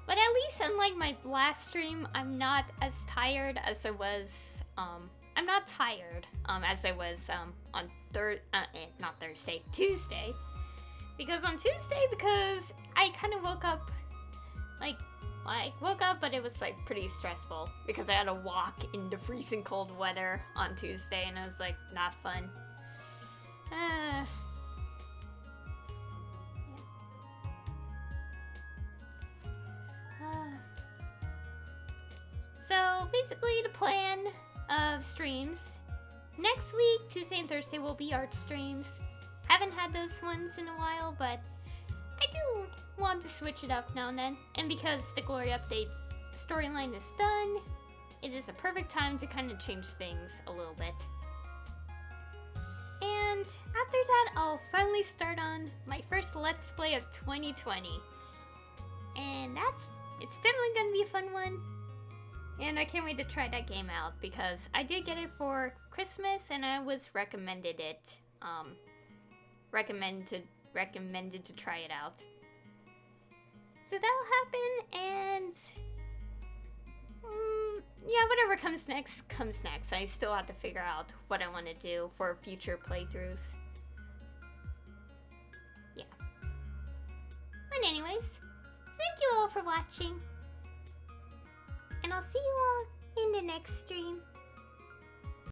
But at least unlike my last stream, I'm not as tired as I was, I'm not tired, as I was, on Tuesday. Because on Tuesday, because I kind of woke up, but it was like pretty stressful because I had to walk in the freezing cold weather on Tuesday, and it was like not fun. So basically the plan of streams next week, Tuesday and Thursday, will be art streams. Haven't had those ones in a while, but I do want to switch it up now and then. And because the Glory Update storyline is done, it is a perfect time to kind of change things a little bit. And after that, I'll finally start on my first Let's Play of 2020. And it's definitely gonna be a fun one. And I can't wait to try that game out because I did get it for Christmas and I was recommended to try it out. So that'll happen, and yeah, whatever comes next comes next. I still have to figure out what I want to do for future playthroughs. Yeah. But anyways, thank you all for watching. And I'll see you all in the next stream.